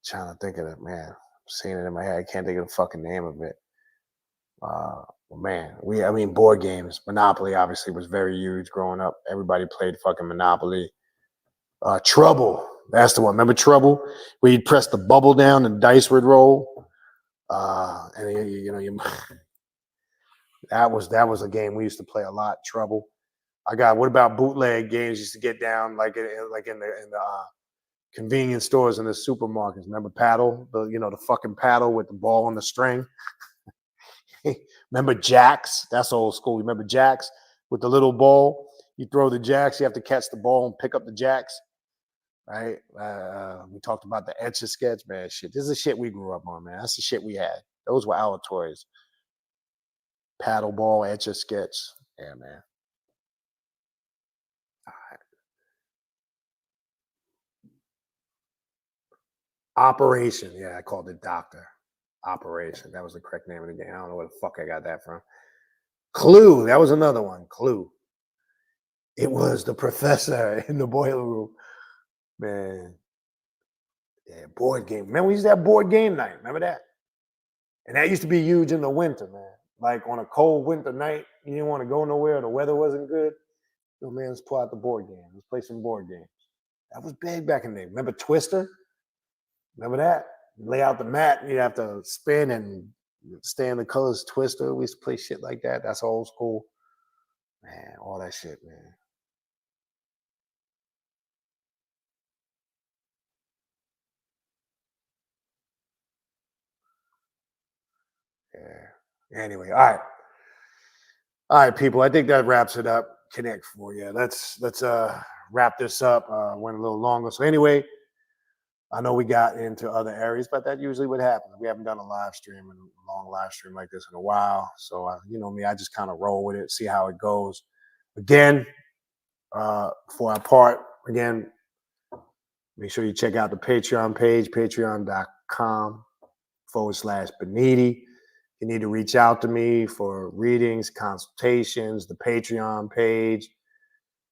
Trying to think of it, man. Seeing it in my head. I can't think of the fucking name of it. Man, board games. Monopoly obviously was very huge growing up. Everybody played fucking Monopoly. Trouble. That's the one. Remember Trouble? Where you'd press the bubble down and dice would roll. And that was a game we used to play a lot. Trouble. What about bootleg games? Used to get down like in the convenience stores and the supermarkets. Remember paddle? The fucking paddle with the ball on the string. Remember jacks? That's old school. Remember jacks with the little ball? You throw the jacks. You have to catch the ball and pick up the jacks. Right? We talked about the Etch a Sketch, man. Shit, this is the shit we grew up on, man. That's the shit we had. Those were our toys. Paddle ball, Etch a Sketch. Yeah, man. Operation. Yeah, I called it Doctor. Operation. That was the correct name of the game. I don't know where the fuck I got that from. Clue. That was another one. Clue. It was the professor in the boiler room. Man. Yeah, board game. Man, we used to have board game night. Remember that? And that used to be huge in the winter, man. Like on a cold winter night, you didn't want to go nowhere. The weather wasn't good. Yo, man, let's pull out the board game. Let's play some board games. That was big back in the day. Remember Twister? Remember that? You lay out the mat and you have to spin and stay in the colors. Twister. We used to play shit like that. That's old school. Man, all that shit, man. Yeah. Anyway, all right. All right, people. I think that wraps it up. Connect for you. Let's wrap this up. Went a little longer. So anyway, I know we got into other areas, but that's usually what happens. We haven't done a live stream and a long live stream like this in a while. So you know me, I just kind of roll with it, see how it goes. Again, for our part, again, make sure you check out the Patreon page, patreon.com/Baniti. You need to reach out to me for readings, consultations, the Patreon page,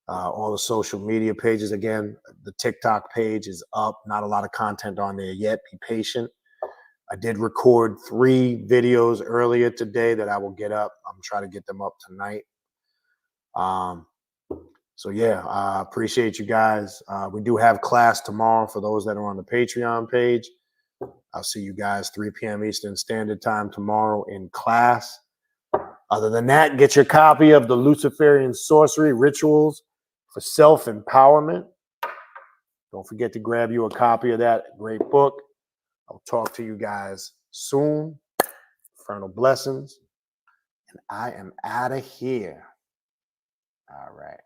all the social media pages. Again, the TikTok page is up. Not a lot of content on there yet. Be patient. I did record 3 videos earlier today that I will get up. I'm trying to get them up tonight. So yeah, I appreciate you guys. We do have class tomorrow for those that are on the Patreon page. I'll see you guys 3 p.m. Eastern Standard Time tomorrow in class. Other than that, get your copy of the Luciferian Sorcery-Rituals for self-empowerment. Don't forget to grab you a copy of that great book. I'll talk to you guys soon. Infernal blessings. And I am out of here. All right.